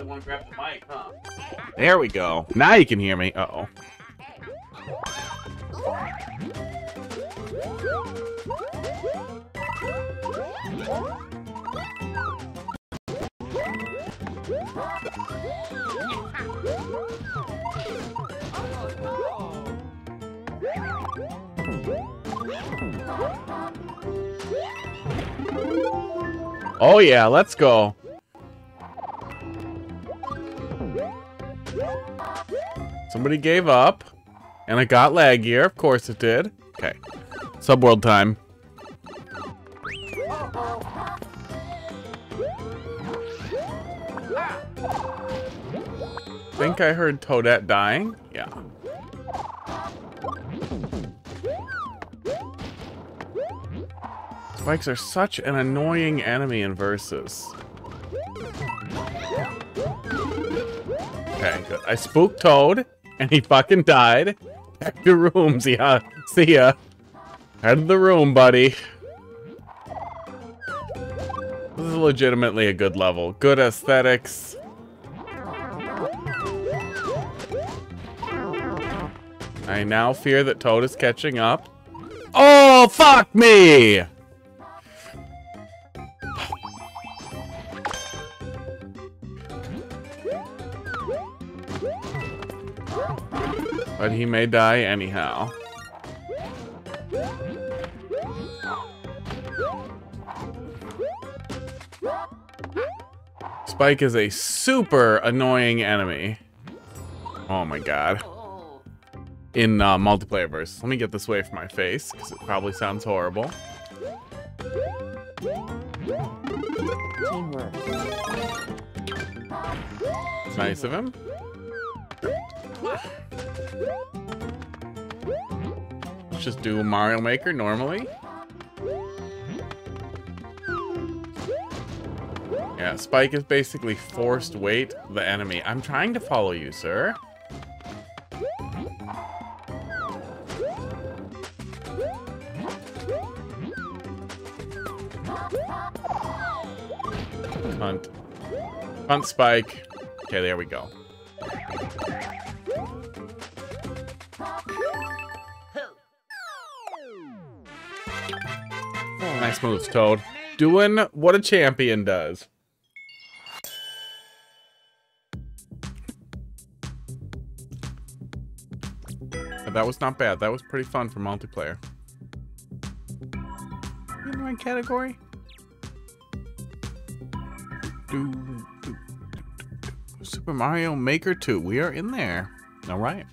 Want to grab the mic, huh? There we go. Now you can hear me. Uh-oh. Oh yeah, let's go. Somebody gave up, and it got laggier. Of course it did. Okay, Subworld time. Think I heard Toadette dying? Yeah. Spikes are such an annoying enemy in Versus. Okay, good. I spooked Toad, and he fucking died. Back to rooms, yeah. See ya. Head to the room, buddy. This is legitimately a good level. Good aesthetics. I now fear that Toad is catching up. Oh, fuck me! But he may die anyhow. Spike is a super annoying enemy. Oh my god. In multiplayer verse. Let me get this away from my face, because it probably sounds horrible. Teamwork. It's nice of him. Let's just do Mario Maker normally. Yeah, Spike is basically forced weight the enemy. I'm trying to follow you, sir. Hunt. Hunt Spike. Okay, there we go. Nice moves, Toad. Doing what a champion does. But that was not bad. That was pretty fun for multiplayer. In my category? Super Mario Maker 2. We are in there. All right.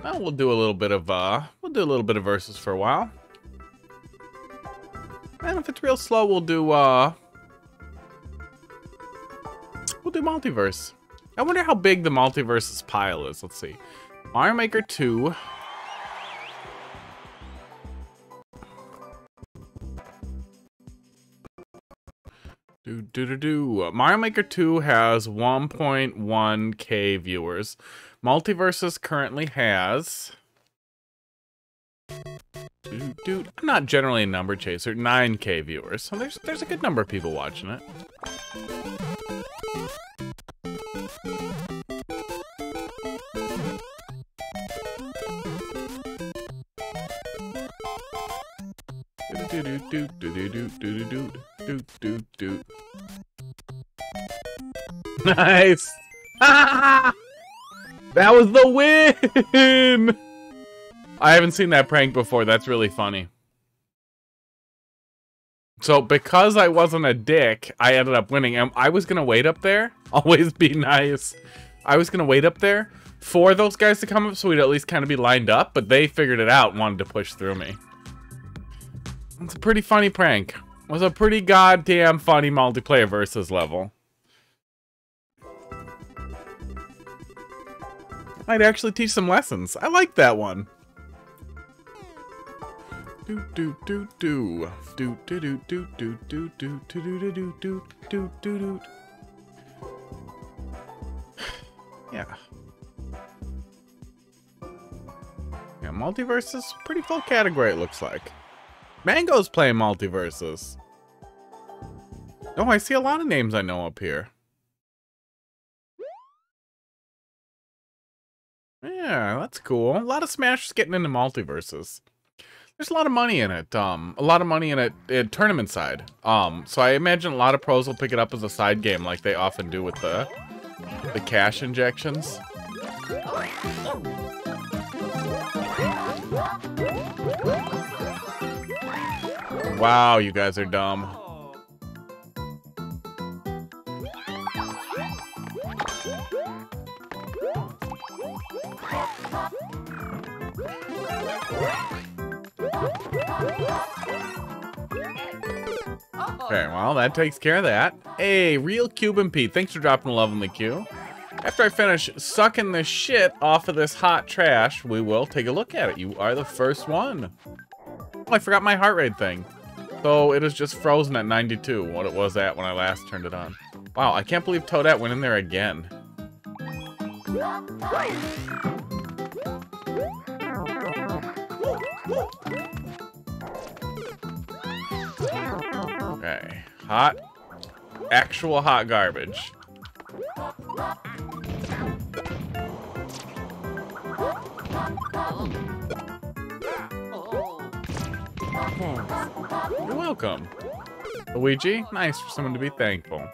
Well, we'll do a little bit of versus for a while. And if it's real slow, we'll do multiverse. I wonder how big the multiverse's pile is. Let's see. Mario Maker 2. Mario Maker 2 has 1.1k viewers. Multiverses currently has... I'm not generally a number chaser. 9k viewers. So there's a good number of people watching it. Nice. That was the win. I haven't seen that prank before. That's really funny. So because I wasn't a dick, I ended up winning. I was gonna wait up there. Always be nice. I was gonna wait up there for those guys to come up so we'd at least kind of be lined up, but they figured it out and wanted to push through me. It's a pretty funny prank. It was a pretty goddamn funny multiplayer versus level. I'd actually teach some lessons. I like that one. Yeah. Yeah, multiverses, pretty full category it looks like. Mango's playing multiverses. Oh, I see a lot of names I know up here. Yeah, that's cool. A lot of Smashers getting into multiverses. There's a lot of money in it. A lot of money in it tournament side. So I imagine a lot of pros will pick it up as a side game like they often do with the cash injections. Wow, you guys are dumb. Okay, well, that takes care of that. Hey, Real Cuban Pete, thanks for dropping a love in the queue. After I finish sucking the shit off of this hot trash, we will take a look at it. You are the first one. Oh, I forgot my heart rate thing. So it is just frozen at 92, what it was at when I last turned it on. Wow, I can't believe Toadette went in there again. Okay, hot, actual hot garbage. You're welcome. Luigi, nice for someone to be thankful.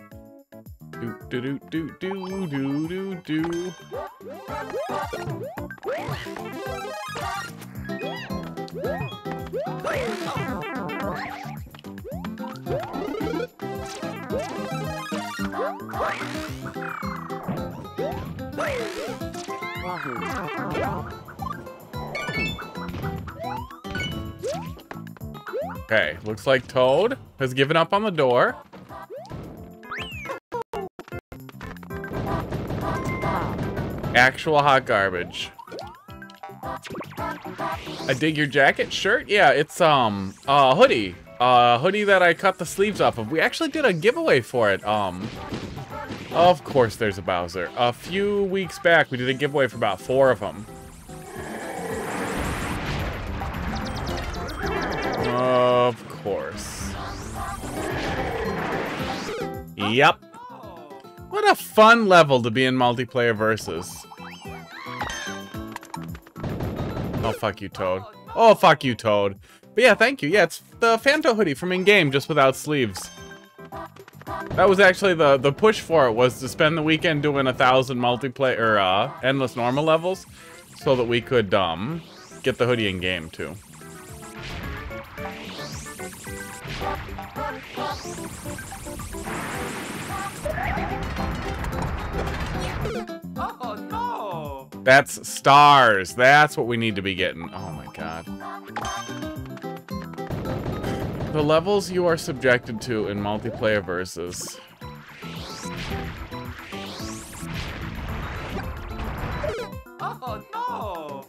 Do do do do do do do. Okay, looks like Toad has given up on the door. Actual hot garbage. I dig your jacket shirt. Yeah, it's a hoodie. Hoodie that I cut the sleeves off of. We actually did a giveaway for it. Of course there's a Bowser. A few weeks back we did a giveaway for about 4 of them. Of course. Yep. What a fun level to be in multiplayer versus. Oh, fuck you, Toad. Oh, fuck you, Toad. But yeah, thank you. Yeah, it's the Phanto hoodie from in-game, just without sleeves. That was actually the push for it, was to spend the weekend doing 1,000 multiplayer, endless normal levels, so that we could, get the hoodie in-game, too. Oh no! That's stars. That's what we need to be getting. Oh my god. The levels you are subjected to in multiplayer versus. Oh no!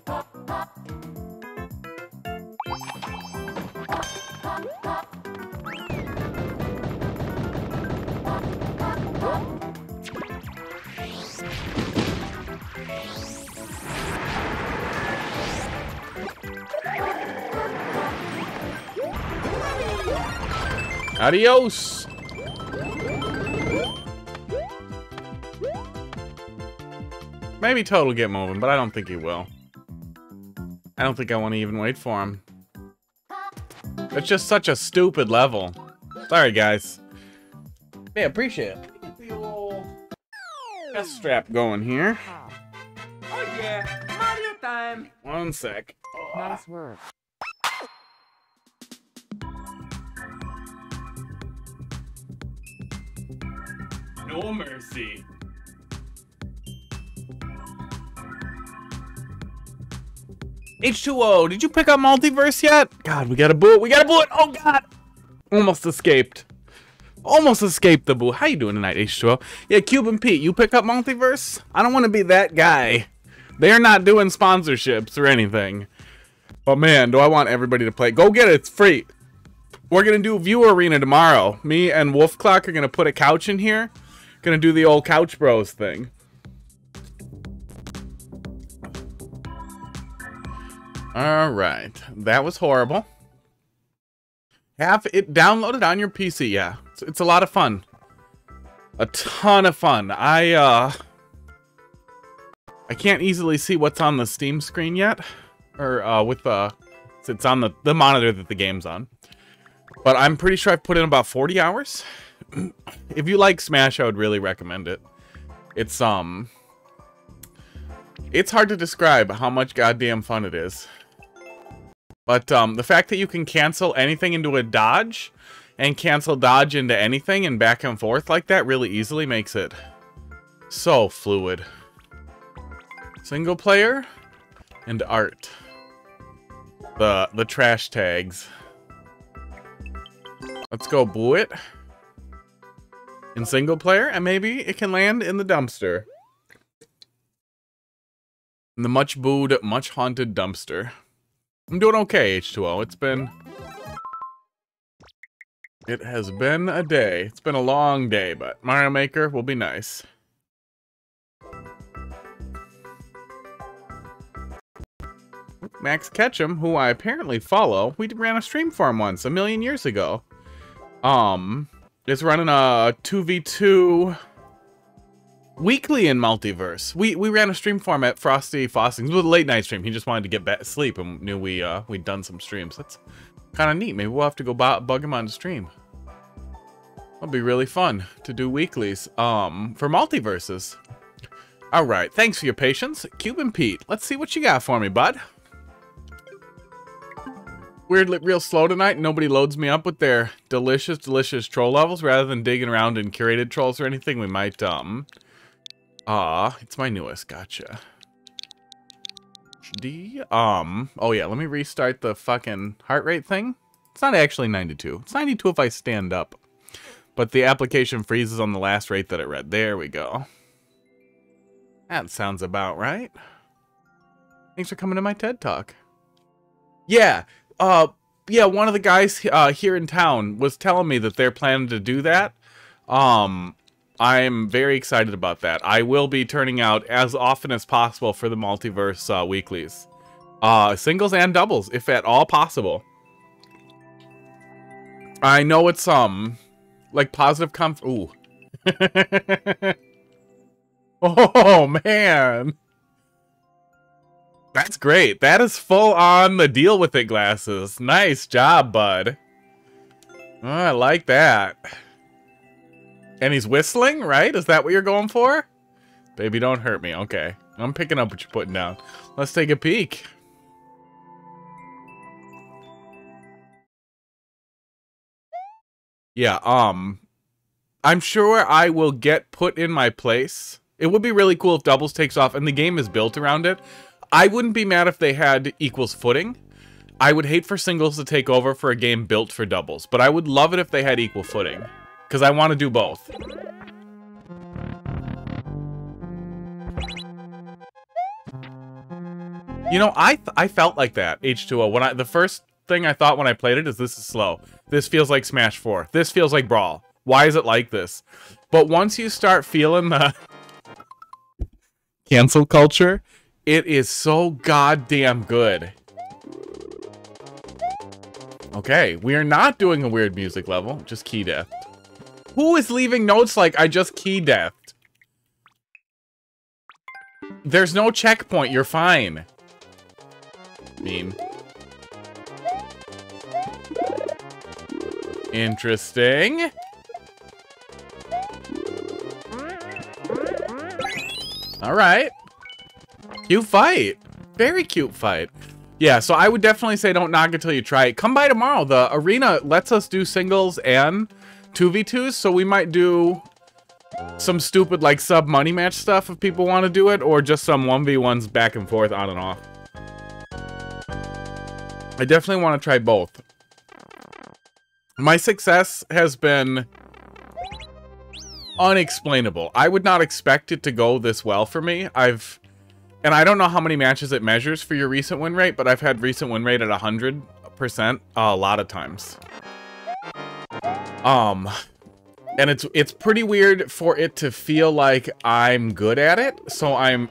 Adios. Maybe Toad will get moving, but I don't think he will. I don't think I want to even wait for him. It's just such a stupid level. Sorry, guys. Yeah, appreciate it. Get the old strap going here. Oh yeah, Mario time! One sec. Nice work. No mercy. H2O, did you pick up Multiverse yet? God, we gotta boot. We gotta boot. Oh, God. Almost escaped. Almost escaped the boot. How you doing tonight, H2O? Yeah, Cuban Pete, you pick up Multiverse? I don't want to be that guy. They're not doing sponsorships or anything. But man, do I want everybody to play. Go get it. It's free. We're going to do Viewer Arena tomorrow. Me and Wolf Clock are going to put a couch in here. Going to do the old Couch Bros thing. All right. That was horrible. Have it downloaded on your PC. Yeah. It's a lot of fun. A ton of fun. I can't easily see what's on the Steam screen yet. Or with the... It's on the monitor that the game's on. But I'm pretty sure I've put in about 40 hours. If you like Smash, I would really recommend it. It's hard to describe how much goddamn fun it is. But the fact that you can cancel anything into a dodge and cancel dodge into anything and back and forth like that really easily makes it so fluid. Single player and art. The trash tags. Let's go boo it. In single player, and maybe it can land in the dumpster. In the much booed, much haunted dumpster. I'm doing okay, H2O. It has been a day. It's been a long day, but Mario Maker will be nice. Max Ketchum, who I apparently follow, we ran a stream for him once, a million years ago. Is running a 2v2 weekly in Multiverse. We ran a stream for him at Frosty Fostings. It was a late night stream. He just wanted to get back to sleep and knew we'd done some streams. That's kind of neat. Maybe we'll have to go bug him on the stream. It'll be really fun to do weeklies for Multiverses. All right, thanks for your patience, Cuban Pete. Let's see what you got for me, bud. Weirdly real slow tonight. Nobody loads me up with their delicious troll levels. Rather than digging around in curated trolls or anything, we might it's my newest. Gotcha. Oh yeah, let me restart the fucking heart rate thing. It's not actually 92. It's 92 if I stand up. But the application freezes on the last rate that it read. There we go. That sounds about right. Thanks for coming to my TED Talk. Yeah. Yeah, one of the guys here in town was telling me that they're planning to do that. I'm very excited about that. I will be turning out as often as possible for the Multiverse weeklies. Singles and doubles, if at all possible. I know it's, like positive ooh. Oh, man. That's great. That is full on the deal with it glasses. Nice job, bud. Oh, I like that. And he's whistling, right? Is that what you're going for? Baby, don't hurt me. Okay. I'm picking up what you're putting down. Let's take a peek. Yeah, I'm sure I will get put in my place. It would be really cool if doubles takes off and the game is built around it. I wouldn't be mad if they had equals footing. I would hate for singles to take over for a game built for doubles, but I would love it if they had equal footing, because I want to do both. You know, I felt like that, H2O. The first thing I thought when I played it is, this is slow. This feels like Smash 4. This feels like Brawl. Why is it like this? But once you start feeling the cancel culture, it is so goddamn good. Okay, we are not doing a weird music level, just key death. Who is leaving notes like I just key deathed? There's no checkpoint, you're fine. Mean. Interesting. All right. Cute fight. Very cute fight. Yeah, so I would definitely say don't knock it till you try it. Come by tomorrow. The arena lets us do singles and 2v2s, so we might do some stupid like sub money match stuff if people want to do it, or just some 1v1s back and forth on and off. I definitely want to try both. My success has been unexplainable. I would not expect it to go this well for me. And I don't know how many matches it measures for your recent win rate, but I've had recent win rate at 100% a lot of times. And it's pretty weird for it to feel like I'm good at it. So I'm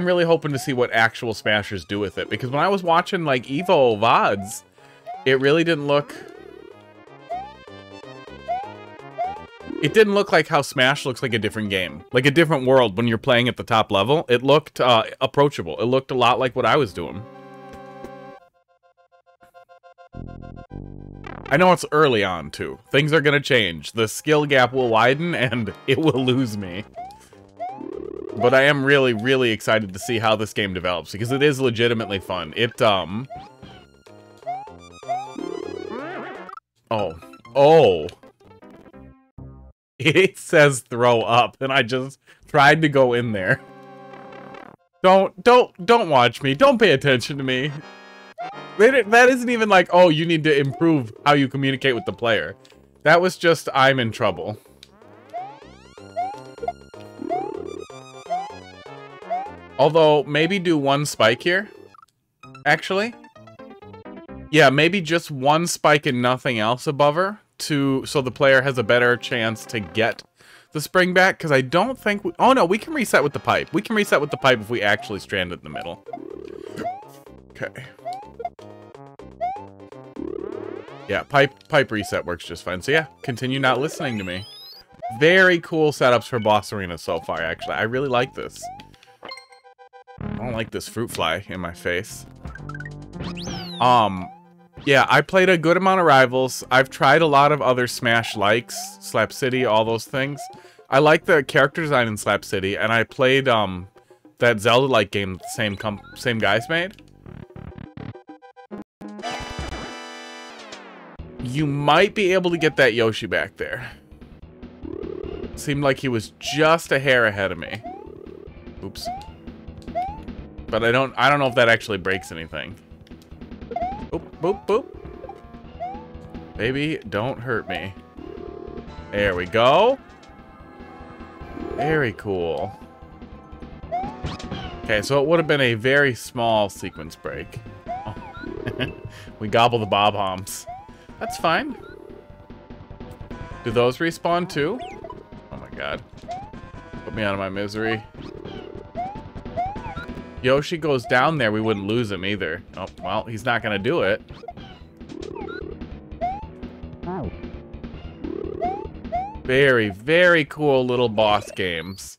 really hoping to see what actual Smashers do with it, because when I was watching like Evo VODs, it really didn't look It didn't look like how Smash looks like a different game. Like a different world when you're playing at the top level. It looked approachable. It looked a lot like what I was doing. I know it's early on, too. Things are going to change. The skill gap will widen, and it will lose me. But I am really, really excited to see how this game develops, because it is legitimately fun. It, Oh. It says throw up, and I just tried to go in there. Don't watch me. Don't pay attention to me. That isn't even like, oh, you need to improve how you communicate with the player. That was just, I'm in trouble. Although, maybe do one spike here. Actually. Yeah, maybe just one spike and nothing else above her. So the player has a better chance to get the spring back. Because I don't think... oh, no, we can reset with the pipe. We can reset with the pipe if we actually strand it in the middle. Okay. Yeah, pipe reset works just fine. So yeah, continue not listening to me. Very cool setups for Boss Arena so far, actually. I really like this. I don't like this fruit fly in my face. Yeah, I played a good amount of Rivals. I've tried a lot of other Smash likes, Slap City, all those things. I like the character design in Slap City, and I played that Zelda-like game that the same guys made. You might be able to get that Yoshi back there. Seemed like he was just a hair ahead of me. Oops. But I don't know if that actually breaks anything. Boop, boop, boop. Baby, don't hurt me. There we go. Very cool. Okay, so it would have been a very small sequence break. Oh. We gobble the bob-homs. That's fine. Do those respawn too? Oh my god. Put me out of my misery. Yoshi goes down there, we wouldn't lose him either. Oh, well, he's not gonna do it. Very, very cool little boss games.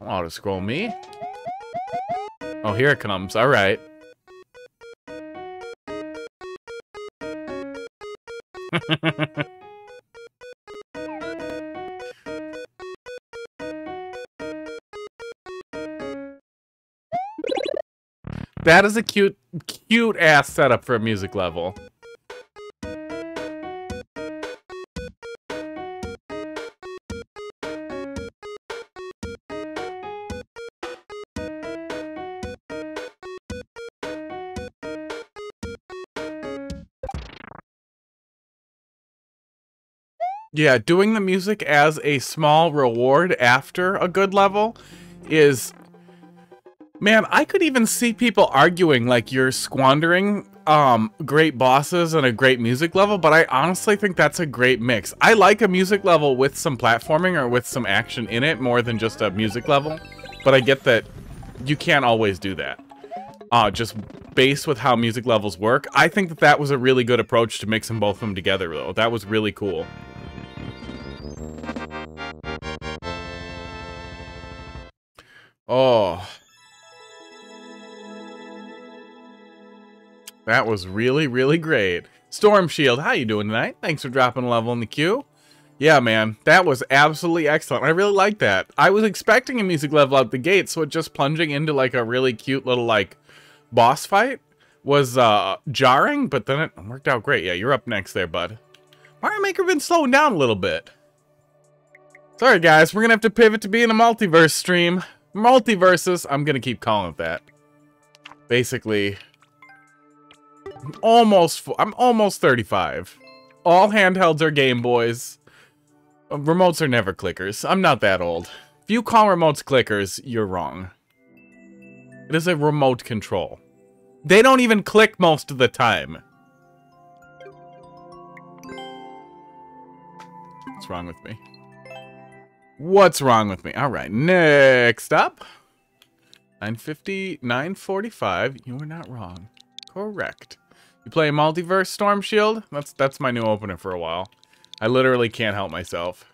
Auto scroll me. Oh, here it comes. All right. That is a cute ass setup for a music level. Yeah, doing the music as a small reward after a good level is... Man, I could even see people arguing like you're squandering great bosses and a great music level, but I honestly think that's a great mix. I like a music level with some platforming or with some action in it more than just a music level, but I get that you can't always do that. Just based with how music levels work, I think that that was a really good approach to mixing both of them together, though. That was really cool. Oh... That was really, really great. Storm Shield, how you doing tonight? Thanks for dropping a level in the queue. Yeah, man, that was absolutely excellent. I really like that. I was expecting a music level out the gate, so it just plunging into like a really cute little like boss fight was jarring, but then it worked out great. Yeah, you're up next there, bud. Mario Maker been slowing down a little bit. Sorry, guys, we're gonna have to pivot to being a multiverse stream. Multiverses, I'm gonna keep calling it that. Basically... I'm almost 35. All handhelds are Game Boys. Remotes are never clickers. I'm not that old. If you call remotes clickers, you're wrong. It is a remote control. They don't even click most of the time. What's wrong with me? What's wrong with me? Alright, next up. 950, 945. You were not wrong. Correct. You play Multiverse Storm Shield? That's my new opener for a while. I literally can't help myself.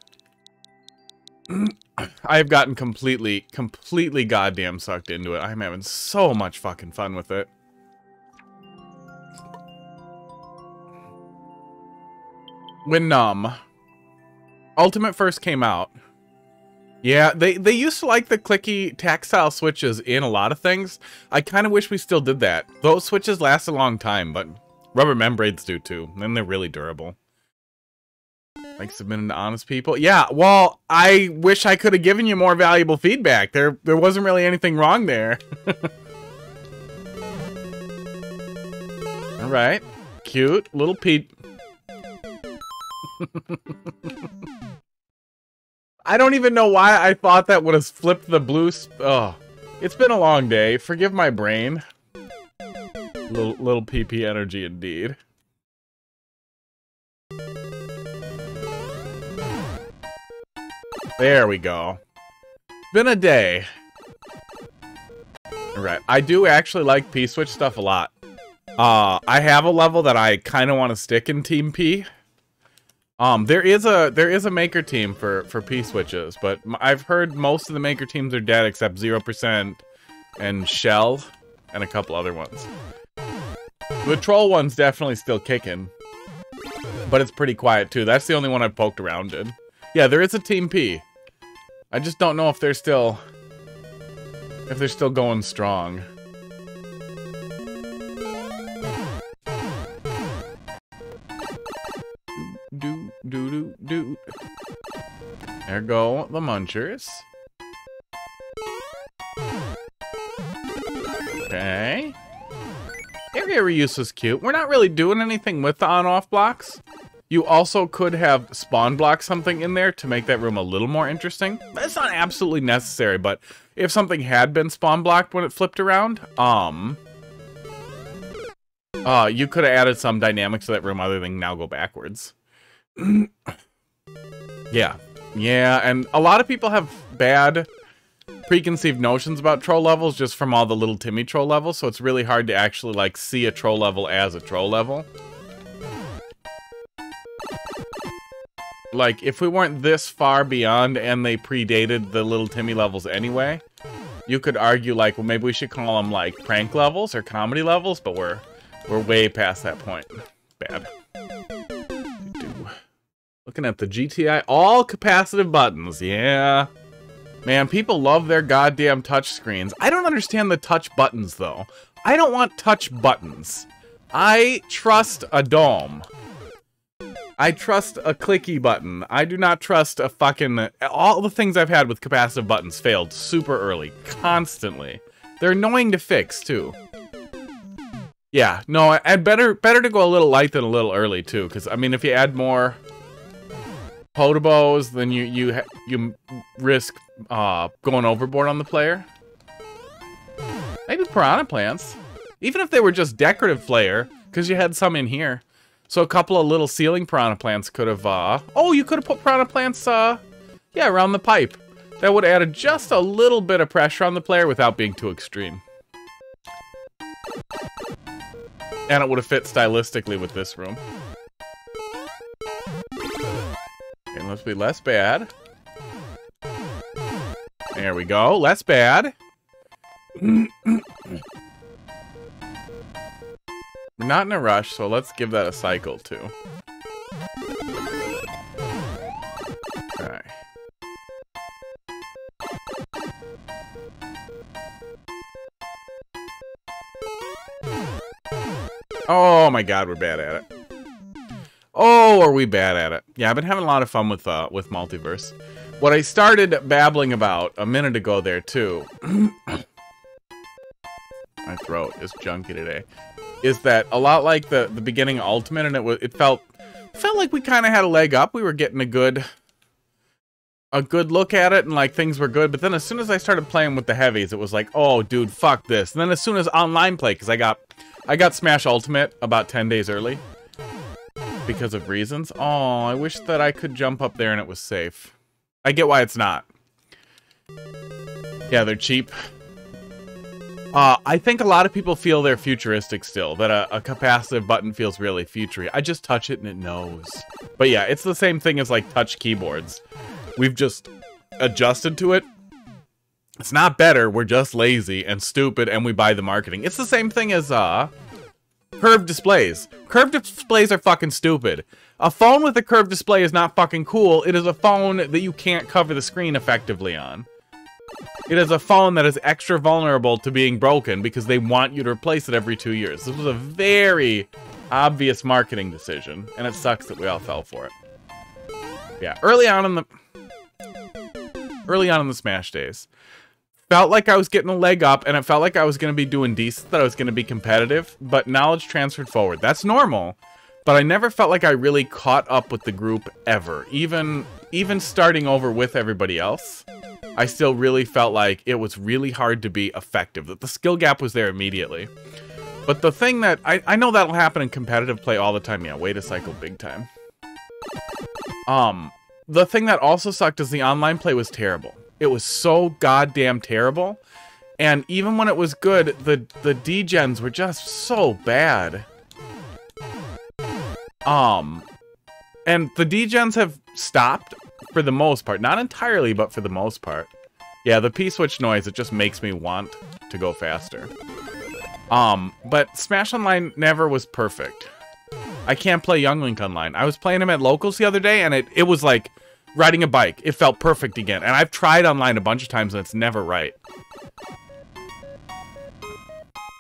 I've gotten completely goddamn sucked into it. I'm having so much fucking fun with it. When Ultimate first came out, yeah, they used to like the clicky tactile switches in a lot of things. I kind of wish we still did that. Those switches last a long time, but rubber membranes do too, and they're really durable. Like submitting to honest people. Yeah, well, I wish I could have given you more valuable feedback. There wasn't really anything wrong there. All right, cute little Pete. I don't even know why I thought that would have flipped the blue. Oh, it's been a long day. Forgive my brain. Little PP energy indeed. There we go. Been a day. All right, I do actually like P-Switch stuff a lot. I have a level that I kind of want to stick in Team P. There is a maker team for P-Switches, but I've heard most of the maker teams are dead except 0% and Shell and a couple other ones. The Troll one's definitely still kicking, but it's pretty quiet too. That's the only one I've poked around in. Yeah, there is a Team P. I just don't know if they're still going strong. Do. There go the munchers. Okay. Area reuse was cute. We're not really doing anything with the on-off blocks. You also could have spawn block something in there to make that room a little more interesting. That's not absolutely necessary, but if something had been spawn blocked when it flipped around, you could have added some dynamics to that room other than now go backwards. Yeah, and a lot of people have bad preconceived notions about troll levels just from all the little Timmy troll levels, so it's really hard to actually like see a troll level as a troll level. Like, if we weren't this far beyond and they predated the little Timmy levels anyway, you could argue like, well, maybe we should call them like prank levels or comedy levels, but we're way past that point. Bad. Looking at the GTI, all capacitive buttons, yeah. Man, people love their goddamn touch screens. I don't understand the touch buttons, though. I don't want touch buttons. I trust a dome. I trust a clicky button. I do not trust a fucking... All the things I've had with capacitive buttons failed super early, constantly. They're annoying to fix, too. Yeah, no, I'd better to go a little light than a little early, too, because, I mean, if you add more... Potobos, then you risk going overboard on the player. Maybe piranha plants, even if they were just decorative flair, because you had some in here. So a couple of little ceiling piranha plants could have. Oh, you could have put piranha plants. Yeah, around the pipe. That would have added just a little bit of pressure on the player without being too extreme. And it would have fit stylistically with this room. Okay, let's be less bad. There we go, less bad. We're not in a rush, so let's give that a cycle too. Okay. Oh my god, we're bad at it. Oh, are we bad at it? Yeah, I've been having a lot of fun with Multiverse. What I started babbling about a minute ago there, too, my throat is junky today, is that a lot like the beginning of Ultimate, and it felt like we kind of had a leg up. We were getting a good look at it, and like things were good, but then as soon as I started playing with the heavies, it was like, oh, dude, fuck this. And then as soon as online play, because I got Smash Ultimate about 10 days early. Because of reasons. Oh, I wish that I could jump up there and it was safe. I get why it's not. Yeah, they're cheap. I think a lot of people feel they're futuristic still. That a capacitive button feels really futury. I just touch it and it knows. But yeah, it's the same thing as like touch keyboards. We've just adjusted to it. It's not better, we're just lazy and stupid and we buy the marketing. It's the same thing as curved displays. Curved displays are fucking stupid. A phone with a curved display is not fucking cool. It is a phone that you can't cover the screen effectively on. It is a phone that is extra vulnerable to being broken because they want you to replace it every 2 years. This was a very obvious marketing decision, and it sucks that we all fell for it. Yeah, early on in the Smash days, felt like I was getting a leg up, and it felt like I was going to be doing decent, that I was going to be competitive, but knowledge transferred forward. That's normal, but I never felt like I really caught up with the group ever. Even starting over with everybody else, I still really felt like it was really hard to be effective, that the skill gap was there immediately. But the thing that, I know that'll happen in competitive play all the time. Yeah, way to cycle big time. The thing that also sucked is the online play was terrible. It was so goddamn terrible. And even when it was good, the degens were just so bad. And the degens have stopped for the most part. Not entirely, but for the most part. Yeah, the P-switch noise, it just makes me want to go faster. But Smash Online never was perfect. I can't play Young Link online. I was playing him at locals the other day, and it was like riding a bike. It felt perfect again. And I've tried online a bunch of times, and it's never right.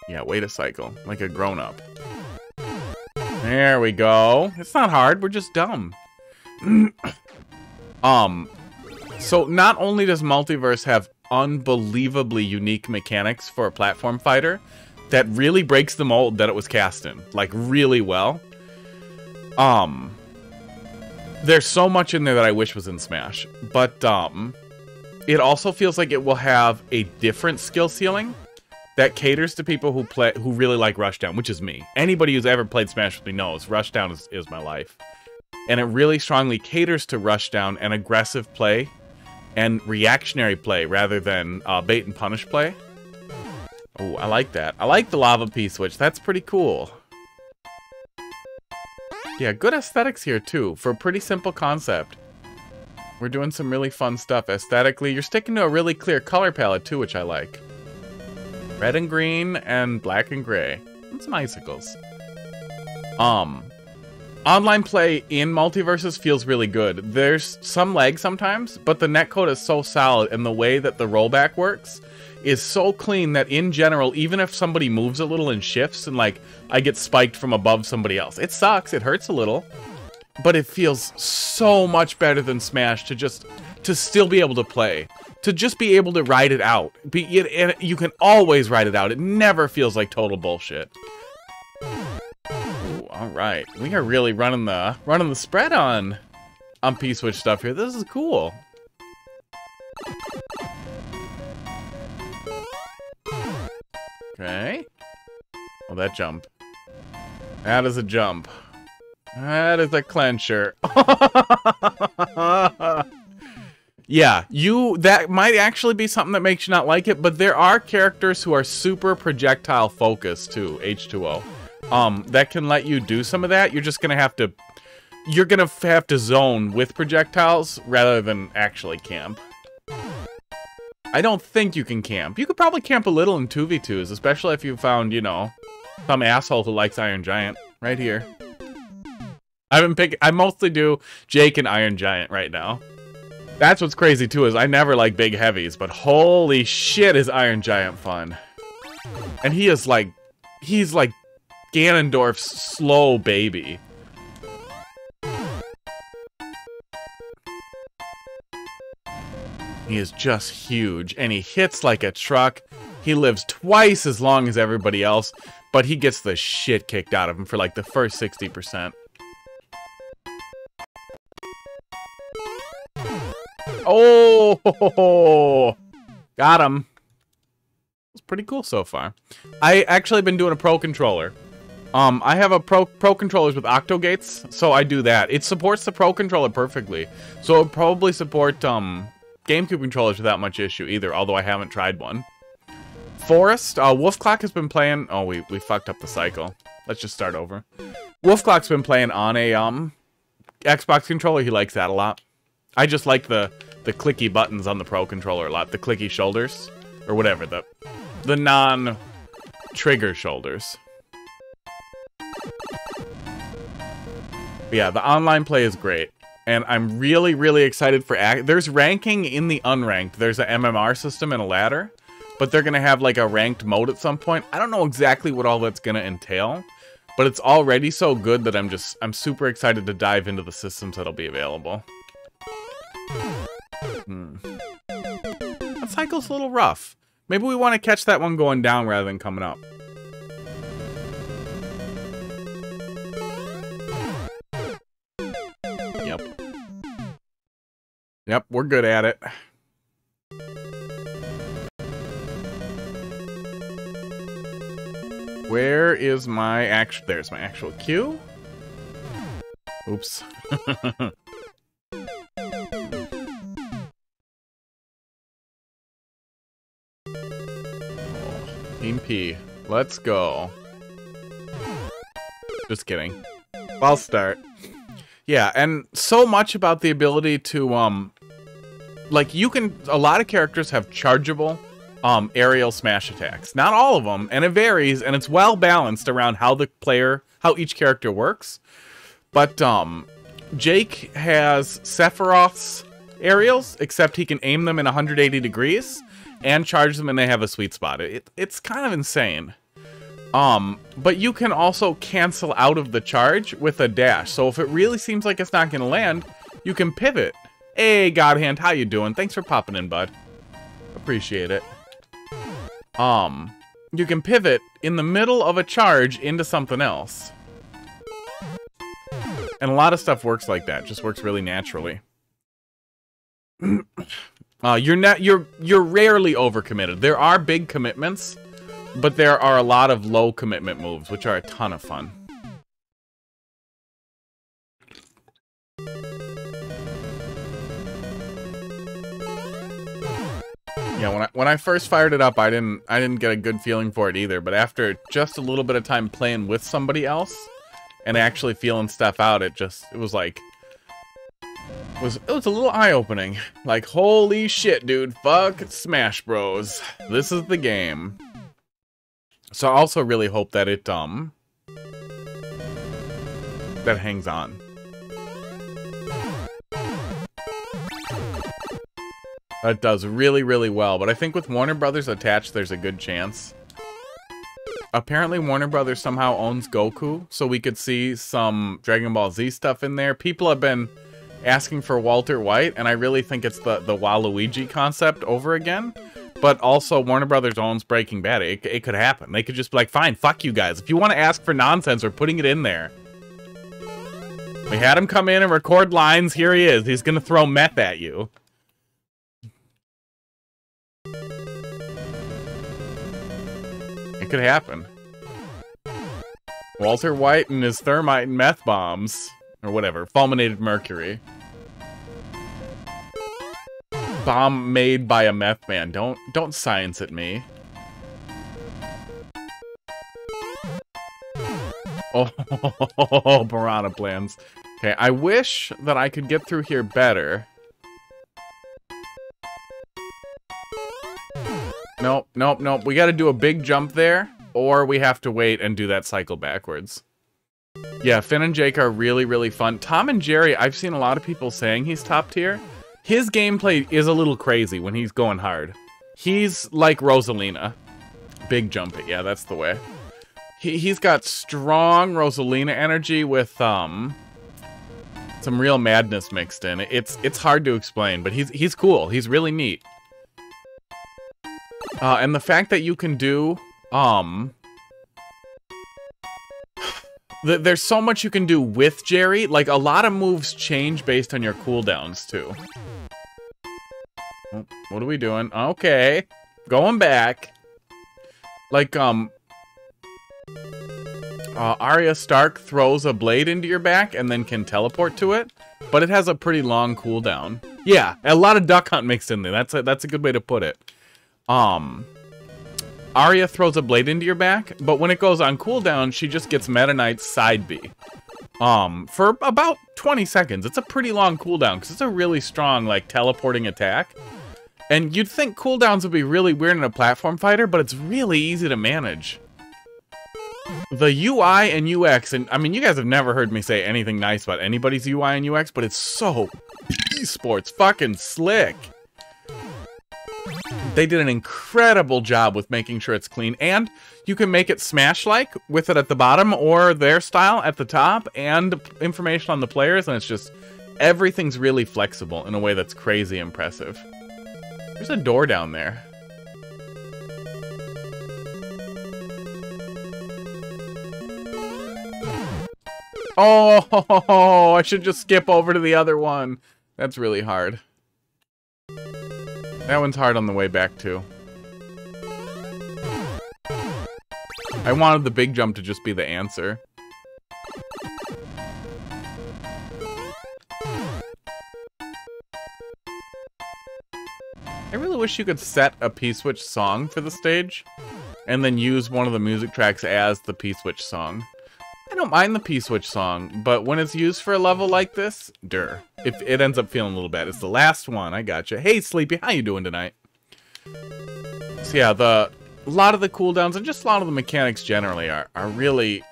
Yeah, way to cycle. Like a grown-up. There we go. It's not hard. We're just dumb. So not only does Multiverse have unbelievably unique mechanics for a platform fighter that really breaks the mold that it was cast in, like really well. There's so much in there that I wish was in Smash, but it also feels like it will have a different skill ceiling that caters to people who really like Rushdown, which is me. Anybody who's ever played Smash with me knows Rushdown is my life. And it really strongly caters to Rushdown and aggressive play and reactionary play rather than bait and punish play. Oh, I like that. I like the lava P-switch. That's pretty cool. Yeah, good aesthetics here too for a pretty simple concept. We're doing some really fun stuff aesthetically. You're sticking to a really clear color palette too, which I like. Red and green and black and gray. And some icicles. Online play in Multiverses feels really good. There's some lag sometimes, but the netcode is so solid, and the way that the rollback works is so clean that in general, even if somebody moves a little and shifts and like I get spiked from above somebody else, it sucks, it hurts a little, but it feels so much better than Smash to still be able to play, to just be able to ride it out. And you can always ride it out. It never feels like total bullshit. Ooh, all right, we are really running the spread on P-switch stuff here. This is cool. Okay. Oh, that jump. That is a jump. That is a clencher. Yeah, that might actually be something that makes you not like it, but there are characters who are super projectile focused too, H2O. That can let you do some of that. You're gonna have to zone with projectiles rather than actually camp. I don't think you can camp. You could probably camp a little in 2v2s, especially if you found, you know, some asshole who likes Iron Giant. Right here. I mostly do Jake and Iron Giant right now. That's what's crazy too, is I never like big heavies, but holy shit is Iron Giant fun. And he's like Ganondorf's slow baby. He is just huge, and he hits like a truck. He lives twice as long as everybody else, but he gets the shit kicked out of him for like the first 60%. Oh, got him. It's pretty cool so far. I actually been doing a pro controller. I have a pro controllers with octo gates, so I do that. It supports the pro controller perfectly, so it'll probably support GameCube controllers without much issue either, although I haven't tried one. Forest, Wolfclock has been playing... Oh, we fucked up the cycle. Let's just start over. Wolfclock's been playing on a Xbox controller. He likes that a lot. I just like the the clicky buttons on the Pro Controller a lot. The clicky shoulders. Or whatever, the non-trigger shoulders. But yeah, the online play is great. And I'm really, really excited for... There's ranking in the unranked. There's a MMR system and a ladder. But they're going to have like a ranked mode at some point. I don't know exactly what all that's going to entail. But it's already so good that I'm super excited to dive into the systems that'll be available. That cycle's a little rough. Maybe we want to catch that one going down rather than coming up. Yep. Yep, we're good at it. Where is my actual... There's my actual cue. Oops. Team P. Let's go. Just kidding. I'll start. Yeah, and so much about the ability to, like, you can... A lot of characters have chargeable, aerial smash attacks. Not all of them, and it varies, and it's well balanced around how how each character works. But, Jake has Sephiroth's aerials, except he can aim them in 180 degrees. And charge them and they have a sweet spot. It's kind of insane. But you can also cancel out of the charge with a dash. So if it really seems like it's not going to land, you can pivot. Hey, Godhand, how you doing? Thanks for popping in, bud. Appreciate it. You can pivot in the middle of a charge into something else. And a lot of stuff works like that. Just works really naturally. You're rarely overcommitted. There are big commitments, but there are a lot of low commitment moves, which are a ton of fun. Yeah, when I first fired it up, I didn't get a good feeling for it either, but after just a little bit of time playing with somebody else and actually feeling stuff out, it was like it was a little eye-opening. Like, holy shit, dude. Fuck Smash Bros. This is the game. So I also really hope that it, that hangs on. That does really, really well. But I think with Warner Brothers attached, there's a good chance. Apparently, Warner Brothers somehow owns Goku, so we could see some Dragon Ball Z stuff in there. People have been asking for Walter White, and I really think it's the Waluigi concept over again. But also, Warner Brothers owns Breaking Bad. It could happen. They could just be like, fine, fuck you guys. If you want to ask for nonsense, we're putting it in there. We had him come in and record lines. Here he is. He's going to throw meth at you. It could happen. Walter White and his thermite and meth bombs. Or whatever. Fulminated mercury. Bomb made by a meth man. Don't science at me. Oh, piranha plans. Okay, I wish that I could get through here better. Nope, nope, nope. We gotta do a big jump there, or we have to wait and do that cycle backwards. Yeah, Finn and Jake are really, really fun. Tom and Jerry, I've seen a lot of people saying he's top tier. His gameplay is a little crazy when he's going hard. He's like Rosalina. Big jump it, yeah, that's the way. He's got strong Rosalina energy with some real madness mixed in. It's hard to explain, but he's cool. He's really neat. And the fact that you can do there's so much you can do with Jerry. Like, a lot of moves change based on your cooldowns, too. Oh, what are we doing? Okay. Going back. Like, Arya Stark throws a blade into your back and then can teleport to it. But it has a pretty long cooldown. Yeah, a lot of Duck Hunt mixed in there. That's a good way to put it. Arya throws a blade into your back, but when it goes on cooldown, she just gets Meta Knight's side B. for about 20 seconds. It's a pretty long cooldown because it's a really strong, like, teleporting attack. And you'd think cooldowns would be really weird in a platform fighter, but it's really easy to manage. The UI and UX, and I mean, you guys have never heard me say anything nice about anybody's UI and UX, but it's so esports fucking slick. They did an incredible job with making sure it's clean, and you can make it Smash-like with it at the bottom or their style at the top, and information on the players, and it's just, everything's really flexible in a way that's crazy impressive. There's a door down there. Oh, I should just skip over to the other one. That's really hard. That one's hard on the way back, too. I wanted the big jump to just be the answer. I really wish you could set a P-Switch song for the stage, and then use one of the music tracks as the P-Switch song. I don't mind the P-Switch song, but when it's used for a level like this, it ends up feeling a little bad. It's the last one, I gotcha. Hey, Sleepy, how you doing tonight? So yeah, a lot of the cooldowns and just a lot of the mechanics generally are really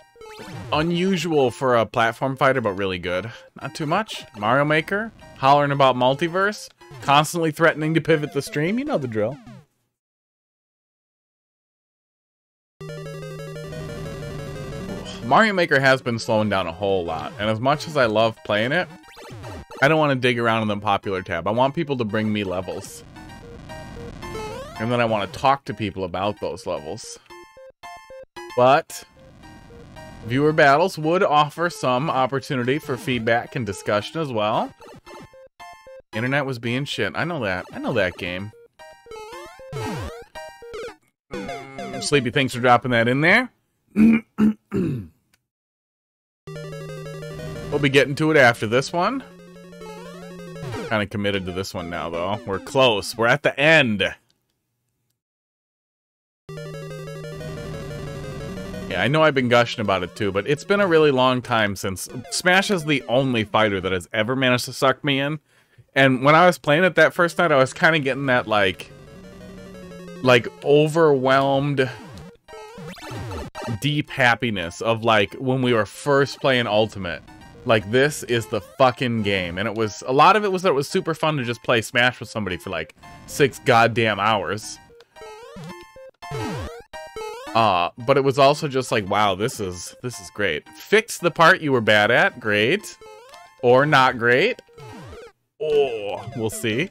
unusual for a platform fighter, but really good. Not too much. Mario Maker, hollering about multiverse, constantly threatening to pivot the stream, you know the drill. Mario Maker has been slowing down a whole lot, and as much as I love playing it, I don't want to dig around in the popular tab. I want people to bring me levels. And then I want to talk to people about those levels. But viewer battles would offer some opportunity for feedback and discussion as well. Internet was being shit. I know that. I know that game. Sleepy, thanks for dropping that in there. We'll be getting to it after this one. Kind of committed to this one now, though. We're close. We're at the end. Yeah, I know I've been gushing about it too, but it's been a really long time since Smash is the only fighter that has ever managed to suck me in. And when I was playing it that first night, I was kind of getting that, like overwhelmed, deep happiness of, like, when we were first playing Ultimate. Like, this is the fucking game. And a lot of it was that it was super fun to just play Smash with somebody for, like, 6 goddamn hours. But it was also just like, wow, this is great. Fix the part you were bad at, great. Or not great. Oh, we'll see.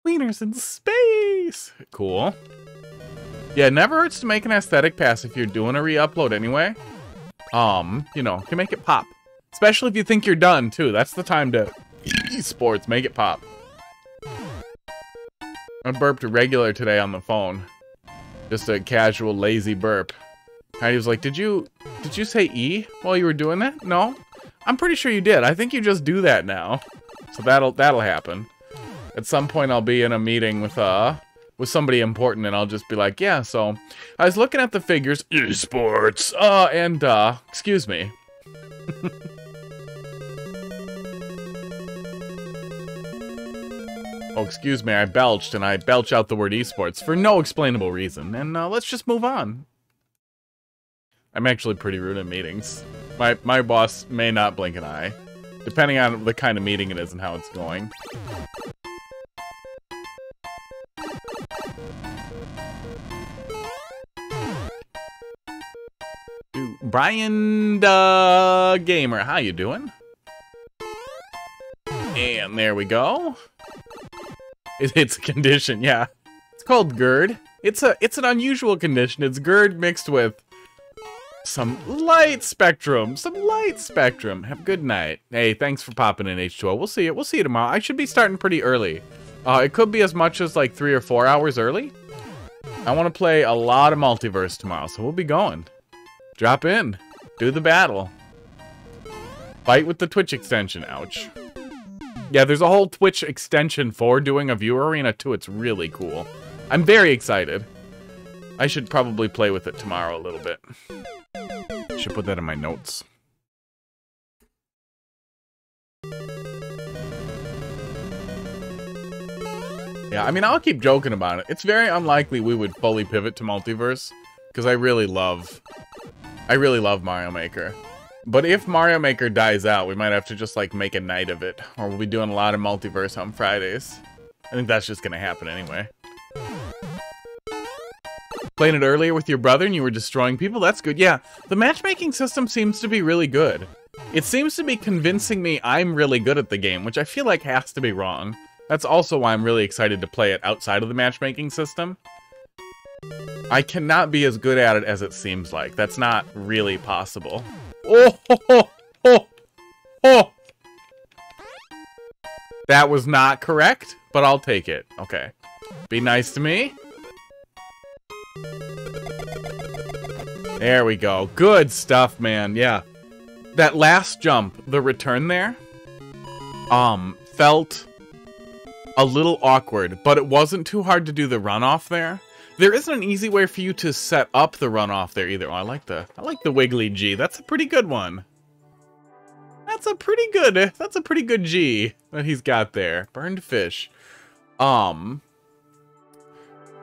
Wieners in space! Cool. Yeah, it never hurts to make an aesthetic pass if you're doing a re-upload anyway. You know, can make it pop. Especially if you think you're done, too. That's the time to esports, make it pop. I burped regular today on the phone. Just a casual, lazy burp. Heidi was like, did you say E while you were doing that? No? I'm pretty sure you did. I think you just do that now. So that'll happen. At some point I'll be in a meeting with somebody important, and I'll just be like, yeah, so I was looking at the figures, esports, excuse me. Oh, excuse me, I belched, and I belch out the word esports for no explainable reason, and let's just move on. I'm actually pretty rude in meetings. My boss may not blink an eye, depending on the kind of meeting it is and how it's going. Brian Gamer, how you doing? And there we go. It's a condition, yeah. It's called GERD. It's an unusual condition. It's GERD mixed with some light spectrum. Have a good night. Hey, thanks for popping in, H2O. We'll see you. We'll see you tomorrow. I should be starting pretty early. It could be as much as like 3 or 4 hours early. I want to play a lot of Multiverse tomorrow, so we'll be going. Drop in. Do the battle. Fight with the Twitch extension. Ouch. Yeah, there's a whole Twitch extension for doing a viewer arena too. It's really cool. I'm very excited. I should probably play with it tomorrow a little bit. Should put that in my notes. Yeah, I mean, I'll keep joking about it. It's very unlikely we would fully pivot to multiverse, because I really love Mario Maker. But if Mario Maker dies out, we might have to just, like, make a night of it. Or we'll be doing a lot of multiverse on Fridays. I think that's just gonna happen anyway. Playing it earlier with your brother and you were destroying people? That's good. Yeah, the matchmaking system seems to be really good. It seems to be convincing me I'm really good at the game, which I feel like has to be wrong. That's also why I'm really excited to play it outside of the matchmaking system. I cannot be as good at it as it seems like. That's not really possible. Oh, ho, ho, ho, ho. That was not correct, but I'll take it. Okay. Be nice to me. There we go. Good stuff, man. Yeah. That last jump, the return there, felt a little awkward, but it wasn't too hard to do the runoff there. There isn't an easy way for you to set up the runoff there either. Oh, I like the wiggly G. That's a pretty good one. That's a pretty good G that he's got there. Burned fish.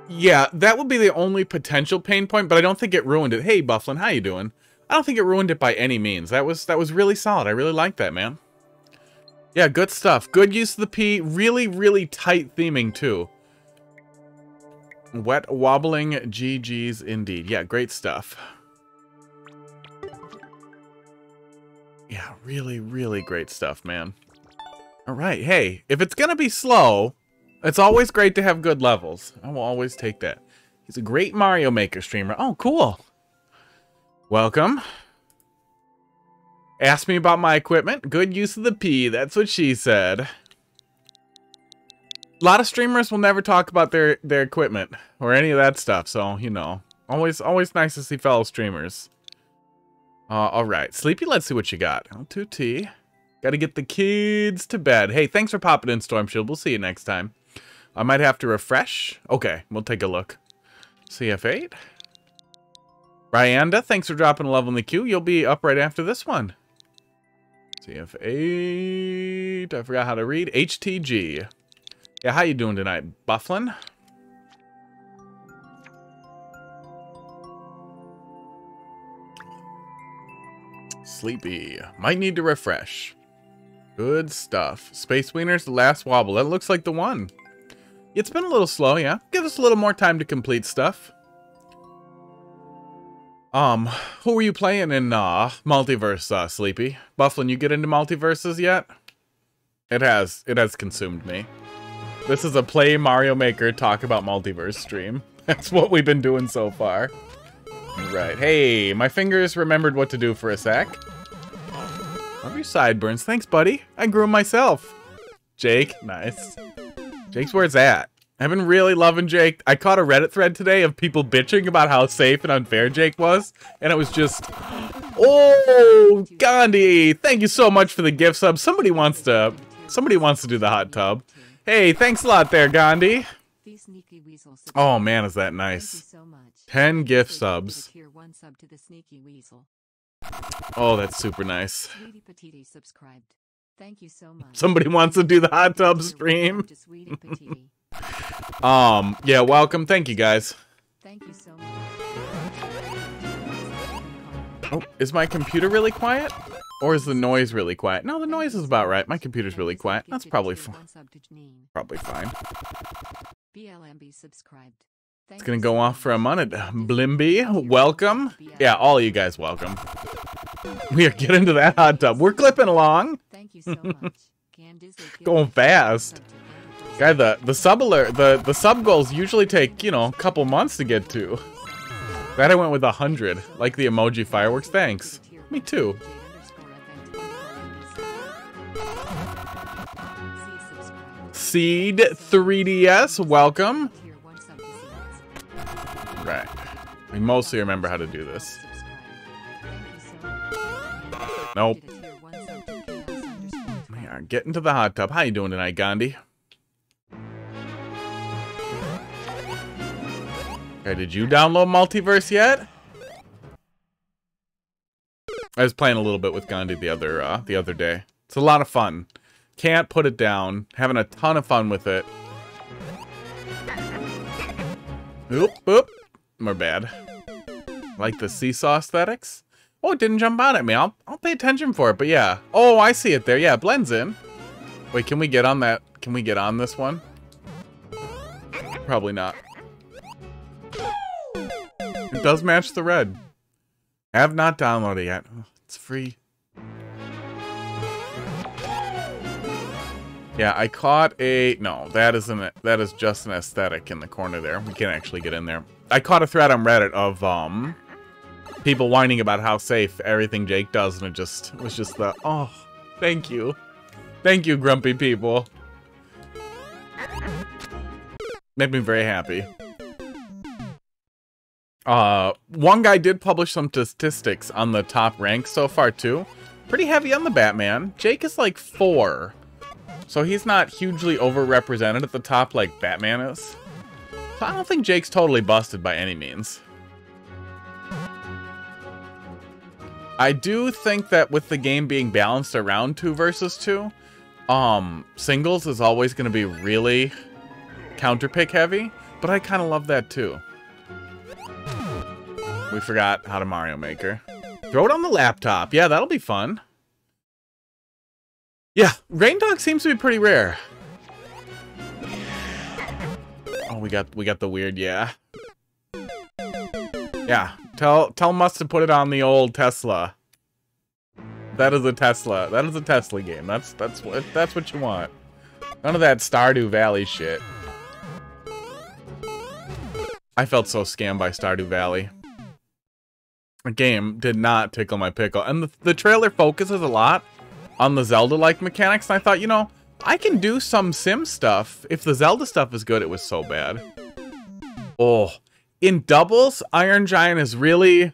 Yeah, that would be the only potential pain point, but I don't think it ruined it. Hey, Bufflin, how you doing? I don't think it ruined it by any means. That was really solid. I really like that, man. Yeah, good stuff. Good use of the P. Really, really tight theming, too. Wet wobbling GGs indeed. Yeah, great stuff. Yeah, really, really great stuff, man. All right, hey, if it's gonna be slow, it's always great to have good levels. I will always take that. He's a great Mario Maker streamer. Oh, cool. Welcome. Ask me about my equipment. Good use of the P. That's what she said. A lot of streamers will never talk about their equipment or any of that stuff. So, you know, always nice to see fellow streamers. All right. Sleepy, let's see what you got. L2T. Got to get the kids to bed. Hey, thanks for popping in, Storm Shield. We'll see you next time. I might have to refresh. Okay, we'll take a look. CF8. Ryanda, thanks for dropping a level in the queue. You'll be up right after this one. CF8. I forgot how to read. HTG. Yeah, how you doing tonight, Bufflin? Sleepy. Might need to refresh. Good stuff. Space Wieners, the last wobble. That looks like the one. It's been a little slow, yeah. Give us a little more time to complete stuff. Who were you playing in Multiverse, Sleepy? Bufflin, you get into multiverses yet? It has consumed me. This is a play Mario Maker talk about multiverse stream. That's what we've been doing so far. Right. Hey, my fingers remembered what to do for a sec. Love your sideburns. Thanks, buddy. I grew them myself. Jake, nice. Jake's where it's at. I've been really loving Jake. I caught a Reddit thread today of people bitching about how safe and unfair Jake was. And it was just... Oh, Gandhi! Thank you so much for the gift sub. Somebody wants to do the hot tub. Hey, thanks a lot there, Gandhi. Oh, man, is that nice. 10 gift subs. Oh, that's super nice. Somebody wants to do the hot tub stream. Yeah, welcome. Thank you, guys. Thank you so much. Oh, is my computer really quiet? Or is the noise really quiet? No, the noise is about right. My computer's really quiet. That's probably fine. It's gonna go off for a minute. Blimby, welcome. Yeah, all of you guys welcome. We are getting to that hot tub. We're clipping along. Thank you so much. Going fast. Guy, the sub alert, the sub goals usually take, you know, a couple months to get to. Glad I went with 100. Like the emoji fireworks. Thanks. Me too. Seed 3DS, welcome. Right. I mostly remember how to do this. Nope. We are getting to the hot tub. How you doing tonight, Gandhi? Okay, did you download Multiverse yet? I was playing a little bit with Gandhi the other day. It's a lot of fun. Can't put it down. Having a ton of fun with it. Oop, oop. We're bad. Like the seesaw aesthetics. Oh, it didn't jump out at me. I'll pay attention for it, but yeah. Oh, I see it there. Yeah, it blends in. Wait, can we get on that? Can we get on this one? Probably not. It does match the red. I have not downloaded it yet. It's free. Yeah, I caught a... No, that is just an aesthetic in the corner there. We can't actually get in there. I caught a thread on Reddit of people whining about how safe everything Jake does, and it just was just the... Oh, thank you. Thank you, grumpy people. Made me very happy. One guy did publish some statistics on the top ranks so far, too. Pretty heavy on the Batman. Jake is like 4. So he's not hugely overrepresented at the top like Batman is. So I don't think Jake's totally busted by any means. I do think that with the game being balanced around 2 versus 2, singles is always going to be really counterpick heavy, but I kind of love that too. We forgot how to Mario Maker. Throw it on the laptop. Yeah, that'll be fun. Yeah, Rain Dog seems to be pretty rare. Oh, we got the weird, yeah. Yeah, tell Must to put it on the old Tesla. That is a Tesla. That is a Tesla game. That's what you want. None of that Stardew Valley shit. I felt so scammed by Stardew Valley. The game did not tickle my pickle, and the trailer focuses a lot on the Zelda-like mechanics, and I thought, you know, I can do some Sim stuff. If the Zelda stuff is good, it was so bad. Oh, in doubles, Iron Giant is really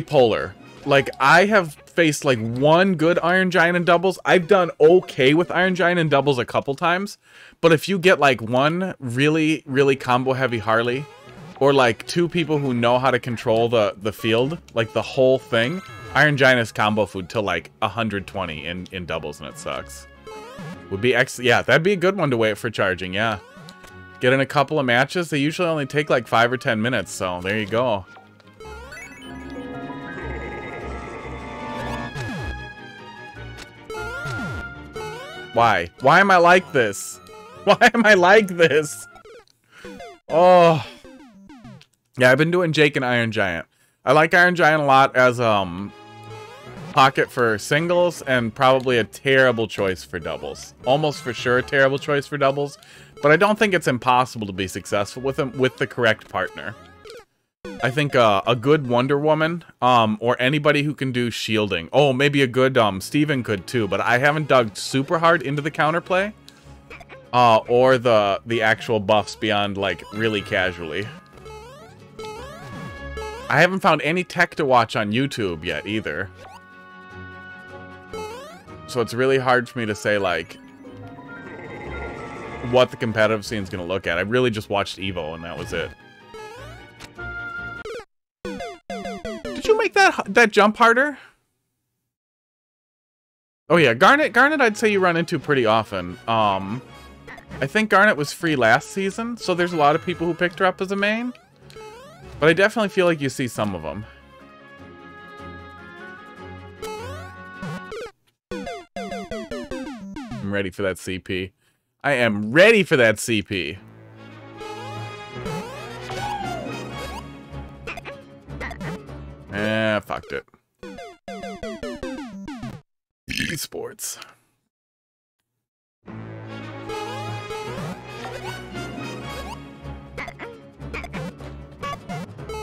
polar. Like, I have faced like one good Iron Giant in doubles. I've done okay with Iron Giant in doubles a couple times, but if you get like one really combo heavy Harley, or like 2 people who know how to control the field, like the whole thing, Iron Giant is combo food till like 120 in doubles, and it sucks. Would be yeah, that'd be a good one to wait for charging, yeah. Get in a couple of matches. They usually only take like 5 or 10 minutes, so there you go. Why? Why am I like this? Why am I like this? Oh. Yeah, I've been doing Jake and Iron Giant. I like Iron Giant a lot as pocket for singles, and probably a terrible choice for doubles. Almost for sure a terrible choice for doubles, but I don't think it's impossible to be successful with him with the correct partner. I think a good Wonder Woman, or anybody who can do shielding. Oh, maybe a good Steven could too, but I haven't dug super hard into the counterplay, or the actual buffs beyond like really casually. I haven't found any tech to watch on YouTube yet either. So it's really hard for me to say, like, what the competitive scene's gonna look at. I really just watched Evo, and that was it. Did you make that jump harder? Oh yeah, Garnet I'd say you run into pretty often. I think Garnet was free last season, so there's a lot of people who picked her up as a main. But I definitely feel like you see some of them. I'm ready for that CP. I am ready for that CP. Fucked it. Esports.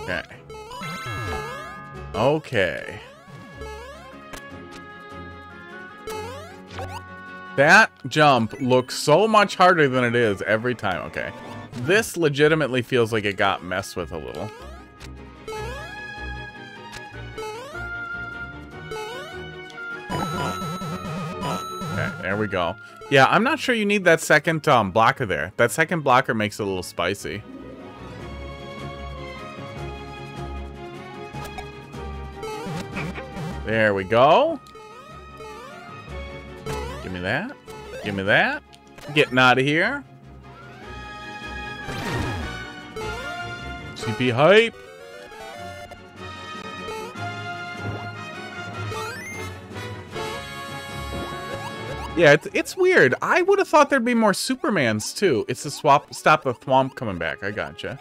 Okay. Okay. That jump looks so much harder than it is every time. Okay. This legitimately feels like it got messed with a little. Okay, there we go. Yeah, I'm not sure you need that second blocker there. That second blocker makes it a little spicy. There we go. Give me that. Give me that. Getting out of here. CP hype. Yeah, it's weird. I would have thought there'd be more Supermans too. It's the stop the thwomp coming back. I gotcha.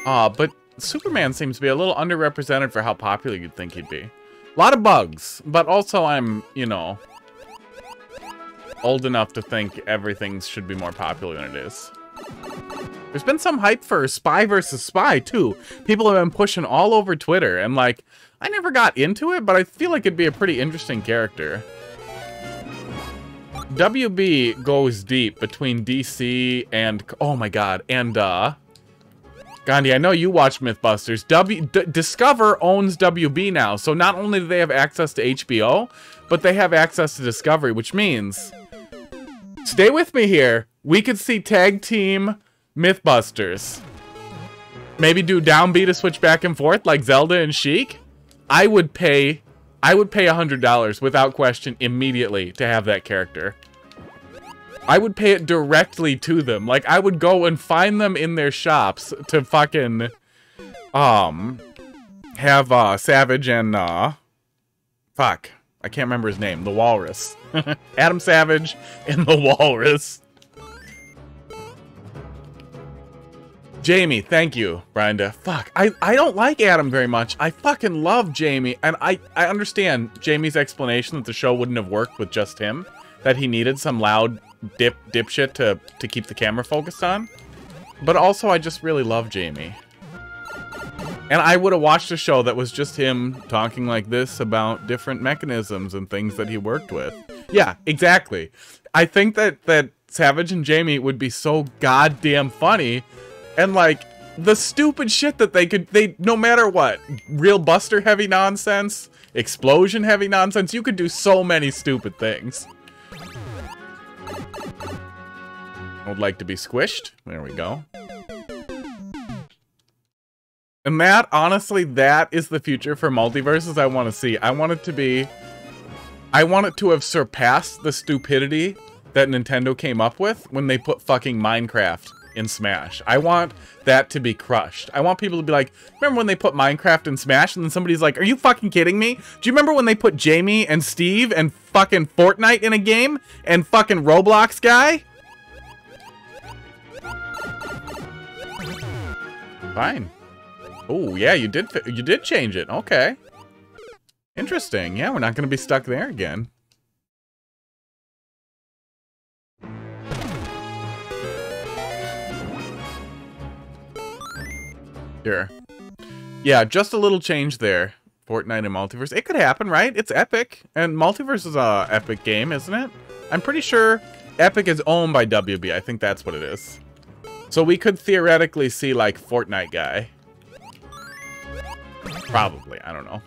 But Superman seems to be a little underrepresented for how popular you'd think he'd be. A lot of bugs, but also I'm, you know, old enough to think everything should be more popular than it is. There's been some hype for Spy versus Spy too. People have been pushing all over Twitter, and like, I never got into it, but I feel like it'd be a pretty interesting character. WB goes deep between DC and, oh my god, and Gandhi, I know you watch Mythbusters. Discover owns WB now, so not only do they have access to HBO, but they have access to Discovery, which means, stay with me here, we could see tag team Mythbusters. Maybe do downbeat to switch back and forth like Zelda and Sheik. I would pay $100 without question immediately to have that character. I would pay it directly to them. Like, I would go and find them in their shops to fucking, have, Savage and, fuck. I can't remember his name. The Walrus. Adam Savage and the Walrus. Jamie, thank you, Brenda. Fuck, I don't like Adam very much. I fucking love Jamie, and I understand Jamie's explanation that the show wouldn't have worked with just him, that he needed some loud dipshit to keep the camera focused on. But also, I just really love Jamie. And I would have watched a show that was just him talking like this about different mechanisms and things that he worked with. Yeah, exactly. I think that Savage and Jamie would be so goddamn funny. And like, the stupid shit that they no matter what, real Buster heavy nonsense, explosion heavy nonsense, you could do so many stupid things. I would like to be squished. There we go. And that, honestly, that is the future for multiverses I want to see. I want it to have surpassed the stupidity that Nintendo came up with when they put fucking Minecraft in Smash. I want that to be crushed. I want people to be like, remember when they put Minecraft in Smash? And then somebody's like, are you fucking kidding me? Do you remember when they put Jamie and Steve and fucking Fortnite in a game? And fucking Roblox guy? Fine. Oh, yeah, you did change it. Okay. Interesting. Yeah, we're not going to be stuck there again. Sure. Yeah, just a little change there. Fortnite and Multiverse. It could happen, right? It's Epic. And Multiverse is a Epic game, isn't it? I'm pretty sure Epic is owned by WB. I think that's what it is. So we could theoretically see, like, Fortnite guy. Probably. I don't know.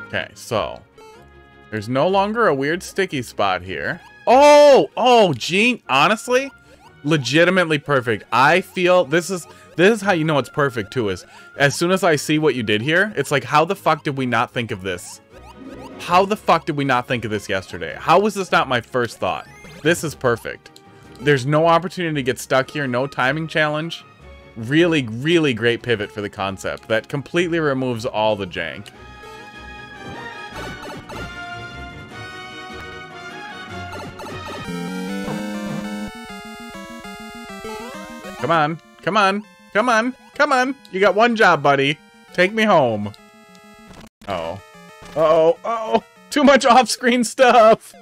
Okay, so there's no longer a weird sticky spot here. Oh, Gene, honestly, legitimately perfect. I feel this is how you know it's perfect too, is as soon as I see what you did here, it's like, how the fuck did we not think of this? How the fuck did we not think of this yesterday? How was this not my first thought? This is perfect. There's no opportunity to get stuck here, no timing challenge. Really, really great pivot for the concept that completely removes all the jank. Come on, come on, come on, come on. You got one job, buddy. Take me home. Uh-oh. Uh-oh, uh-oh. Too much off-screen stuff.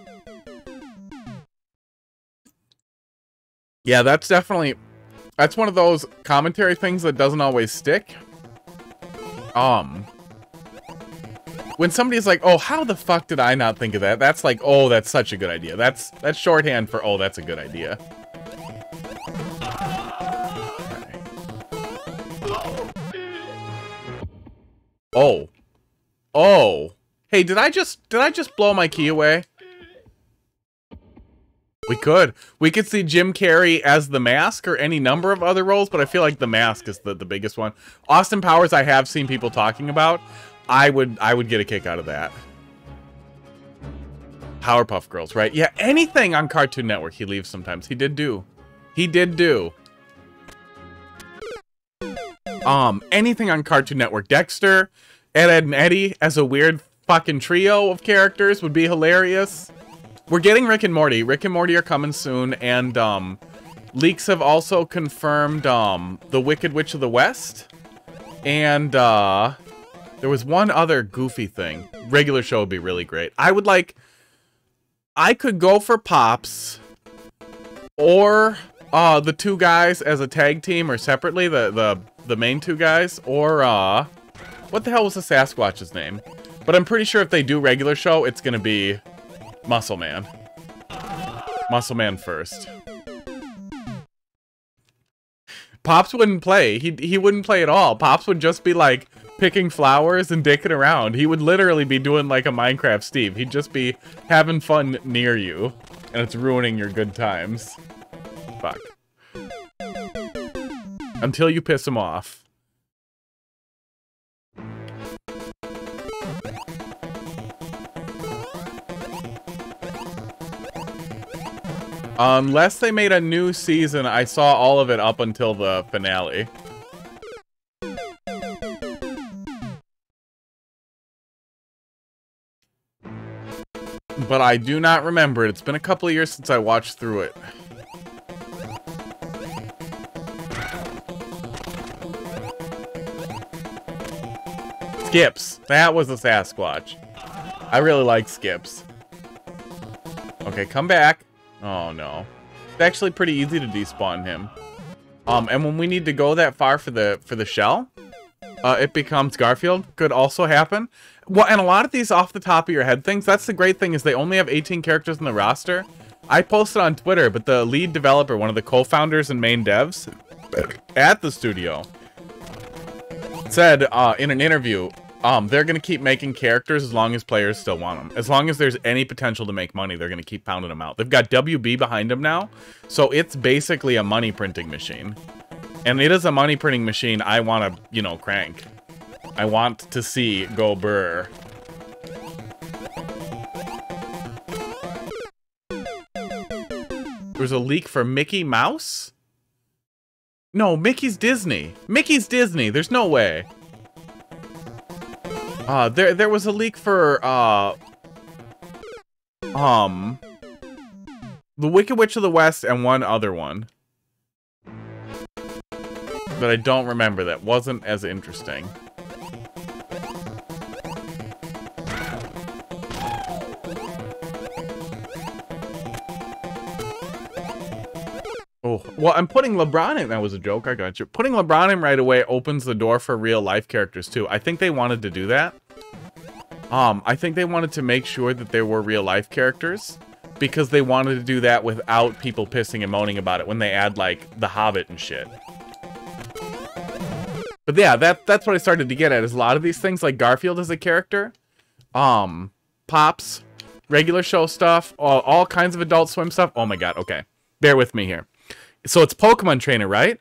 Yeah, that's definitely... That's one of those commentary things that doesn't always stick. When somebody's like, oh, how the fuck did I not think of that? That's like, oh, that's such a good idea. That's shorthand for, oh, that's a good idea. Oh. Oh. Hey, did I just blow my key away? We could. We could see Jim Carrey as the Mask or any number of other roles, but I feel like the Mask is the biggest one. Austin Powers, I have seen people talking about. I would get a kick out of that. Powerpuff Girls, right? Yeah, anything on Cartoon Network he leaves sometimes. He did do. He did do. Anything on Cartoon Network. Dexter, Ed, Edd and Eddy as a weird fucking trio of characters would be hilarious. We're getting Rick and Morty. Rick and Morty are coming soon, and leaks have also confirmed The Wicked Witch of the West. And there was one other goofy thing. Regular show would be really great. I could go for Pops or the two guys as a tag team or separately, the main two guys, or what the hell was the Sasquatch's name? But I'm pretty sure if they do regular show, it's gonna be Muscle Man. Muscle Man first. Pops wouldn't play. He wouldn't play at all. Pops would just be like picking flowers and dicking around. He would literally be doing like a Minecraft Steve. He'd just be having fun near you, and it's ruining your good times. Fuck. Until you piss him off. Unless they made a new season, I saw all of it up until the finale. But I do not remember it. It's been a couple of years since I watched through it. Skips. That was a Sasquatch. I really like Skips. Okay, come back. Oh no. It's actually pretty easy to despawn him. And when we need to go that far for the shell, it becomes Garfield. Could also happen. Well, and a lot of these off the top of your head things, that's the great thing, is they only have 18 characters in the roster. I posted on Twitter, but the lead developer, one of the co-founders and main devs at the studio, said in an interview, they're going to keep making characters as long as players still want them. As long as there's any potential to make money, they're going to keep pounding them out. They've got WB behind them now, so it's basically a money printing machine. And it is a money printing machine I want to, you know, crank. I want to see go burr. There's a leak for Mickey Mouse? No, Mickey's Disney. Mickey's Disney. There's no way. There was a leak for, The Wicked Witch of the West and one other one. But I don't remember. That wasn't as interesting. Oh, well, I'm putting LeBron in. That was a joke. I got you. Putting LeBron in right away opens the door for real life characters too. I think they wanted to do that. I think they wanted to make sure that there were real life characters because they wanted to do that without people pissing and moaning about it when they add like The Hobbit and shit. But yeah, that's what I started to get at, is a lot of these things like Garfield as a character, Pops, regular show stuff, all kinds of Adult Swim stuff. Oh my god, okay. Bear with me here. So it's Pokemon Trainer, right?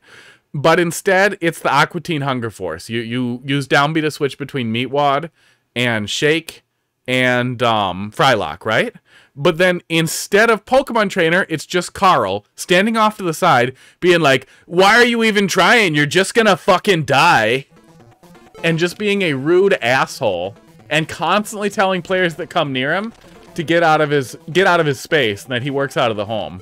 But instead, it's the Aqua Teen Hunger Force. You use down B to switch between Meatwad and Shake and Frylock, right? But then instead of Pokemon Trainer, it's just Carl standing off to the side being like, why are you even trying? You're just gonna fucking die. And just being a rude asshole and constantly telling players that come near him to get out of his space and that he works out of the home.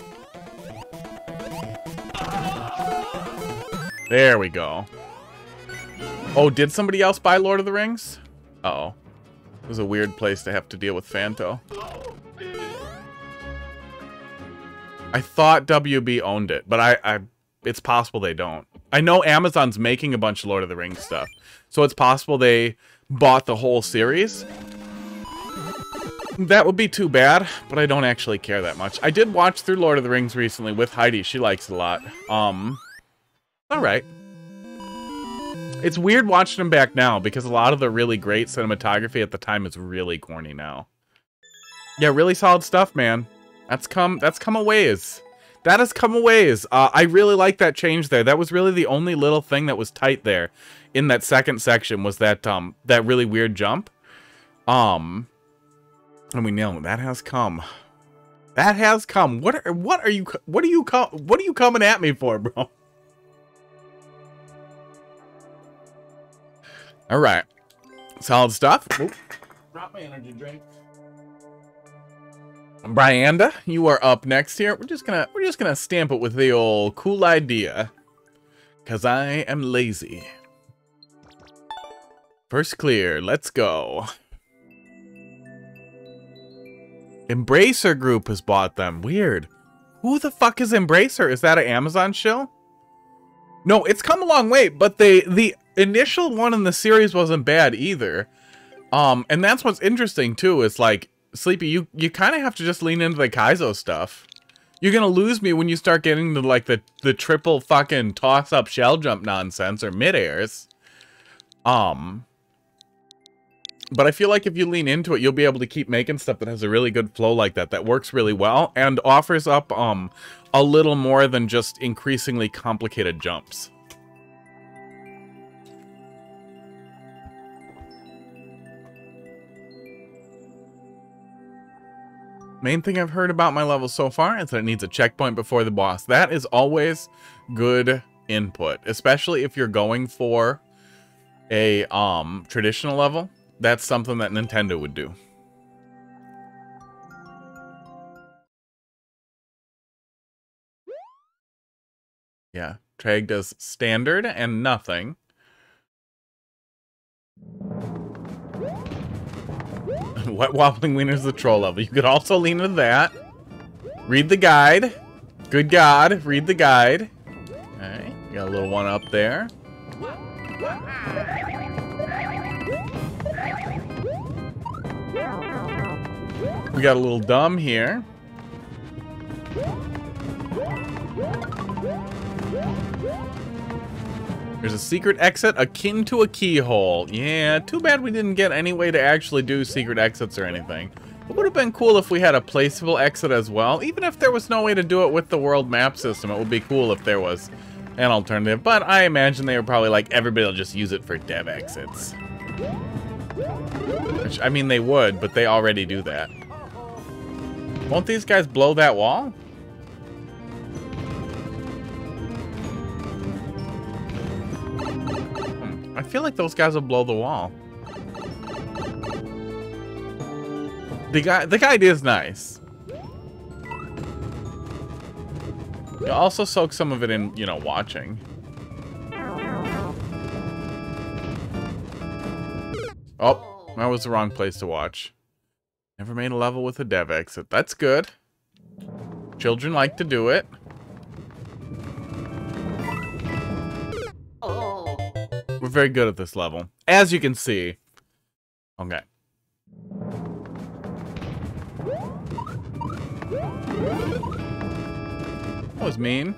There we go. Oh, did somebody else buy Lord of the Rings? Uh-oh. It was a weird place to have to deal with Fanto. I thought WB owned it, but it's possible they don't. I know Amazon's making a bunch of Lord of the Rings stuff, so it's possible they bought the whole series. That would be too bad, but I don't actually care that much. I did watch through Lord of the Rings recently with Heidi. She likes it a lot. Alright. It's weird watching them back now because a lot of the really great cinematography at the time is really corny now. Yeah, really solid stuff, man. That's come a ways. That has come a ways. I really like that change there. That was really the only little thing that was tight there in that second section was that that really weird jump. And we know that has come. That has come. What are you coming at me for, bro? All right. Solid stuff. Oop. Drop my energy drink. Brianda, you are up next here. We're just gonna stamp it with the old cool idea. Cause I am lazy. First clear, let's go. Embracer Group has bought them. Weird. Who the fuck is Embracer? Is that an Amazon show? No, it's come a long way, but the initial one in the series wasn't bad either. And that's what's interesting too, is like, Sleepy, you kind of have to just lean into the Kaizo stuff. You're gonna lose me when you start getting to like the triple fucking toss up shell jump nonsense or mid-airs. But I feel like if you lean into it, you'll be able to keep making stuff that has a really good flow like that works really well and offers up a little more than just increasingly complicated jumps. Main thing I've heard about my level so far is that it needs a checkpoint before the boss. That is always good input, especially if you're going for a traditional level. That's something that Nintendo would do. Yeah, Trag does standard and nothing. Wet Wobbling Wiener's the troll level. You could also lean into that. Read the guide. Good God, read the guide. Alright, got a little one up there. We got a little dumb here. There's a secret exit akin to a keyhole. Yeah, too bad we didn't get any way to actually do secret exits or anything. It would have been cool if we had a placeable exit as well. Even if there was no way to do it with the world map system, it would be cool if there was an alternative. But I imagine they were probably like, everybody will just use it for dev exits. Which, I mean, they would, but they already do that. Won't these guys blow that wall? I feel like those guys will blow the wall. The guide is nice. You also soak some of it in, you know, watching. Oh, that was the wrong place to watch. Never made a level with a dev exit. That's good. Children like to do it. We're very good at this level, as you can see. Okay. That was mean.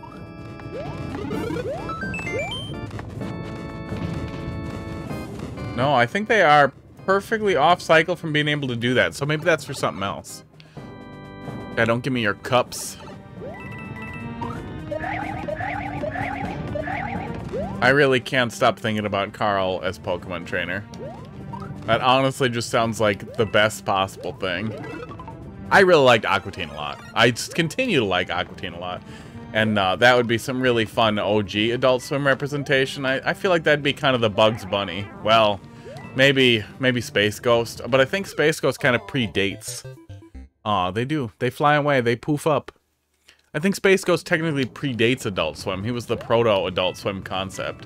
No, I think they are perfectly off cycle from being able to do that, so maybe that's for something else. Yeah, don't give me your cups. I really can't stop thinking about Carl as Pokemon trainer. That honestly just sounds like the best possible thing. I really liked Aqua Teen a lot. I just continue to like Aqua Teen a lot. And that would be some really fun OG Adult Swim representation. I feel like that'd be kind of the Bugs Bunny. Well, maybe Space Ghost. But I think Space Ghost kind of predates. Aw, they do. They fly away. They poof up. I think Space Ghost technically predates Adult Swim. He was the proto-Adult Swim concept.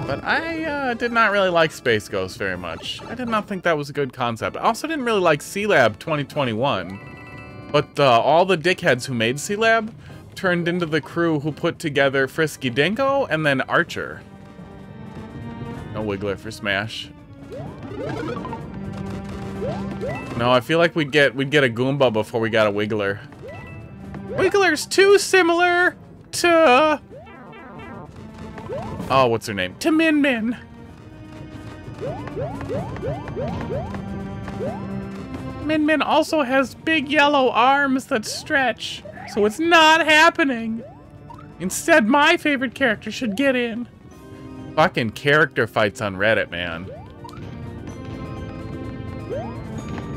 But I did not really like Space Ghost very much. I did not think that was a good concept. I also didn't really like C-Lab 2021. But all the dickheads who made C-Lab turned into the crew who put together Frisky Dingo and then Archer. No Wiggler for Smash. No, I feel like we'd get a Goomba before we got a Wiggler. Wiggler's too similar to... Oh, what's her name? To Min Min. Min Min also has big yellow arms that stretch, so it's not happening. Instead, my favorite character should get in. Fucking character fights on Reddit, man.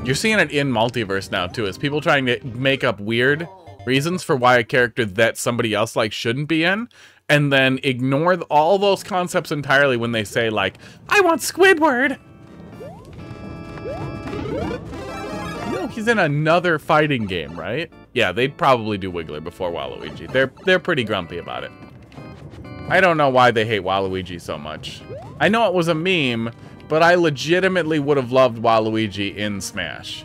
You're seeing it in Multiverse now, too. Is people trying to make up weird reasons for why a character that somebody else likes shouldn't be in, and then ignore all those concepts entirely when they say, like, I want Squidward! No, he's in another fighting game, right? Yeah, they'd probably do Wiggler before Waluigi. They're pretty grumpy about it. I don't know why they hate Waluigi so much. I know it was a meme, but I legitimately would have loved Waluigi in Smash.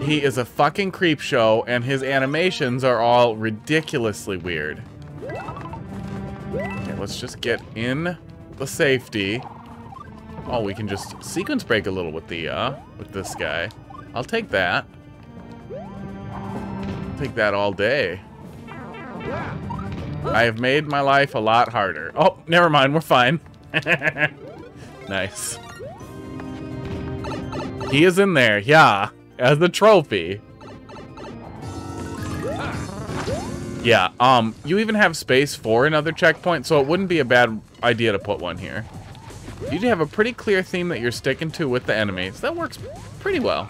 He is a fucking creep show, and his animations are all ridiculously weird. Okay, let's just get in the safety. Oh, we can just sequence break a little with the with this guy. I'll take that. Take that all day. I have made my life a lot harder. Oh, never mind, we're fine. Nice. He is in there, yeah, as a trophy. Yeah, you even have space for another checkpoint, so it wouldn't be a bad idea to put one here. You do have a pretty clear theme that you're sticking to with the enemies. That works pretty well.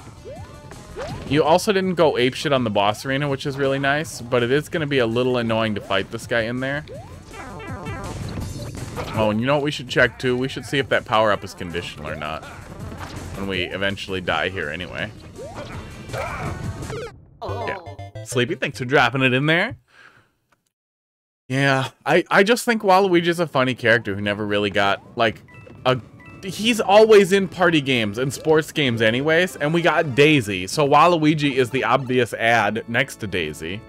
You also didn't go apeshit on the boss arena, which is really nice, but it is going to be a little annoying to fight this guy in there. Oh, and you know what we should check too? We should see if that power-up is conditional or not. When we eventually die here anyway. Yeah. Sleepy, thanks for dropping it in there. Yeah, I just think Waluigi's a funny character who never really got, like, he's always in party games and sports games anyways, and we got Daisy, so Waluigi is the obvious ad next to Daisy.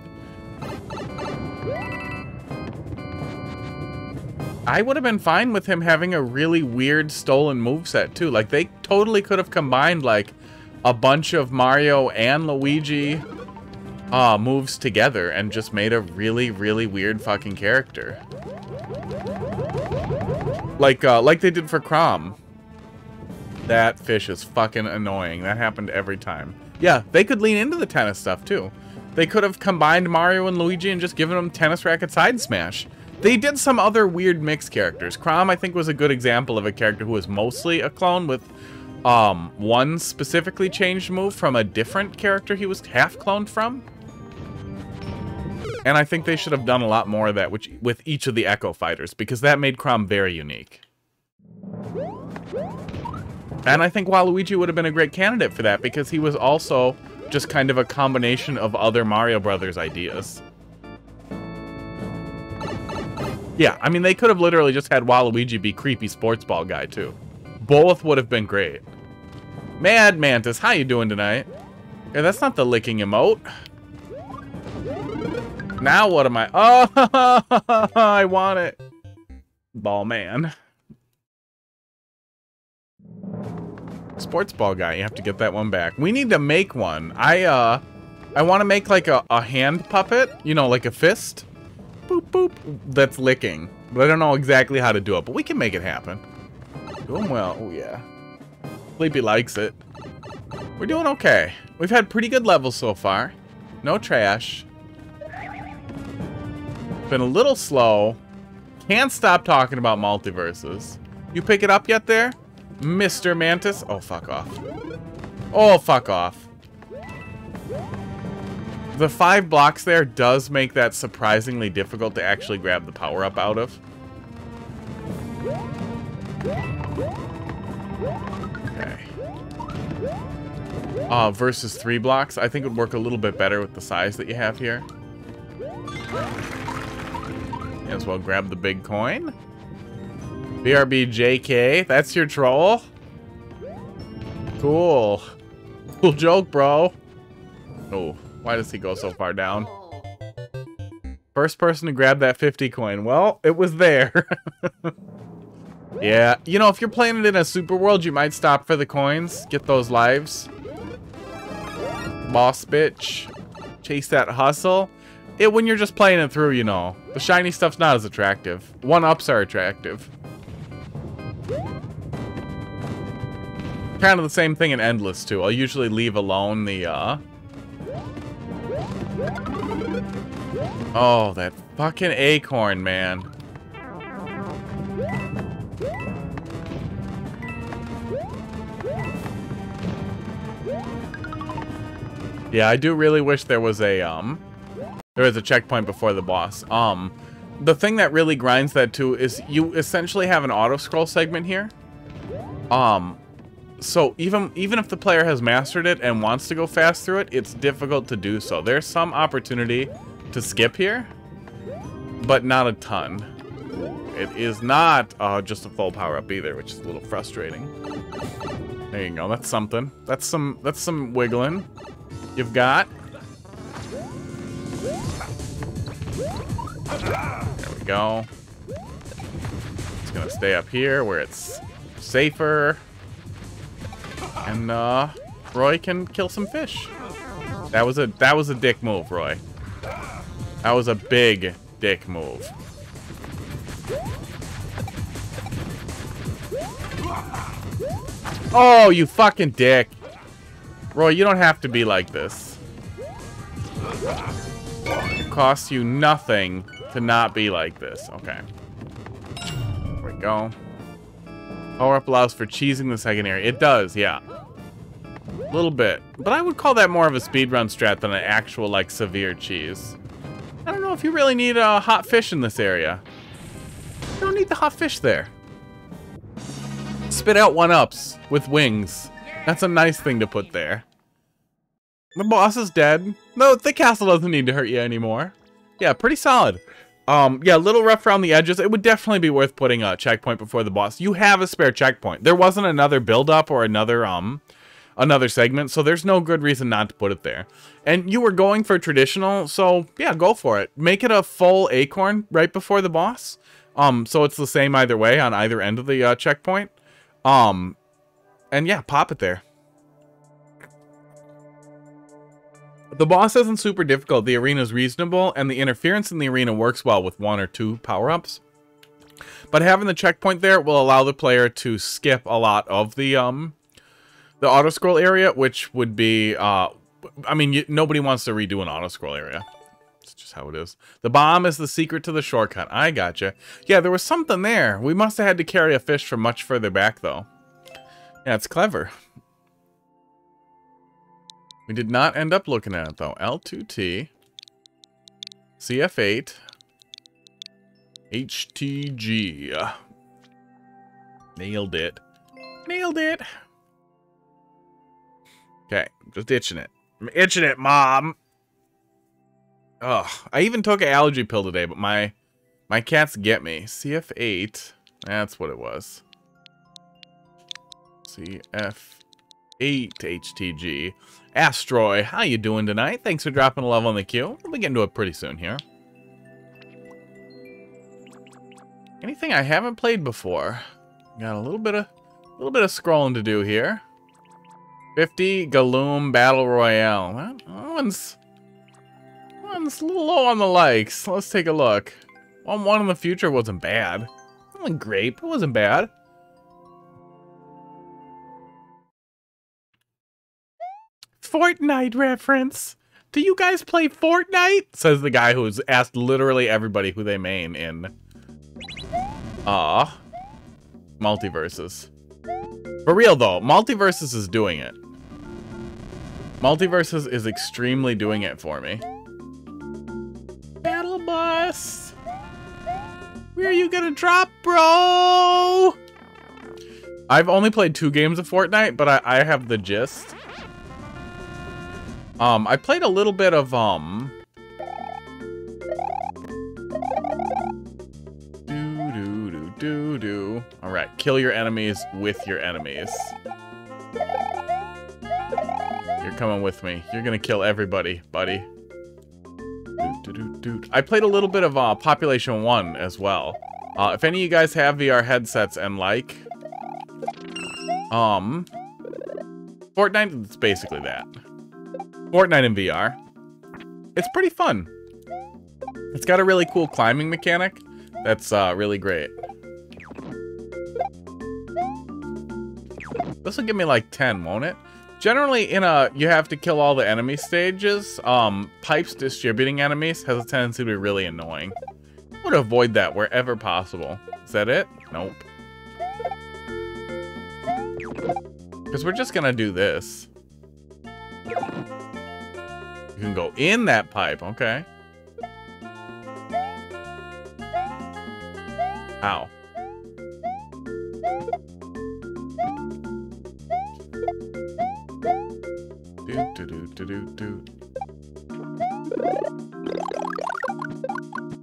I would have been fine with him having a really weird stolen moveset too. Like, they totally could have combined, like, a bunch of Mario and Luigi moves together and just made a really, really weird fucking character. Like they did for Chrom. That fish is fucking annoying. That happened every time. Yeah, they could lean into the tennis stuff, too. They could have combined Mario and Luigi and just given them tennis racket side smash. They did some other weird mixed characters. Chrom, I think, was a good example of a character who was mostly a clone with one specifically changed move from a different character he was half cloned from. And I think they should have done a lot more of that with each of the Echo Fighters, because that made Chrom very unique. And I think Waluigi would have been a great candidate for that, because he was also just kind of a combination of other Mario Brothers ideas. Yeah, I mean, they could have literally just had Waluigi be creepy sports ball guy, too. Both would have been great. Mad Mantis, how you doing tonight? Yeah, that's not the licking emote. Now what am I? Oh, I want it. Ball man. Sports ball guy, you have to get that one back. We need to make one. I want to make like a hand puppet, you know, like a fist. Boop, boop. That's licking. But I don't know exactly how to do it, but we can make it happen. Doing well. Oh, yeah. Sleepy likes it. We're doing okay. We've had pretty good levels so far. No trash. Been a little slow. Can't stop talking about multiverses. You pick it up yet there? Mr. Mantis? Oh, fuck off. Oh, fuck off. The 5 blocks there does make that surprisingly difficult to actually grab the power-up out of. Okay. Versus 3 blocks, I think it would work a little bit better with the size that you have here. May as well grab the big coin. BRB JK, that's your troll? Cool. Cool joke, bro. Oh, why does he go so far down? First person to grab that 50 coin. Well, it was there. Yeah, you know, if you're playing it in a super world, you might stop for the coins. Get those lives. Boss bitch. Chase that hustle. When you're just playing it through, you know. The shiny stuff's not as attractive. 1-ups are attractive. Kind of the same thing in Endless, too. I'll usually leave alone the, Oh, that fucking acorn, man. Yeah, I do really wish there was a checkpoint before the boss. The thing that really grinds that too is you essentially have an auto scroll segment here. So even if the player has mastered it and wants to go fast through it, it's difficult to do so. There's some opportunity to skip here, but not a ton. It is not just a full power up either, which is a little frustrating. There you go. That's something. That's some wiggling. You've got. There we go. It's gonna stay up here where it's safer. And Roy can kill some fish. That was a dick move, Roy. That was a big dick move. Oh, you fucking dick. Roy, you don't have to be like this. It costs you nothing to not be like this. Okay. There we go. Power up allows for cheesing the second area. It does, yeah. A little bit. But I would call that more of a speedrun strat than an actual, like, severe cheese. I don't know if you really need hot fish in this area. You don't need the hot fish there. Spit out 1-ups with wings. That's a nice thing to put there. The boss is dead. No, the castle doesn't need to hurt you anymore. Yeah, pretty solid. Yeah, a little rough around the edges. It would definitely be worth putting a checkpoint before the boss. You have a spare checkpoint. There wasn't another build-up or another segment, so there's no good reason not to put it there. And you were going for traditional, so yeah, go for it. Make it a full acorn right before the boss. So it's the same either way on either end of the checkpoint. And yeah, pop it there. The boss isn't super difficult, the arena is reasonable, and the interference in the arena works well with 1 or 2 power-ups. But having the checkpoint there will allow the player to skip a lot of the auto-scroll area, which would be, I mean, nobody wants to redo an auto-scroll area. It's just how it is. The bomb is the secret to the shortcut. I gotcha. Yeah, there was something there. We must have had to carry a fish from much further back, though. Yeah, it's clever. We did not end up looking at it, though. L2T. CF8. HTG. Nailed it. Nailed it. Okay, just itching it. I'm itching it, Mom. Ugh, I even took an allergy pill today, but my cats get me. CF8. That's what it was. CF8 HTG. Astroy, how you doing tonight? Thanks for dropping a love on the queue. We'll be getting to it pretty soon here. Anything I haven't played before? Got a little bit of scrolling to do here. 50 Galoom Battle Royale. Well, that one's a little low on the likes. Let's take a look. One in the future wasn't bad. It wasn't great, but it wasn't bad. Fortnite reference. Do you guys play Fortnite? Says the guy who's asked literally everybody who they main in Multiverses. For real though, Multiverses is doing it. Multiverses is extremely doing it for me. Battle Bus! Where are you gonna drop, bro? I've only played 2 games of Fortnite, but I have the gist. I played a little bit of, Alright, kill your enemies with your enemies. You're coming with me. You're gonna kill everybody, buddy. I played a little bit of, Population 1 as well. If any of you guys have VR headsets and like, Fortnite, it's basically that. Fortnite in VR. It's pretty fun. It's got a really cool climbing mechanic that's really great. This will give me like 10, won't it? Generally, in a you have to kill all the enemy stages, pipes distributing enemies has a tendency to be really annoying. I would avoid that wherever possible. Is that it? Nope. Because we're just gonna do this. You can go in that pipe. Okay. Ow.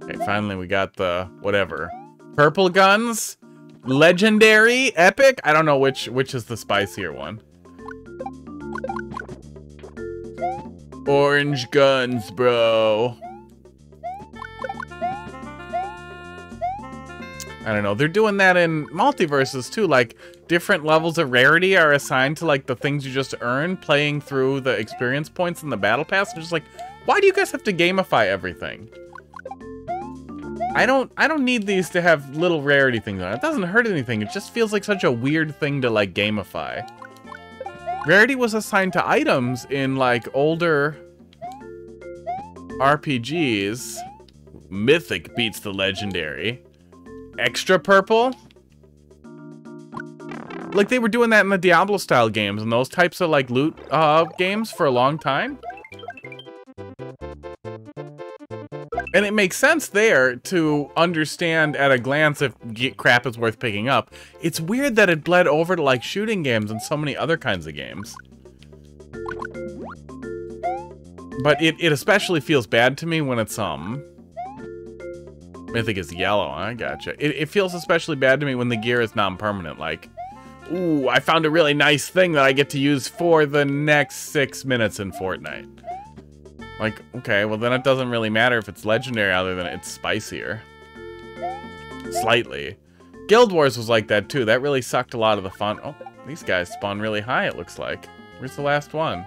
Okay, finally we got the whatever. Purple guns? Legendary? Epic? I don't know which is the spicier one. Orange guns, bro. I don't know. They're doing that in multiverses too. Like, different levels of rarity are assigned to like the things you just earn playing through the experience points in the battle pass. I'm just like, why do you guys have to gamify everything? I don't need these to have little rarity things on it. It doesn't hurt anything. It just feels like such a weird thing to like gamify. Rarity was assigned to items in like older RPGs. Mythic beats the legendary. Extra purple? Like they were doing that in the Diablo style games and those types of like loot games for a long time. And it makes sense there to understand at a glance if crap is worth picking up. It's weird that it bled over to like shooting games and so many other kinds of games. But it especially feels bad to me when it's Mythic is yellow. I gotcha. It feels especially bad to me when the gear is non-permanent. Like, ooh, I found a really nice thing that I get to use for the next 6 minutes in Fortnite. Like, okay, well then it doesn't really matter if it's legendary other than it's spicier. Slightly. Guild Wars was like that too. That really sucked a lot of the fun. Oh, these guys spawn really high, it looks like. Where's the last one?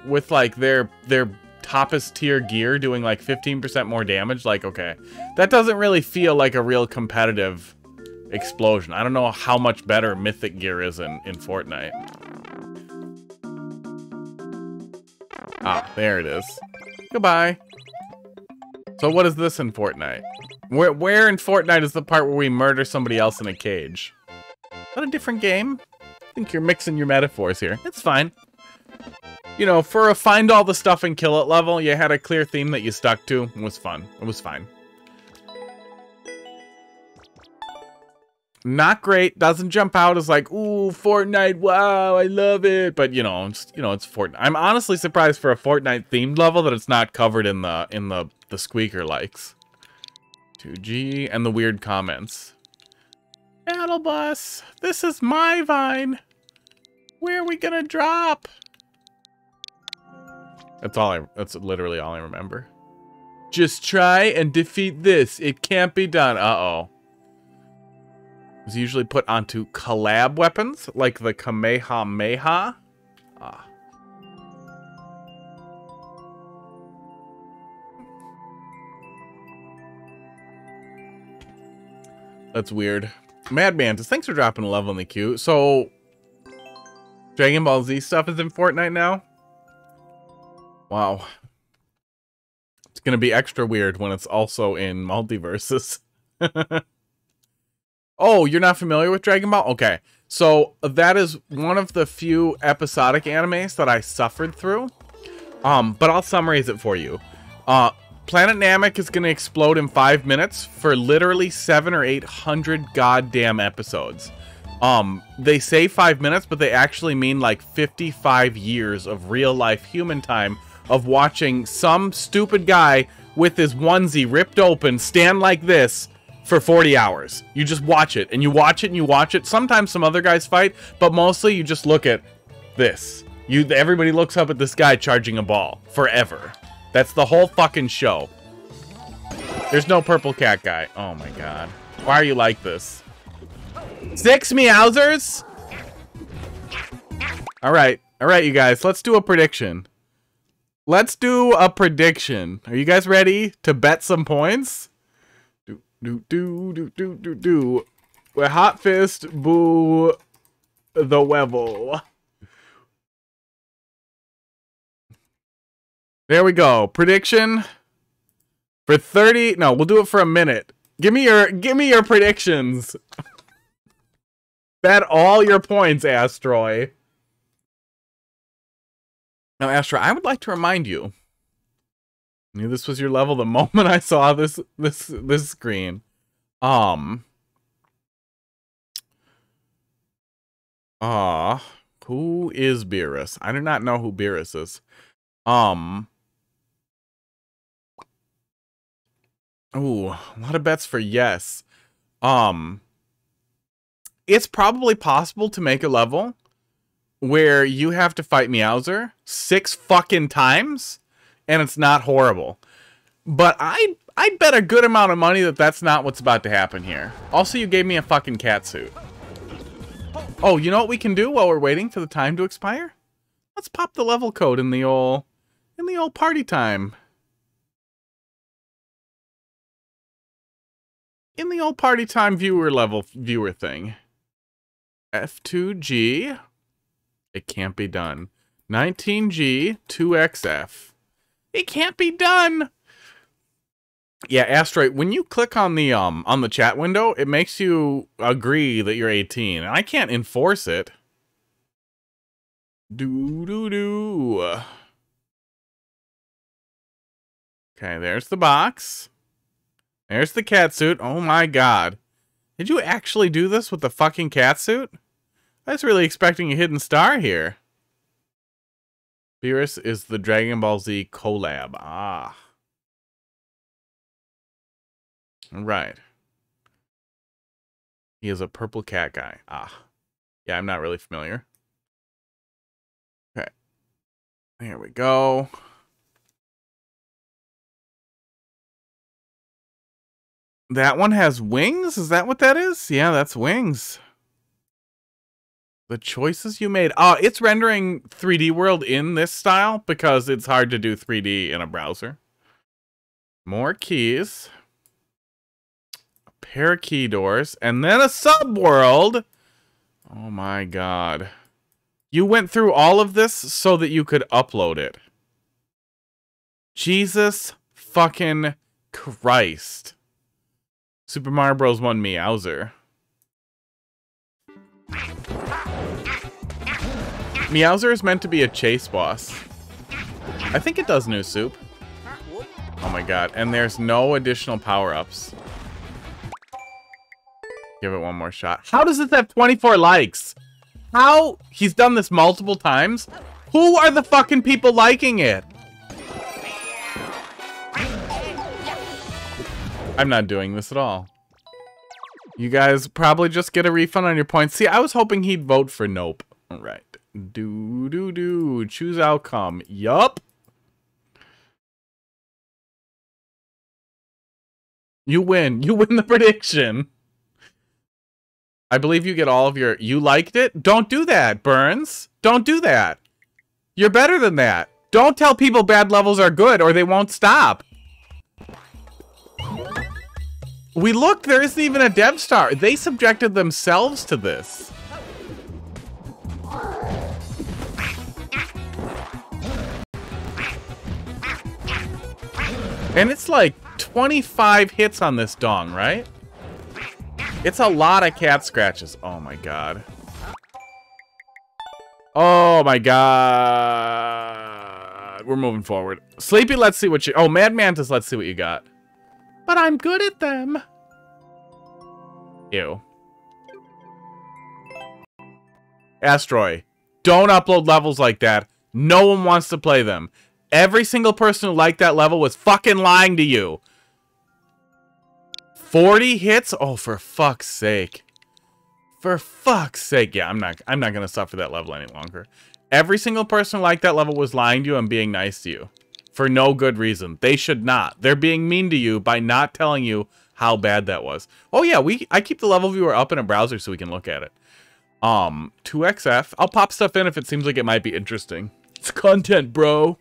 With like their toppest tier gear doing like 15% more damage. Like, okay, that doesn't really feel like a real competitive explosion. I don't know how much better Mythic gear is in Fortnite. Ah, there it is. Goodbye. So what is this in Fortnite? Where in Fortnite is the part where we murder somebody else in a cage? Is that a different game? I think you're mixing your metaphors here. It's fine. You know, for a find all the stuff and kill it level, you had a clear theme that you stuck to. It was fun. It was fine. Not great. Doesn't jump out as like, ooh, Fortnite, wow, I love it. But you know, it's Fortnite. I'm honestly surprised for a Fortnite themed level that it's not covered in the squeaker likes. 2G and the weird comments. Battle bus, this is my vine. Where are we gonna drop? That's literally all I remember. Just try and defeat this. It can't be done. Uh-oh. It's usually put onto collab weapons, like the Kamehameha. Ah. That's weird. Mad Mantis, thanks for dropping a level in the queue. So, Dragon Ball Z stuff is in Fortnite now? Wow. It's gonna be extra weird when it's also in multiverses. Oh, you're not familiar with Dragon Ball? Okay. So, that is one of the few episodic animes that I suffered through. But I'll summarize it for you. Planet Namek is gonna explode in 5 minutes for literally 700 or 800 goddamn episodes. They say 5 minutes, but they actually mean like 55 years of real-life human time of watching some stupid guy with his onesie ripped open stand like this for 40 hours. You just watch it, and you watch it, and you watch it. Sometimes some other guys fight, but mostly you just look at this. Everybody looks up at this guy charging a ball forever. That's the whole fucking show. There's no purple cat guy. Oh my god. Why are you like this? 6 Meowsers? Alright, you guys. Let's do a prediction. Let's do a prediction. Are you guys ready to bet some points? We're Hot Fist, boo the Wevel. There we go. Prediction for 30. No, we'll do it for a minute. Give me your predictions. Bet all your points, Astroy. Now, Astra, I would like to remind you, I knew this was your level the moment I saw this screen. Who is Beerus? I do not know who Beerus is. Ooh, a lot of bets for yes. It's probably possible to make a level where you have to fight Meowser 6 fucking times, and it's not horrible. But I'd bet a good amount of money that that's not what's about to happen here. Also, you gave me a fucking cat suit. Oh, you know what we can do while we're waiting for the time to expire? Let's pop the level code in the old party time. In the old party time viewer thing. F2G. It can't be done. 19G 2XF. It can't be done. Yeah, Asteroid, when you click on the chat window, it makes you agree that you're 18, and I can't enforce it. Do. Okay, there's the box. There's the cat suit. Oh my god. Did you actually do this with the fucking cat suit? I was really expecting a hidden star here. Beerus is the Dragon Ball Z collab. Ah. Right. He is a purple cat guy. Ah. Yeah, I'm not really familiar. Okay. There we go. That one has wings? Is that what that is? Yeah, that's wings. The choices you made. Oh, it's rendering 3D world in this style because it's hard to do 3D in a browser. More keys. A pair of key doors. And then a subworld. Oh my god. You went through all of this so that you could upload it. Jesus fucking Christ. Super Mario Bros. 1 Meowser. Meowser is meant to be a chase boss. I think it does, New Soup. Oh my god, and there's no additional power-ups. Give it one more shot. How does this have 24 likes? How? He's done this multiple times? Who are the fucking people liking it? I'm not doing this at all. You guys probably just get a refund on your points. See, I was hoping he'd vote for nope. All right. Choose outcome. Yup. You win. You win the prediction. I believe you get all of your... You liked it? Don't do that, Burns. Don't do that. You're better than that. Don't tell people bad levels are good or they won't stop. We looked, there isn't even a dev star. They subjected themselves to this. And it's like 25 hits on this dong, right? It's a lot of cat scratches. Oh my god. Oh my god. We're moving forward. Sleepy, let's see what you... Oh, Mad Mantis, let's see what you got. But I'm good at them. Ew. Astroy, don't upload levels like that. No one wants to play them. Every single person who liked that level was fucking lying to you. 40 hits? Oh, for fuck's sake. For fuck's sake. Yeah, I'm not gonna suffer that level any longer. Every single person who liked that level was lying to you and being nice to you. For no good reason. They should not. They're being mean to you by not telling you how bad that was. Oh yeah, I keep the level viewer up in a browser so we can look at it. 2XF. I'll pop stuff in if it seems like it might be interesting. It's content, bro.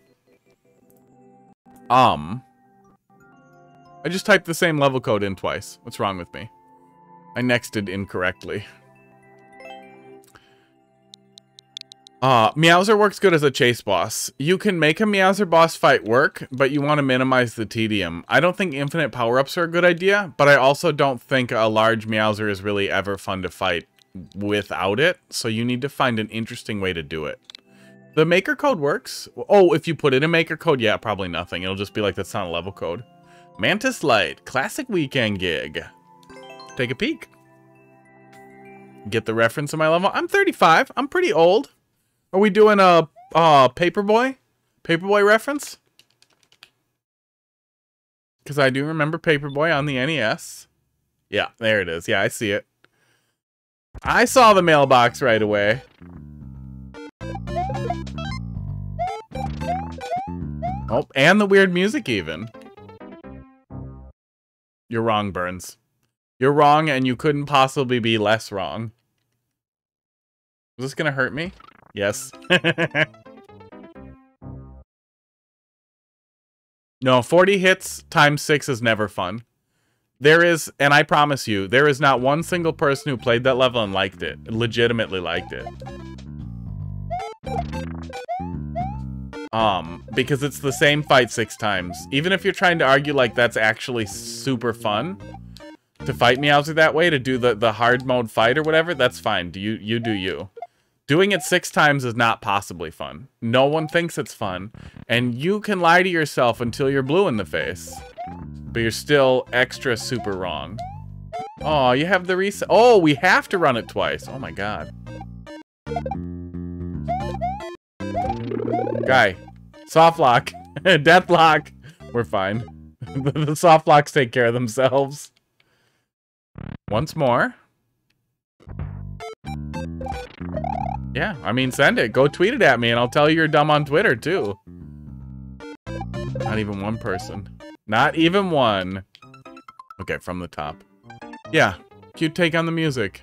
I just typed the same level code in twice. What's wrong with me? I nexted incorrectly. Meowser works good as a chase boss. You can make a Meowser boss fight work, but you want to minimize the tedium. I don't think infinite power-ups are a good idea, but I also don't think a large Meowser is really ever fun to fight without it, so you need to find an interesting way to do it. The maker code works. Oh, if you put in a maker code, yeah, probably nothing. It'll just be like, that's not a level code. Mantis Light, classic weekend gig. Take a peek. Get the reference of my level. I'm 35. I'm pretty old. Are we doing a Paperboy? Paperboy reference? Because I do remember Paperboy on the NES. Yeah, there it is. Yeah, I see it. I saw the mailbox right away. Oh, and the weird music even. You're wrong, Burns. You're wrong, and you couldn't possibly be less wrong. Is this gonna hurt me? Yes. No, 40 hits times 6 is never fun. There is, and I promise you, there is not one single person who played that level and liked it. Legitimately liked it. Because it's the same fight 6 times. Even if you're trying to argue like that's actually super fun to fight Meowser that way, to do the hard mode fight or whatever, that's fine. You do you. Doing it 6 times is not possibly fun. No one thinks it's fun. And you can lie to yourself until you're blue in the face. But you're still extra super wrong. Oh, you have the reset. Oh, we have to run it twice. Oh my god. Guy. Soft lock. Deathlock. We're fine. The soft locks take care of themselves. Once more. Yeah, I mean, send it. Go tweet it at me, and I'll tell you you're dumb on Twitter, too. Not even one person. Not even one. Okay, from the top. Yeah, cute take on the music.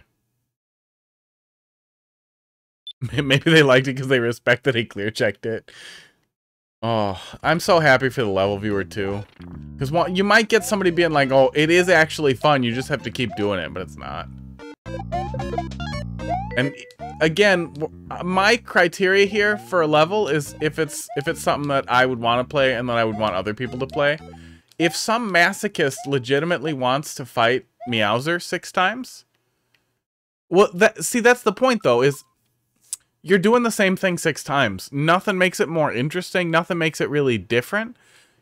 Maybe they liked it because they respect that he clear-checked it. Oh, I'm so happy for the level viewer, too. Because you might get somebody being like, oh, it is actually fun, you just have to keep doing it, but it's not. And again, my criteria here for a level is if it's something that I would want to play and that I would want other people to play. If some masochist legitimately wants to fight Meowser 6 times, well, see, that's the point, though, is you're doing the same thing 6 times. Nothing makes it more interesting. Nothing makes it really different.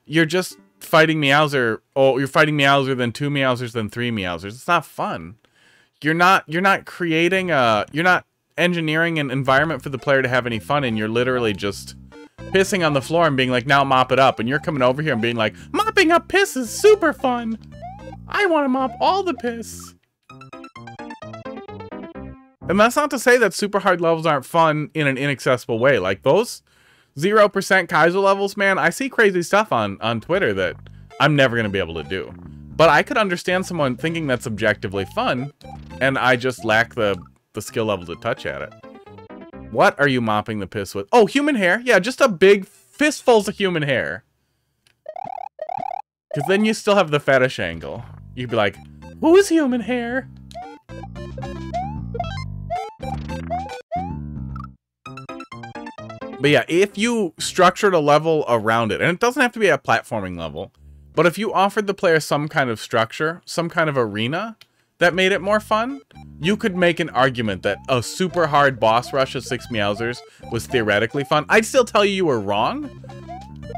You're just fighting Meowser. Oh, you're fighting Meowser, then 2 Meowsers, then 3 Meowsers. It's not fun. You're not creating you're not engineering an environment for the player to have any fun in. You're literally just pissing on the floor and being like, now mop it up. And you're coming over here and being like, mopping up piss is super fun. I want to mop all the piss. And that's not to say that super hard levels aren't fun in an inaccessible way. Like those 0% Kaiser levels, man, I see crazy stuff on Twitter that I'm never going to be able to do. But I could understand someone thinking that's objectively fun, and I just lack the skill level to touch at it. What are you mopping the piss with? Oh, human hair? Yeah, just a big fistfuls of human hair. Because then you still have the fetish angle. You'd be like, who's human hair? But yeah, if you structured a level around it, and it doesn't have to be a platforming level, but if you offered the player some kind of structure, some kind of arena that made it more fun, you could make an argument that a super hard boss rush of 6 Meowsers was theoretically fun. I'd still tell you were wrong,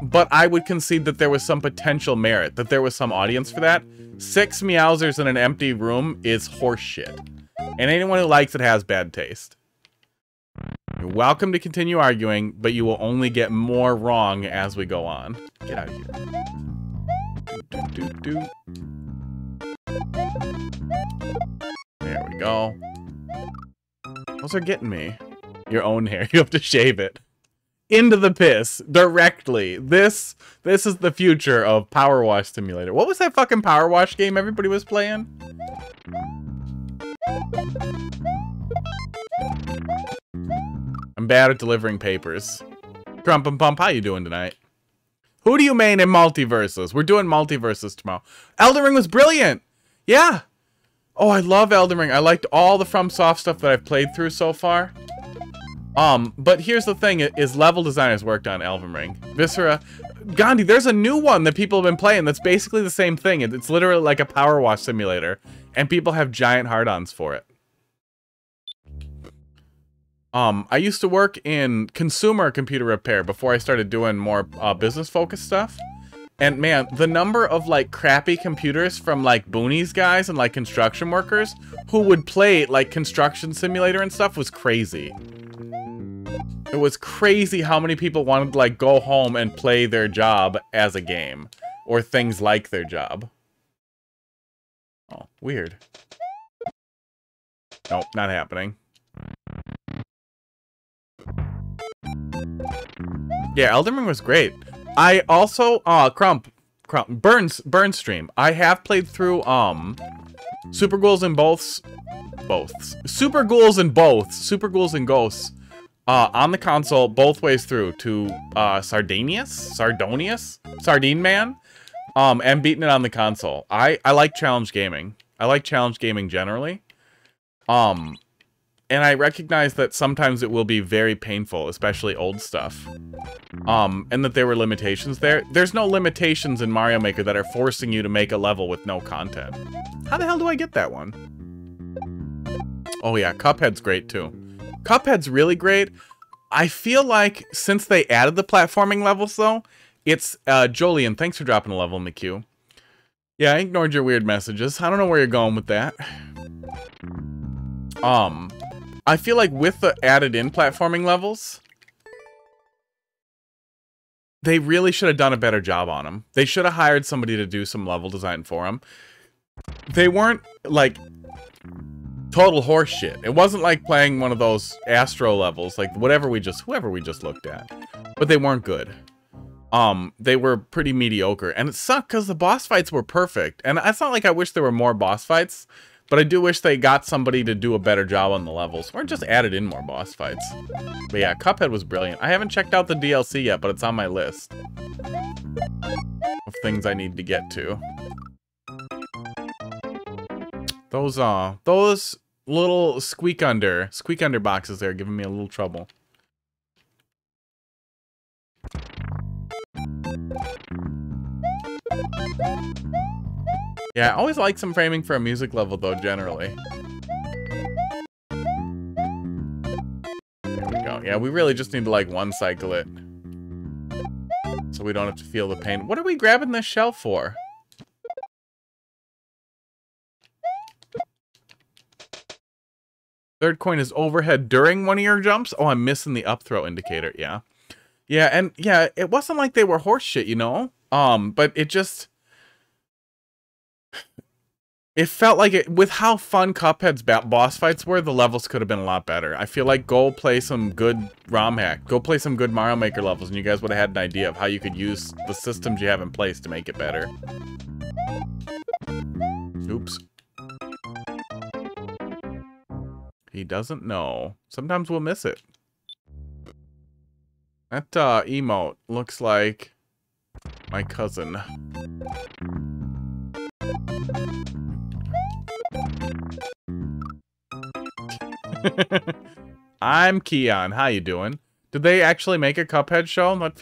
but I would concede that there was some potential merit, that there was some audience for that. 6 Meowsers in an empty room is horseshit. And anyone who likes it has bad taste. You're welcome to continue arguing, but you will only get more wrong as we go on. Get out of here. There we go. Those are getting me. Your own hair. You have to shave it. Into the piss. Directly. This is the future of Power Wash Simulator. What was that fucking Power Wash game everybody was playing? I'm bad at delivering papers. Crump and Pump, how you doing tonight? Who do you main in Multiverses? We're doing Multiverses tomorrow. Elden Ring was brilliant! Yeah! Oh, I love Elden Ring. I liked all the FromSoft stuff that I've played through so far. But here's the thing, is level designers worked on Elden Ring. Viscera. Gandhi, there's a new one that people have been playing that's basically the same thing. It's literally like a Power Wash Simulator. And people have giant hard-ons for it. I used to work in consumer computer repair before I started doing more business-focused stuff. And man, the number of like crappy computers from like boonies guys and like construction workers who would play like construction simulator and stuff was crazy. It was crazy how many people wanted to like go home and play their job as a game or things like their job. Oh, weird. Nope, not happening. Yeah, Elden Ring was great. I also Burns stream. I have played through Super Ghouls and Super Ghouls and Ghosts on the console both ways through to Sardine Man, and beating it on the console. I like challenge gaming. I like challenge gaming generally. And I recognize that sometimes it will be very painful, especially old stuff. And that there were limitations there. There's no limitations in Mario Maker that are forcing you to make a level with no content. How the hell do I get that one? Oh yeah, Cuphead's great too. Cuphead's really great. I feel like since they added the platforming levels though, it's Jolien, thanks for dropping a level in the queue. Yeah, I ignored your weird messages. I don't know where you're going with that. I feel like with the added in platforming levels, they really should have done a better job on them. They should have hired somebody to do some level design for them. They weren't like total horse shit. It wasn't like playing one of those Astro levels, like whoever we just looked at. But they weren't good. They were pretty mediocre, and it sucked because the boss fights were perfect. And it's not like I wish there were more boss fights, but I do wish they got somebody to do a better job on the levels, or just added in more boss fights. But yeah, Cuphead was brilliant. I haven't checked out the DLC yet, but it's on my list of things I need to get to. Those little squeak under boxes there are giving me a little trouble. Yeah, I always like some framing for a music level, though, generally. There we go. Yeah, we really just need to, like, one-cycle it. So we don't have to feel the pain. What are we grabbing this shell for? Third coin is overhead during one of your jumps? Oh, I'm missing the up throw indicator, yeah. Yeah, and yeah, it wasn't like they were horse shit, you know? But it just... It felt like it, with how fun Cuphead's boss fights were, the levels could have been a lot better. I feel like go play some good ROM hack. Go play some good Mario Maker levels, and you guys would have had an idea of how you could use the systems you have in place to make it better. Oops. He doesn't know. Sometimes we'll miss it. That emote looks like my cousin. I'm Keon. How you doing? Did they actually make a Cuphead show? That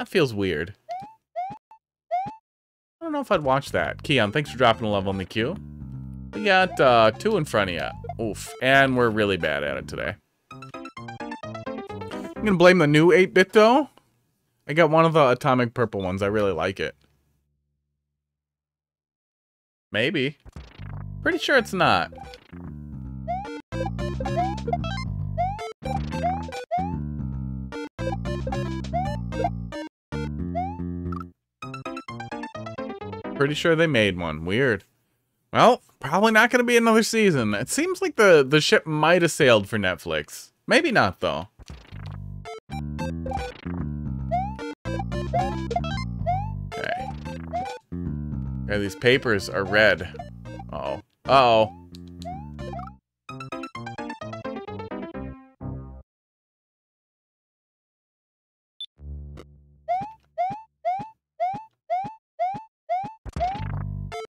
feels weird. I don't know if I'd watch that. Keon, thanks for dropping a level in the queue. We got 2 in front of you. Oof. And we're really bad at it today. I'm gonna blame the new 8-bit though. I got one of the atomic purple ones. I really like it. Maybe. Pretty sure it's not. Pretty sure they made one. Weird. Well, probably not going to be another season. It seems like the ship might have sailed for Netflix. Maybe not, though. Okay. Yeah, these papers are red. Uh-oh. Uh-oh.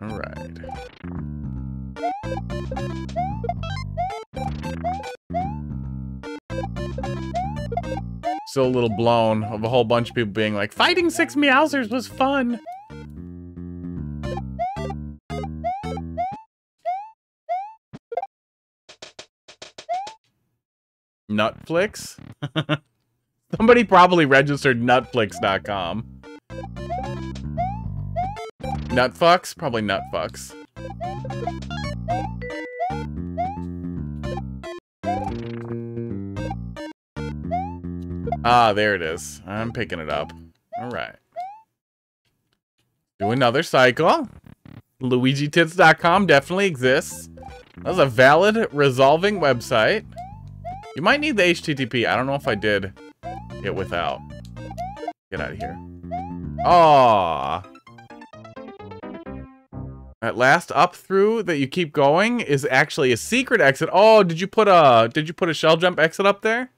All right. Still a little blown of a whole bunch of people being like, fighting 6 Meowsers was fun. Nutflix? Somebody probably registered Nutflix.com. Nutfucks? Probably Nutfucks. Ah, there it is. I'm picking it up. Alright. Do another cycle. LuigiTits.com definitely exists. That's a valid resolving website. You might need the HTTP. I don't know if I did it without. Get out of here. Aww. That last up through that you keep going is actually a secret exit. Oh, did you put a shell jump exit up there?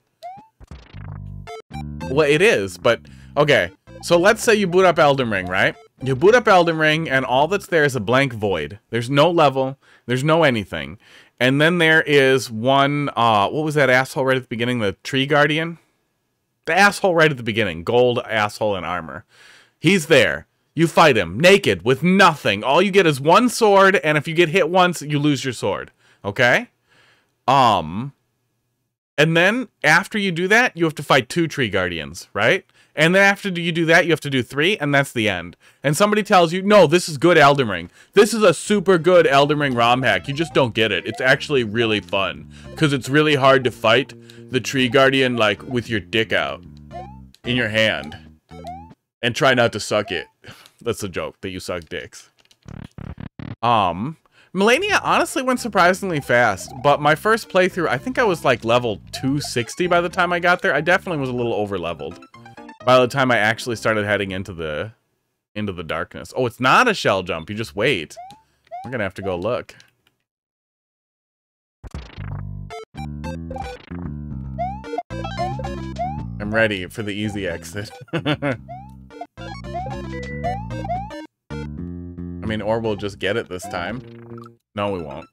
Well, it is, but okay. So let's say you boot up Elden Ring, right? You boot up Elden Ring, and all that's there is a blank void. There's no level. There's no anything. And then there is one, what was that asshole right at the beginning? The Tree Guardian? The asshole right at the beginning. Gold asshole in armor. He's there. You fight him, naked, with nothing. All you get is one sword, and if you get hit once, you lose your sword. Okay? And then, after you do that, you have to fight 2 Tree Guardians, right? And then after you do that, you have to do 3, and that's the end. And somebody tells you, no, this is good Elden Ring. This is a super good Elden Ring ROM hack. You just don't get it. It's actually really fun. Because it's really hard to fight the Tree Guardian, like, with your dick out. In your hand. And try not to suck it. That's a joke, that you suck dicks. Melania honestly went surprisingly fast, but my first playthrough, I think I was like level 260 by the time I got there. I definitely was a little over-leveled by the time I actually started heading into the darkness. Oh, it's not a shell jump. You just wait. We're gonna have to go look. I'm ready for the easy exit. I mean, or we'll just get it this time. No, we won't.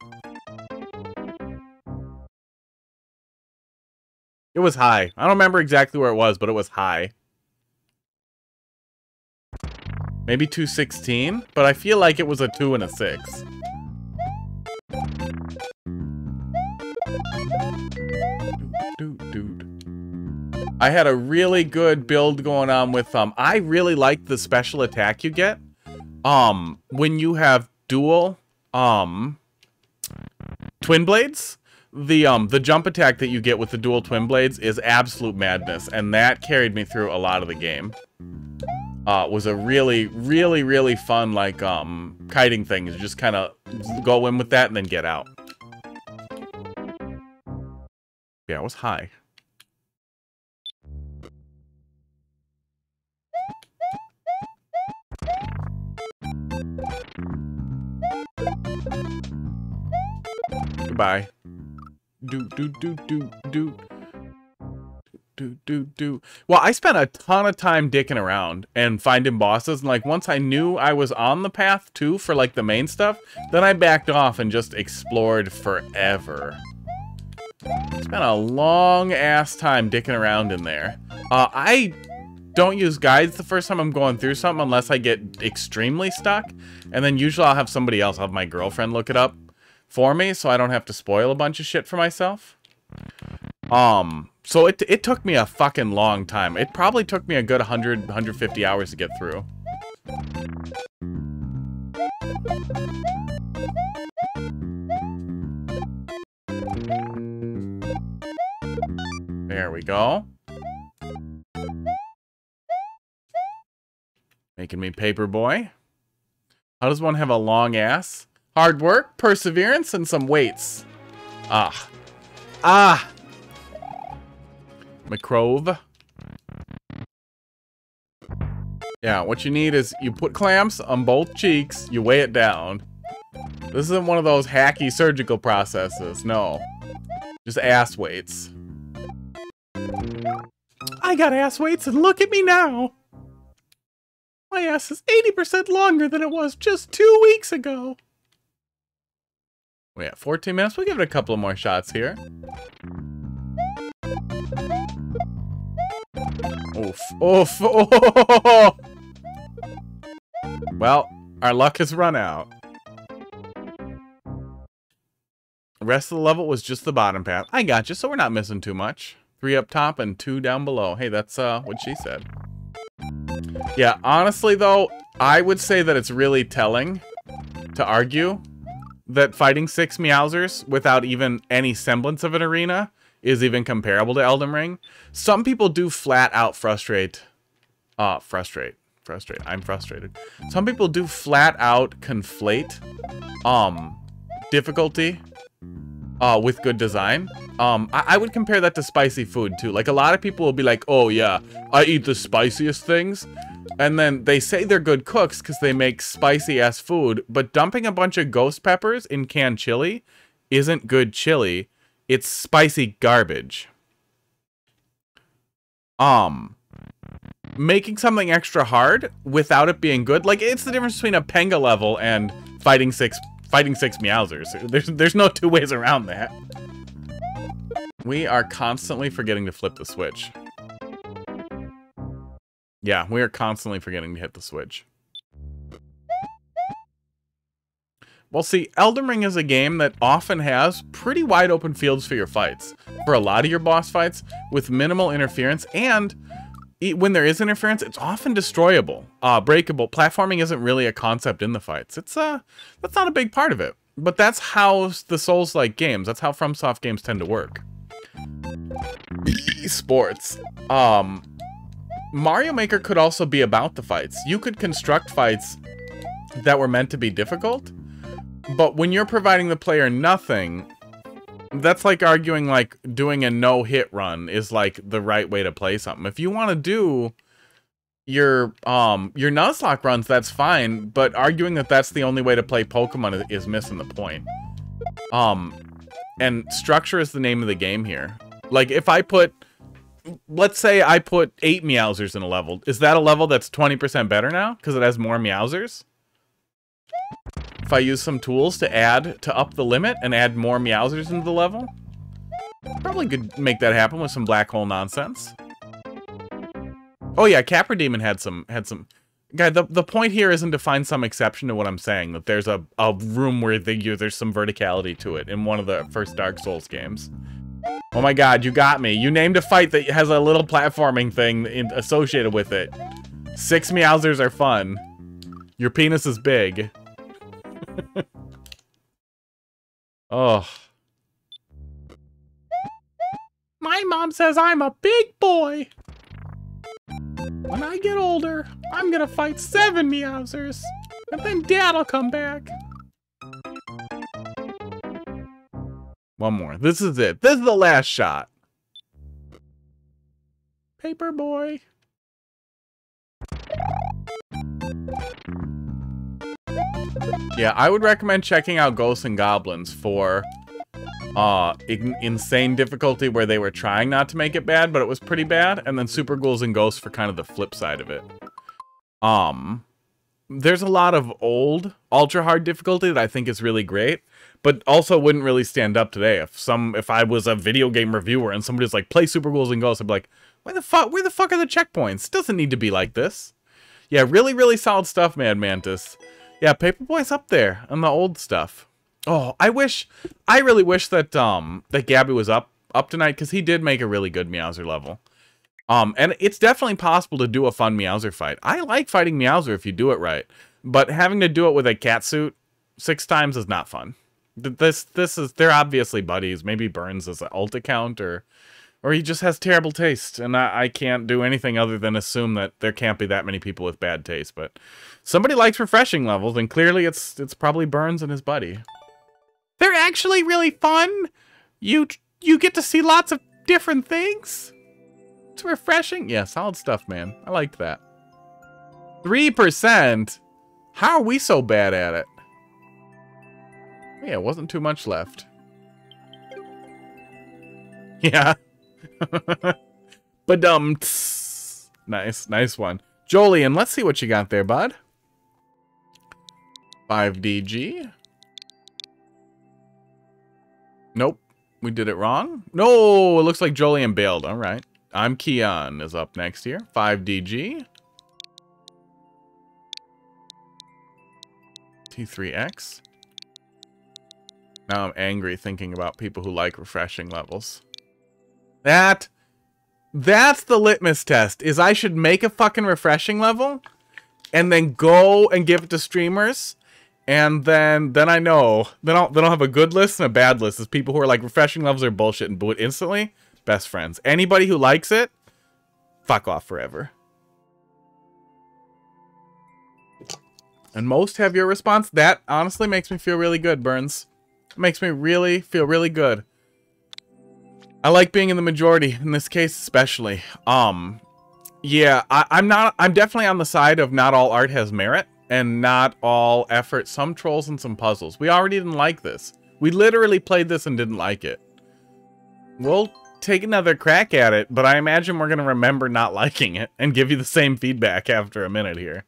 It was high. I don't remember exactly where it was, but it was high. Maybe 216, but I feel like it was a 2 and a 6. Dude. I had a really good build going on with, I really like the special attack you get. When you have dual, twin blades, the jump attack that you get with the dual twin blades is absolute madness, and that carried me through a lot of the game. Was a really, really, really fun, like, kiting thing. You just kind of go in with that and then get out. Yeah, it was high. Goodbye. Well, I spent a ton of time dicking around and finding bosses, and like once I knew I was on the path too for like the main stuff, then I backed off and just explored forever. Spent a long ass time dicking around in there. I don't use guides the first time I'm going through something unless I get extremely stuck, and then usually I'll have somebody else, I'll have my girlfriend look it up for me so I don't have to spoil a bunch of shit for myself. So it took me a fucking long time. It probably took me a good 100, 150 hours to get through. There we go. Making me paper boy. How does one have a long ass? Hard work, perseverance, and some weights. Ah. Ah! McCrove. Yeah, what you need is you put clamps on both cheeks, you weigh it down. This isn't one of those hacky surgical processes, no. Just ass weights. I got ass weights and look at me now! My ass is 80% longer than it was just 2 weeks ago. We got 14 minutes, we'll give it a couple of more shots here. Oof. Oof. Oh. Well, our luck has run out. The rest of the level was just the bottom path. I got you, so we're not missing too much. 3 up top and 2 down below. Hey, that's what she said. Yeah, honestly though, I would say that it's really telling to argue that fighting 6 Meowsers without even any semblance of an arena is even comparable to Elden Ring. Some people do flat out frustrate. I'm frustrated. Some people do flat out conflate difficulty with good design. I would compare that to spicy food too. Like, a lot of people will be like, oh yeah, I eat the spiciest things. And then they say they're good cooks because they make spicy ass food, but dumping a bunch of ghost peppers in canned chili isn't good chili. It's spicy garbage. Making something extra hard without it being good, like, it's the difference between a Penga level and fighting six Meowsers. There's no two ways around that. We are constantly forgetting to flip the switch. Yeah, we are constantly forgetting to hit the switch. Well, see, Elden Ring is a game that often has pretty wide open fields for your fights. For a lot of your boss fights, with minimal interference, and when there is interference, it's often destroyable, breakable. Platforming isn't really a concept in the fights. That's not a big part of it. But that's how the Souls-like games, that's how FromSoft games tend to work. Esports. Mario Maker could also be about the fights. You could construct fights that were meant to be difficult, but when you're providing the player nothing, that's like arguing like doing a no-hit run is like the right way to play something. If you want to do your Nuzlocke runs, that's fine, but arguing that that's the only way to play Pokemon is missing the point. And structure is the name of the game here. Like, if I put, let's say I put 8 Meowsers in a level. Is that a level that's 20% better now? Because it has more Meowsers? If I use some tools to up the limit and add more Meowsers into the level? Probably could make that happen with some black hole nonsense. Oh yeah, Capra Demon had some... Guy, the point here isn't to find some exception to what I'm saying. That there's a room where there's some verticality to it in one of the first Dark Souls games. Oh my god, you got me. You named a fight that has a little platforming thing associated with it. 6 Meowsers are fun. Your penis is big. Oh. My mom says I'm a big boy. When I get older, I'm gonna fight 7 Meowsers. And then Dad'll come back. One more. This is it. This is the last shot. Paper boy. Yeah, I would recommend checking out Ghosts and Goblins for insane difficulty where they were trying not to make it bad, but it was pretty bad, and then Super Ghouls and Ghosts for kind of the flip side of it. There's a lot of old ultra hard difficulty that I think is really great, but also wouldn't really stand up today. If I was a video game reviewer and somebody's like, play Super Ghouls and Ghosts, I'd be like, where the fuck are the checkpoints? It doesn't need to be like this. Yeah, really, really solid stuff, Mad Mantis. Yeah, Paperboy's up there on the old stuff. Oh, I really wish that that Gabby was up tonight, because he did make a really good Meowser level. And it's definitely possible to do a fun Meowser fight. I like fighting Meowser if you do it right, but having to do it with a catsuit 6 times is not fun. They're obviously buddies. Maybe Burns is an alt account, or he just has terrible taste, and I can't do anything other than assume that there can't be that many people with bad taste. But somebody likes refreshing levels, and clearly it's probably Burns and his buddy. They're actually really fun. You get to see lots of different things. It's refreshing. Yeah, solid stuff, man. I liked that. 3%? How are we so bad at it? Yeah, it wasn't too much left. Yeah. Ba-dum-ts. Nice one. Jolien, let's see what you got there, bud. 5DG. Nope. We did it wrong. No, it looks like Jolien bailed. All right. I'm Keon is up next here. 5DG. T3X. Now I'm angry thinking about people who like refreshing levels. That's the litmus test, is I should make a fucking refreshing level and then go and give it to streamers, and then I know. Then I'll have a good list and a bad list. Is people who are like, refreshing levels are bullshit and boo it instantly. Best friends. Anybody who likes it, fuck off forever. And most have your response. That honestly makes me feel really good, Burns. It makes me really feel really good. I like being in the majority, in this case especially. Yeah, I'm definitely on the side of not all art has merit, and not all effort. Some trolls and some puzzles. We already didn't like this. We literally played this and didn't like it. We'll take another crack at it, but I imagine we're going to remember not liking it and give you the same feedback after a minute here.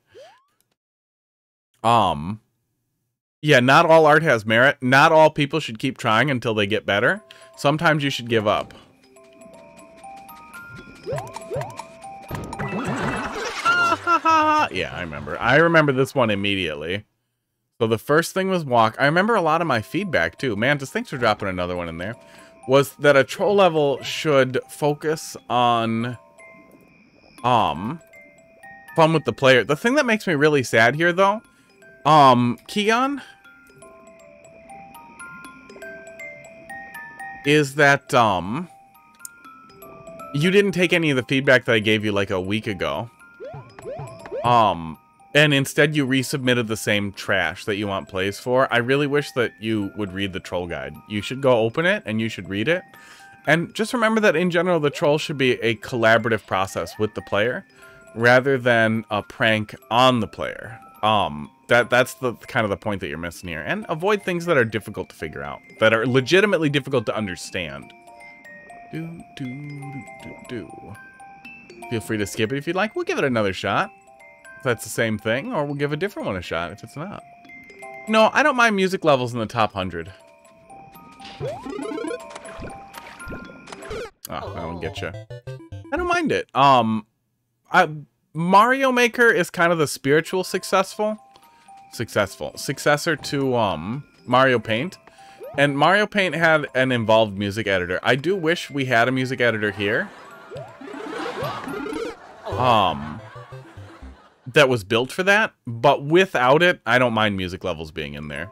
Yeah, not all art has merit. Not all people should keep trying until they get better. Sometimes you should give up. Yeah, I remember. I remember this one immediately. So the first thing was walk. I remember a lot of my feedback too. Mantis, thanks for dropping another one in there. Was that a troll level should focus on fun with the player. The thing that makes me really sad here though, Keon, is that you didn't take any of the feedback that I gave you like a week ago. And instead you resubmitted the same trash that you want plays for. I really wish that you would read the troll guide. You should go open it and you should read it. And just remember that in general, the troll should be a collaborative process with the player rather than a prank on the player. That's the kind of the point that you're missing here. And avoid things that are difficult to figure out, that are legitimately difficult to understand. Feel free to skip it if you'd like. We'll give it another shot. If that's the same thing, or we'll give a different one a shot if it's not. No, I don't mind music levels in the top 100. Oh, I don't get you. I don't mind it. Mario Maker is kind of the spiritual successor to Mario Paint. And Mario Paint had an involved music editor. I do wish we had a music editor here. That was built for that, but without it, I don't mind music levels being in there.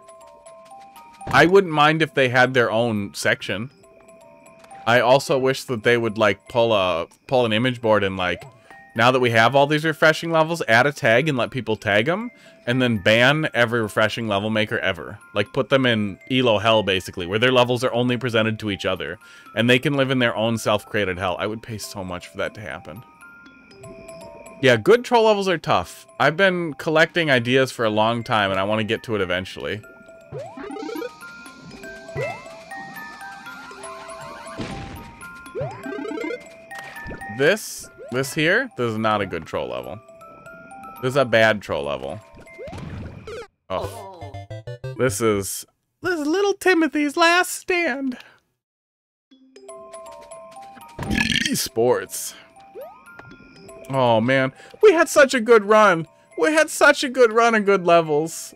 I wouldn't mind if they had their own section. I also wish that they would like pull an image board and like, now that we have all these refreshing levels, add a tag and let people tag them, and then ban every refreshing level maker ever. Like put them in Elo hell basically, where their levels are only presented to each other, and they can live in their own self-created hell. I would pay so much for that to happen. Yeah, good troll levels are tough. I've been collecting ideas for a long time, and I want to get to it eventually. This here, this is not a good troll level. This is a bad troll level. Oh. This is little Timothy's last stand. Sports. Oh, man. We had such a good run. We had such a good run and good levels.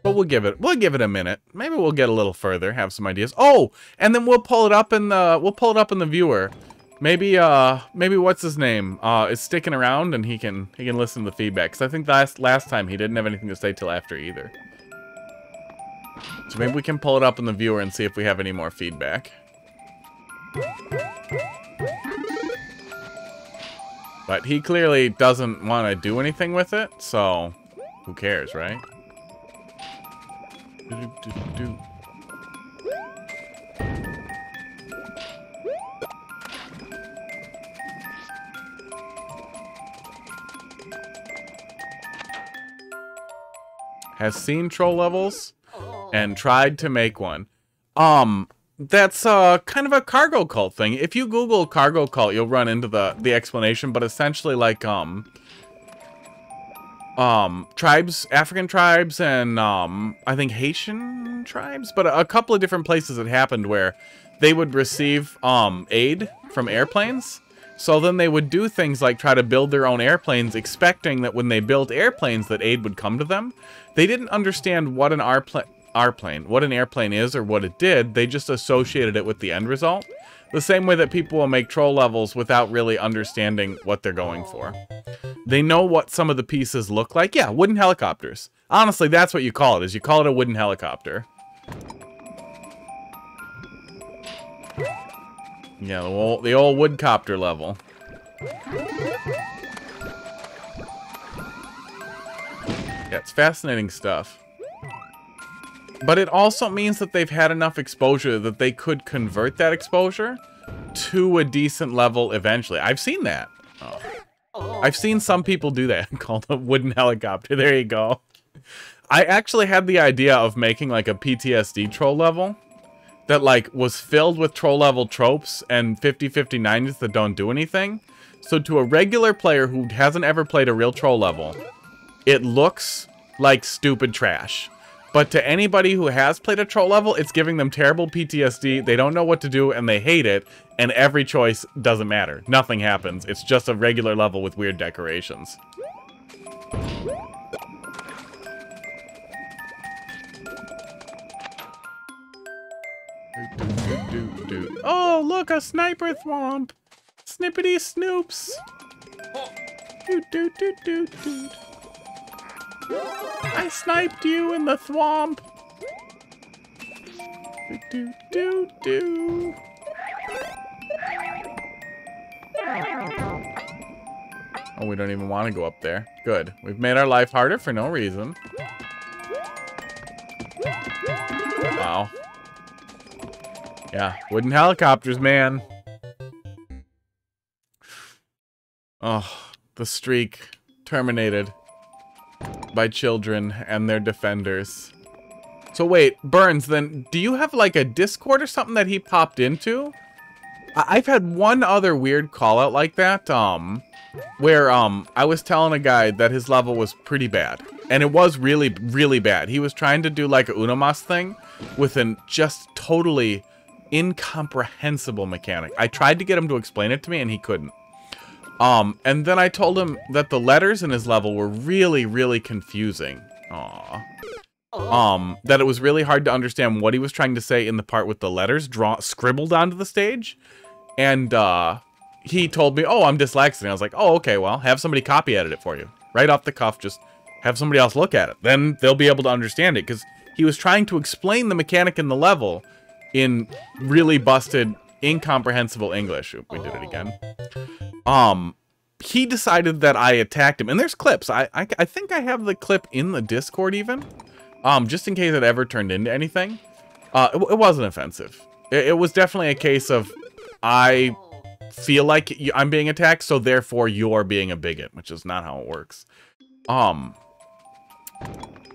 But we'll give it a minute. Maybe we'll get a little further, have some ideas. Oh, and then we'll pull it up in the viewer. Maybe what's his name is sticking around and he can listen to the feedback. Cause I think last time he didn't have anything to say till after either. So maybe we can pull it up in the viewer and see if we have any more feedback. But he clearly doesn't want to do anything with it, so who cares, right? Has seen troll levels and tried to make one. That's kind of a cargo cult thing. If you Google cargo cult, you'll run into the explanation, but essentially like tribes, African tribes, and I think Haitian tribes, but a couple of different places it happened where they would receive aid from airplanes, So then they would do things like try to build their own airplanes, expecting that when they built airplanes that aid would come to them. They didn't understand what an airplane is or what it did. They just associated it with the end result. The same way that people will make troll levels without really understanding what they're going for. They know what some of the pieces look like. Yeah, wooden helicopters. Honestly, that's what you call it, is you call it a wooden helicopter. Yeah, the old woodcopter level. Yeah, it's fascinating stuff. But it also means that they've had enough exposure that they could convert that exposure to a decent level eventually. I've seen that. Oh. I've seen some people do that, called a wooden helicopter. There you go. I actually had the idea of making like a PTSD troll level that like was filled with troll level tropes and 50-50 90s that don't do anything. So to a regular player who hasn't ever played a real troll level, it looks like stupid trash. But to anybody who has played a troll level, it's giving them terrible PTSD. They don't know what to do and they hate it. And every choice doesn't matter. Nothing happens. It's just a regular level with weird decorations. Oh, look, a sniper thwomp. Snippety snoops. I sniped you in the thwomp. Oh, we don't even want to go up there. Good. We've made our life harder for no reason. Wow. Yeah, wooden helicopters, man. Oh, the streak terminated by children and their defenders. So wait, Burns, then do you have like a Discord or something that he popped into? I've had one other weird call out like that, where I was telling a guy that his level was pretty bad. And it was really, really bad. He was trying to do like a Unomas thing with an just totally incomprehensible mechanic. I tried to get him to explain it to me and he couldn't. And then I told him that the letters in his level were really, really confusing. Aww. That it was really hard to understand what he was trying to say in the part with the letters scribbled onto the stage. And, he told me, oh, I'm dyslexic. And I was like, oh, okay, well, have somebody copy edit it for you. Right off the cuff, just have somebody else look at it. Then they'll be able to understand it. Because he was trying to explain the mechanic in the level in really busted, incomprehensible English. Oop, we did it again. He decided that I attacked him. And there's clips. I think I have the clip in the Discord even. Just in case it ever turned into anything. It wasn't offensive. It was definitely a case of I feel like I'm being attacked, so therefore you're being a bigot, which is not how it works.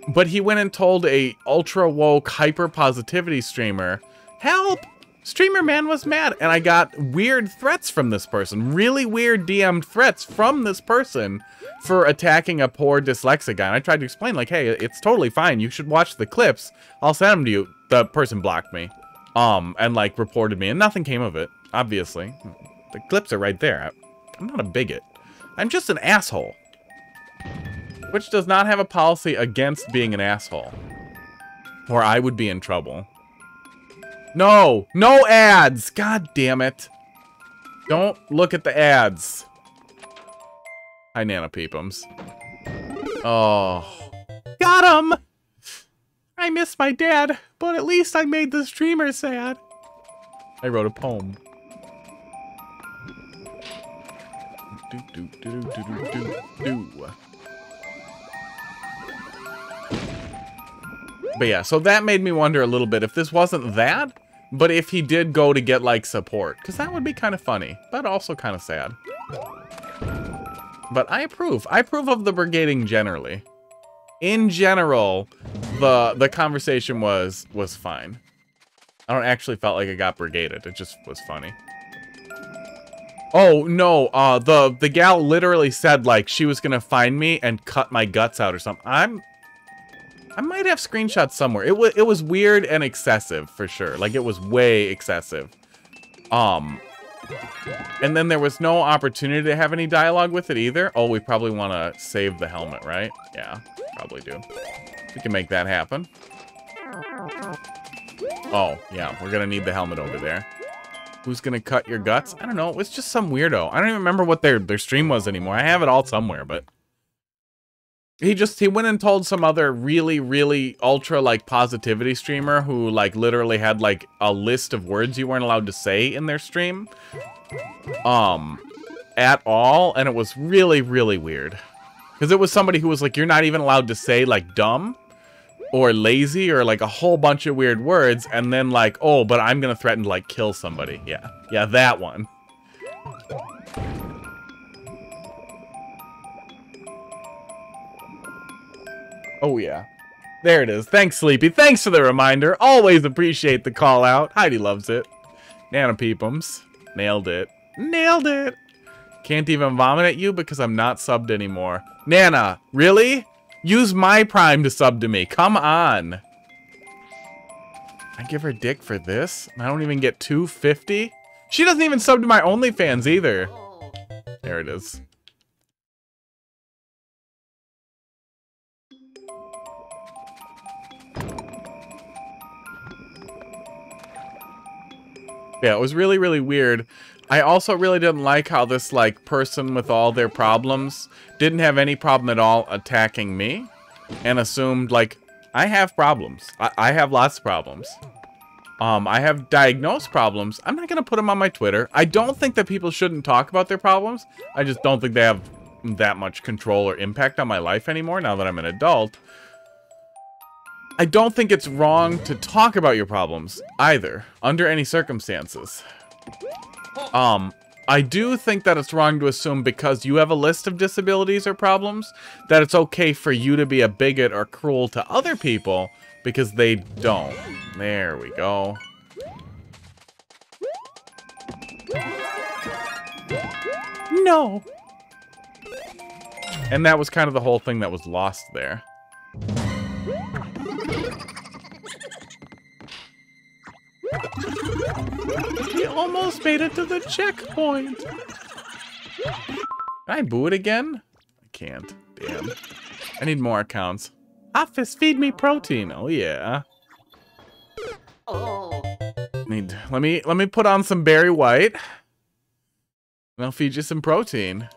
But he went and told a ultra woke hyper positivity streamer, help! Streamer man was mad, and I got weird threats from this person. Really weird DM'd threats from this person for attacking a poor dyslexic guy. And I tried to explain, like, hey, it's totally fine. You should watch the clips. I'll send them to you. The person blocked me. And, like, reported me. And nothing came of it, obviously. The clips are right there. I'm not a bigot. I'm just an asshole. Which does not have a policy against being an asshole. Or I would be in trouble. No! No ads! God damn it. Don't look at the ads. Hi, Nana Peepums. Oh. Got him! I miss my dad, but at least I made the streamer sad. I wrote a poem. But yeah, so that made me wonder a little bit if this wasn't that, but if he did go to get like support, because that would be kind of funny, but also kind of sad. But I approve. I approve of the brigading generally. In general, the conversation was fine. I don't actually felt like I got brigaded. It just was funny. Oh no, the gal literally said like she was gonna find me and cut my guts out or something. I might have screenshots somewhere. It was weird and excessive for sure. Like it was way excessive. And then there was no opportunity to have any dialogue with it either. Oh, we probably want to save the helmet, right? Yeah, probably do. We can make that happen. Oh, yeah, we're going to need the helmet over there. Who's going to cut your guts? I don't know. It was just some weirdo. I don't even remember what their stream was anymore. I have it all somewhere, but... He went and told some other really, really ultra, like, positivity streamer who, like, literally had, like, a list of words you weren't allowed to say in their stream. At all, and it was really, really weird. Because it was somebody who was like, you're not even allowed to say, like, dumb or lazy or, like, a whole bunch of weird words, and then, like, oh, but I'm gonna threaten to, like, kill somebody. Yeah. Yeah, that one. Oh, yeah. There it is. Thanks, Sleepy. Thanks for the reminder. Always appreciate the call out. Heidi loves it. Nana Peepums. Nailed it. Nailed it. Can't even vomit at you because I'm not subbed anymore. Nana, really? Use my Prime to sub to me. Come on. I give her dick for this? I don't even get $2.50? She doesn't even sub to my OnlyFans either. There it is. Yeah, it was really, really weird. I also really didn't like how this, like, person with all their problems didn't have any problem at all attacking me and assumed, like, I have problems. I have lots of problems. I have diagnosed problems. I'm not going to put them on my Twitter. I don't think that people shouldn't talk about their problems. I just don't think they have that much control or impact on my life anymore now that I'm an adult. I don't think it's wrong to talk about your problems either, under any circumstances. I do think that it's wrong to assume because you have a list of disabilities or problems that it's okay for you to be a bigot or cruel to other people because they don't. There we go. No. And that was kind of the whole thing that was lost there. We almost made it to the checkpoint. Can I boo it again? I can't. Damn. I need more accounts. Office, feed me protein. Oh yeah. Oh. Let me put on some Berry White. And I'll feed you some protein.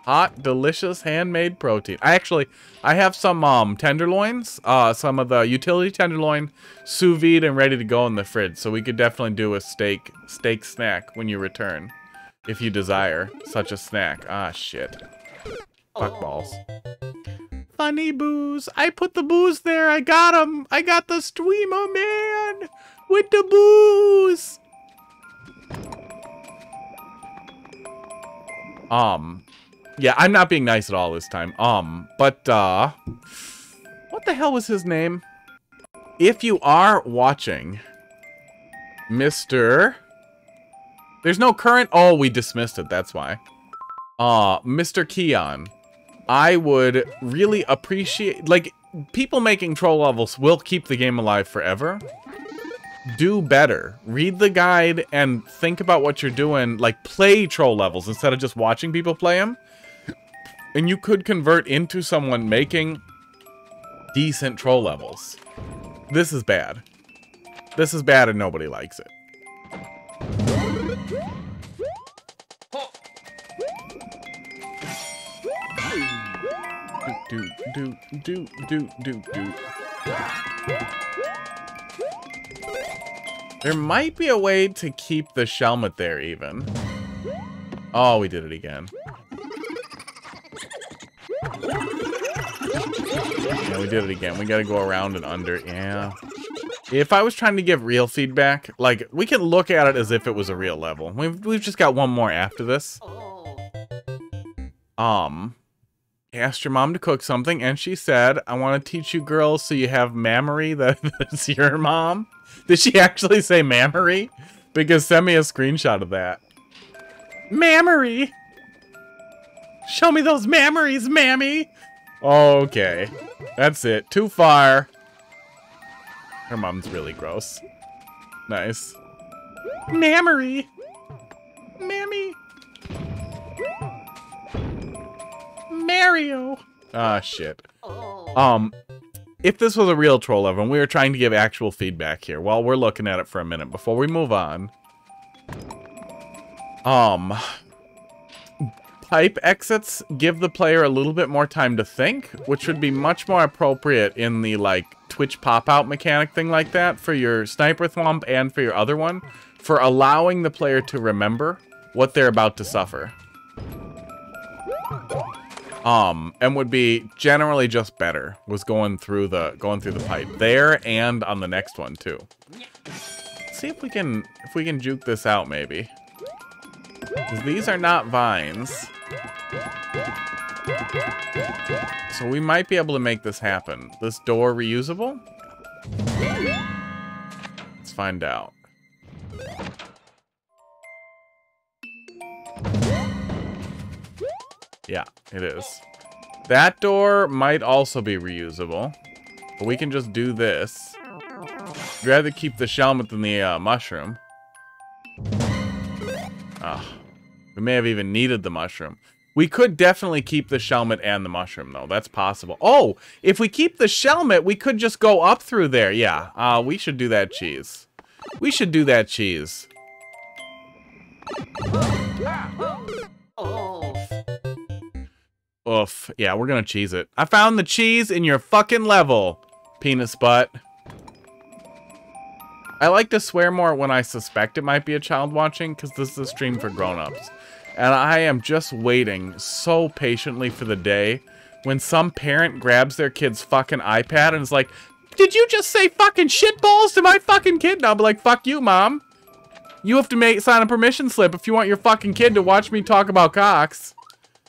Hot, delicious, handmade protein. I have some tenderloins, some of the utility tenderloin, sous vide and ready to go in the fridge. So we could definitely do a steak snack when you return, if you desire such a snack. Ah, shit. Fuck balls. Funny booze. I put the booze there. I got him. I got the streamer man with the booze. Yeah, I'm not being nice at all this time. What the hell was his name? If you are watching, Mr. There's no current... Oh, we dismissed it, that's why. Mr. Keon, I would really appreciate... Like, people making troll levels will keep the game alive forever. Do better. Read the guide and think about what you're doing. Like, play troll levels instead of just watching people play them. And you could convert into someone making decent troll levels. This is bad. This is bad and nobody likes it. There might be a way to keep the Shelmet there even. Oh, we did it again. Yeah, we did it again. We gotta go around and under. Yeah. If I was trying to give real feedback, like, we can look at it as if it was a real level. We've just got one more after this. Asked your mom to cook something, and she said, I want to teach you girls so you have mammary that's your mom. Did she actually say mammary? Because send me a screenshot of that. Mammary! Show me those mammaries, mammy! Okay. That's it. Too far. Her mom's really gross. Nice. Mammary! Mammy. Mario. Ah, shit. If this was a real troll level and we were trying to give actual feedback here, well, we're looking at it for a minute before we move on. Pipe exits give the player a little bit more time to think, which would be much more appropriate in the, like, Twitch pop-out mechanic thing like that for your Sniper Thwomp and for your other one, for allowing the player to remember what they're about to suffer. And would be generally just better, was going through the pipe there and on the next one too. Let's see if we can juke this out maybe. 'Cause these are not vines. So we might be able to make this happen. This door reusable? Let's find out. Yeah, it is. That door might also be reusable. But we can just do this. I'd rather keep the shelmet than the mushroom. We may have even needed the mushroom. We could definitely keep the shelmet and the mushroom, though. That's possible. Oh, if we keep the shelmet, we could just go up through there. Yeah, we should do that cheese. We should do that cheese. Oof. Yeah, we're gonna cheese it. I found the cheese in your fucking level, penis butt. I like to swear more when I suspect it might be a child watching, because this is a stream for grown-ups. And I am just waiting so patiently for the day when some parent grabs their kid's fucking iPad and is like, did you just say fucking shitballs to my fucking kid? And I'll be like, fuck you, mom. You have to sign a permission slip if you want your fucking kid to watch me talk about cocks.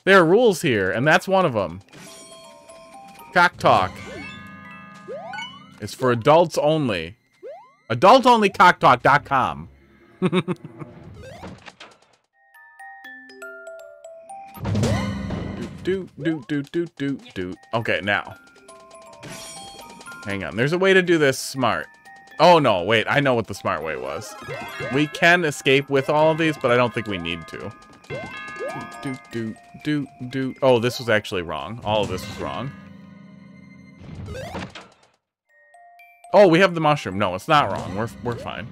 There are rules here, and that's one of them. Cock talk. It's for adults only. Adultonlycocktalk.com. do. Okay, now. Hang on. There's a way to do this smart. Oh, no. Wait. I know what the smart way was. We can escape with all of these, but I don't think we need to. Oh, this was actually wrong. All of this was wrong. Oh, we have the mushroom. No, it's not wrong. We're fine.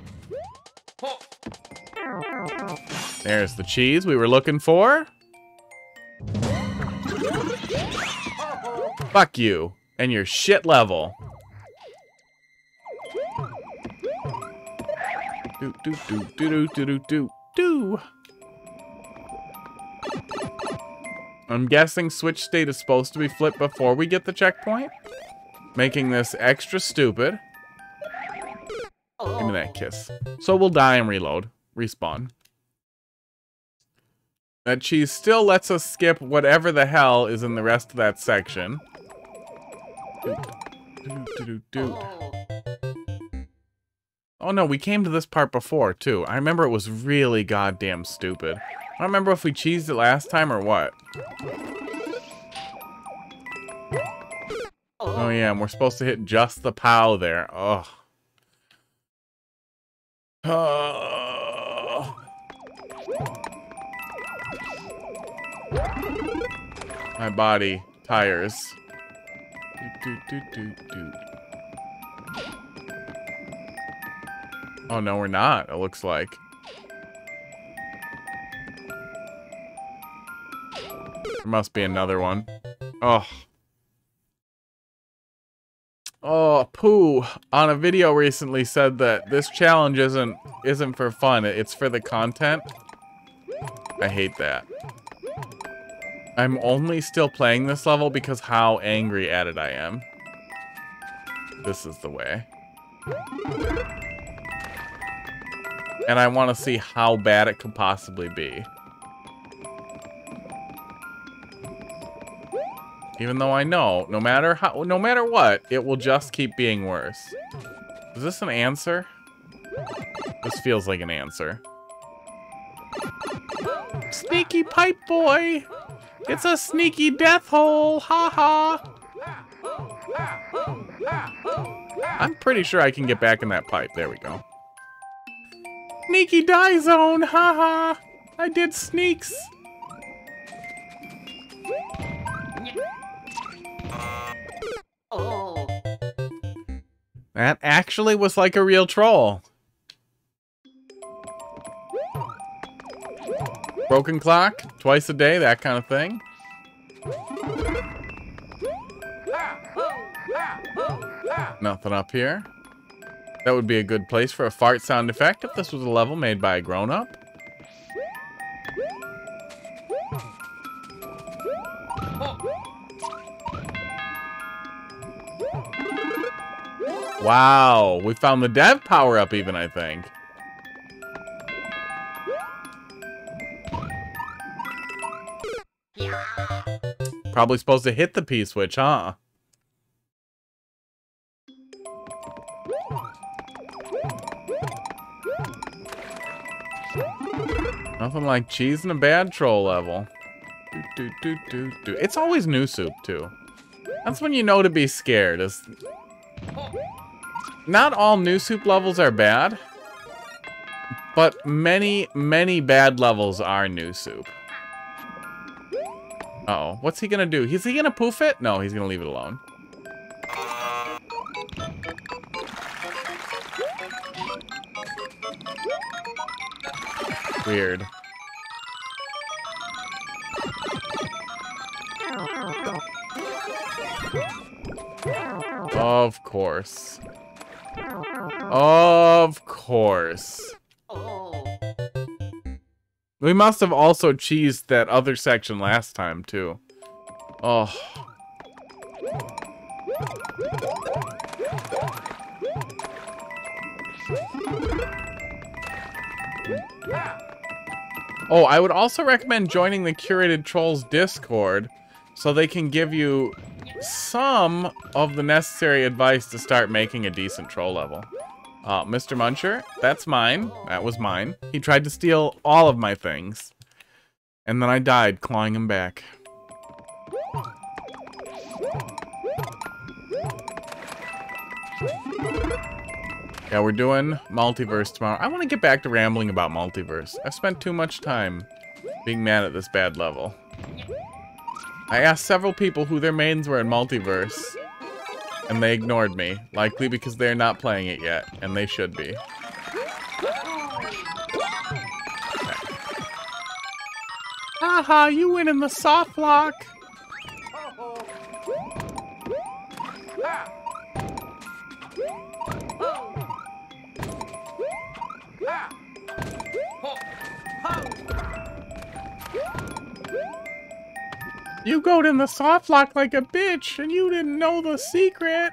There's the cheese we were looking for. Fuck you and your shit level. Do. I'm guessing switch state is supposed to be flipped before we get the checkpoint, making this extra stupid. Give me that kiss. So we'll die and reload. Respawn. That cheese still lets us skip whatever the hell is in the rest of that section. Oh no, we came to this part before, too. I remember it was really goddamn stupid. I don't remember if we cheesed it last time or what. Oh yeah, and we're supposed to hit just the POW there. Ugh. My body tires. Oh no, we're not, it looks like. There must be another one. Oh. Oh, Pooh on a video recently said that this challenge isn't for fun, it's for the content. I hate that. I'm only still playing this level because how angry at it I am. This is the way. And I want to see how bad it could possibly be. Even though I know, no matter what, it will just keep being worse. Is this an answer? This feels like an answer. Sneaky pipe boy! It's a sneaky death hole! Ha ha! I'm pretty sure I can get back in that pipe. There we go. Sneaky die zone! Ha ha! I did sneaks. Oh. That actually was like a real troll. Broken clock, twice a day, that kind of thing. Nothing up here. That would be a good place for a fart sound effect if this was a level made by a grown-up. Wow, we found the dev power-up even, I think. Probably supposed to hit the P-switch, huh? Nothing like cheese in a bad troll level. It's always new soup, too. That's when you know to be scared. Not all new soup levels are bad, but many, many bad levels are new soup. Uh-oh, what's he gonna do? Is he gonna poof it? No, he's gonna leave it alone. Weird. Of course. Of course. We must have also cheesed that other section last time, too. Oh. Oh, I would also recommend joining the Curated Trolls Discord so they can give you some of the necessary advice to start making a decent troll level. Mr. Muncher, that's mine. That was mine. He tried to steal all of my things. And then I died clawing him back. Yeah, we're doing Multiverse tomorrow. I want to get back to rambling about Multiverse. I've spent too much time being mad at this bad level. I asked several people who their mains were in Multiverse, and they ignored me, likely because they're not playing it yet, and they should be. Haha, you win in the soft lock! You got in the soft lock like a bitch, and you didn't know the secret.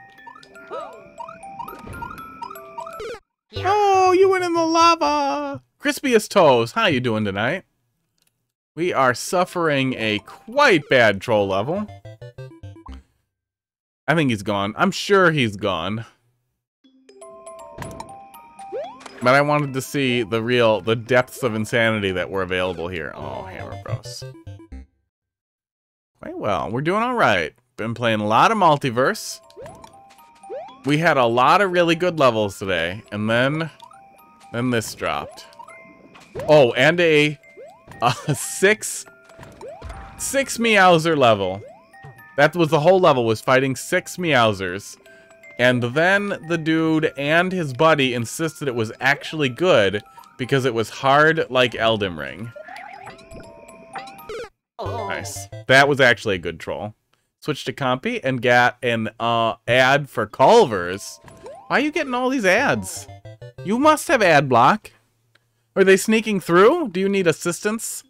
Oh, you went in the lava. Crispiest Toes, how you doing tonight? We are suffering a quite bad troll level. I think he's gone. I'm sure he's gone. But I wanted to see the depths of insanity that were available here. Oh, Hammer Bros. Quite well. We're doing all right. Been playing a lot of Multiverse. We had a lot of really good levels today, and then this dropped. Oh, and a six Meowser level. That was the whole level, was fighting 6 Meowsers. And then the dude and his buddy insisted it was actually good because it was hard like Elden Ring. Nice. That was actually a good troll. Switch to Compy and got an ad for Culvers. Why are you getting all these ads? You must have ad block. Are they sneaking through? Do you need assistance?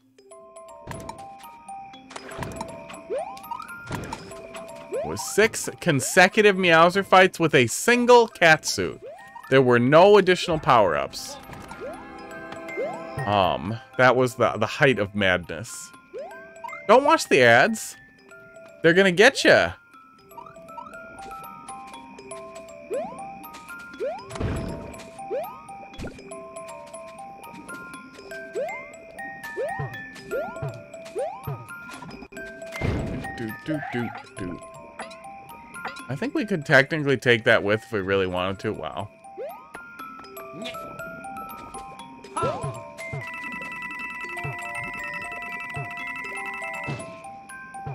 It was 6 consecutive Meowser fights with a single catsuit. There were no additional power-ups. That was the height of madness. Don't watch the ads. They're gonna get you. I think we could technically take that with if we really wanted to. Wow.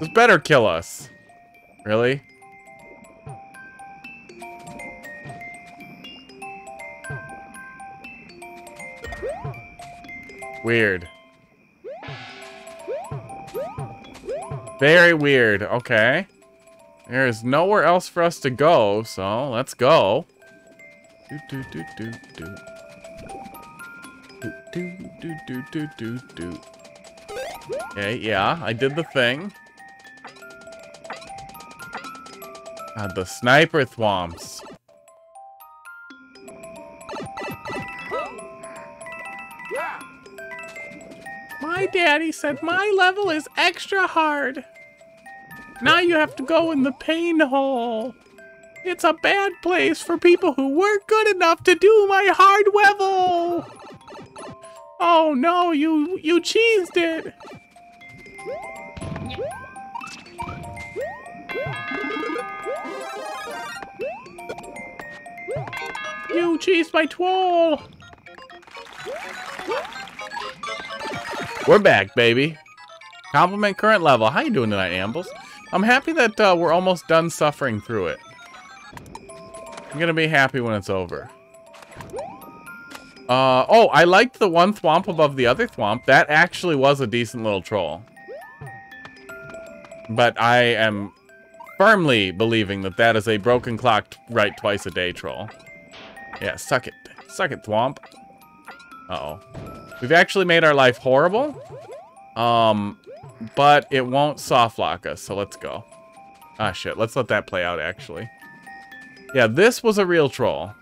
This better kill us. Really? Weird. Very weird. Okay. There is nowhere else for us to go, so let's go. Do do do do do. Do do do do do do. Okay, yeah, I did the thing. The sniper thwomps. My daddy said my level is extra hard. Now you have to go in the pain hole. It's a bad place for people who weren't good enough to do my hard level. Oh no, you cheesed it. You cheesed my twirl. We're back, baby. Compliment current level. How you doing tonight, Ambles? I'm happy that we're almost done suffering through it. I'm gonna be happy when it's over. Oh, I liked the one thwomp above the other thwomp. That actually was a decent little troll. But I am firmly believing that that is a broken clock right twice a day troll. Yeah, suck it. Suck it, thwomp. Uh-oh. We've actually made our life horrible. But it won't soft lock us, so let's go. Ah, shit. Let's let that play out, actually. Yeah, this was a real troll.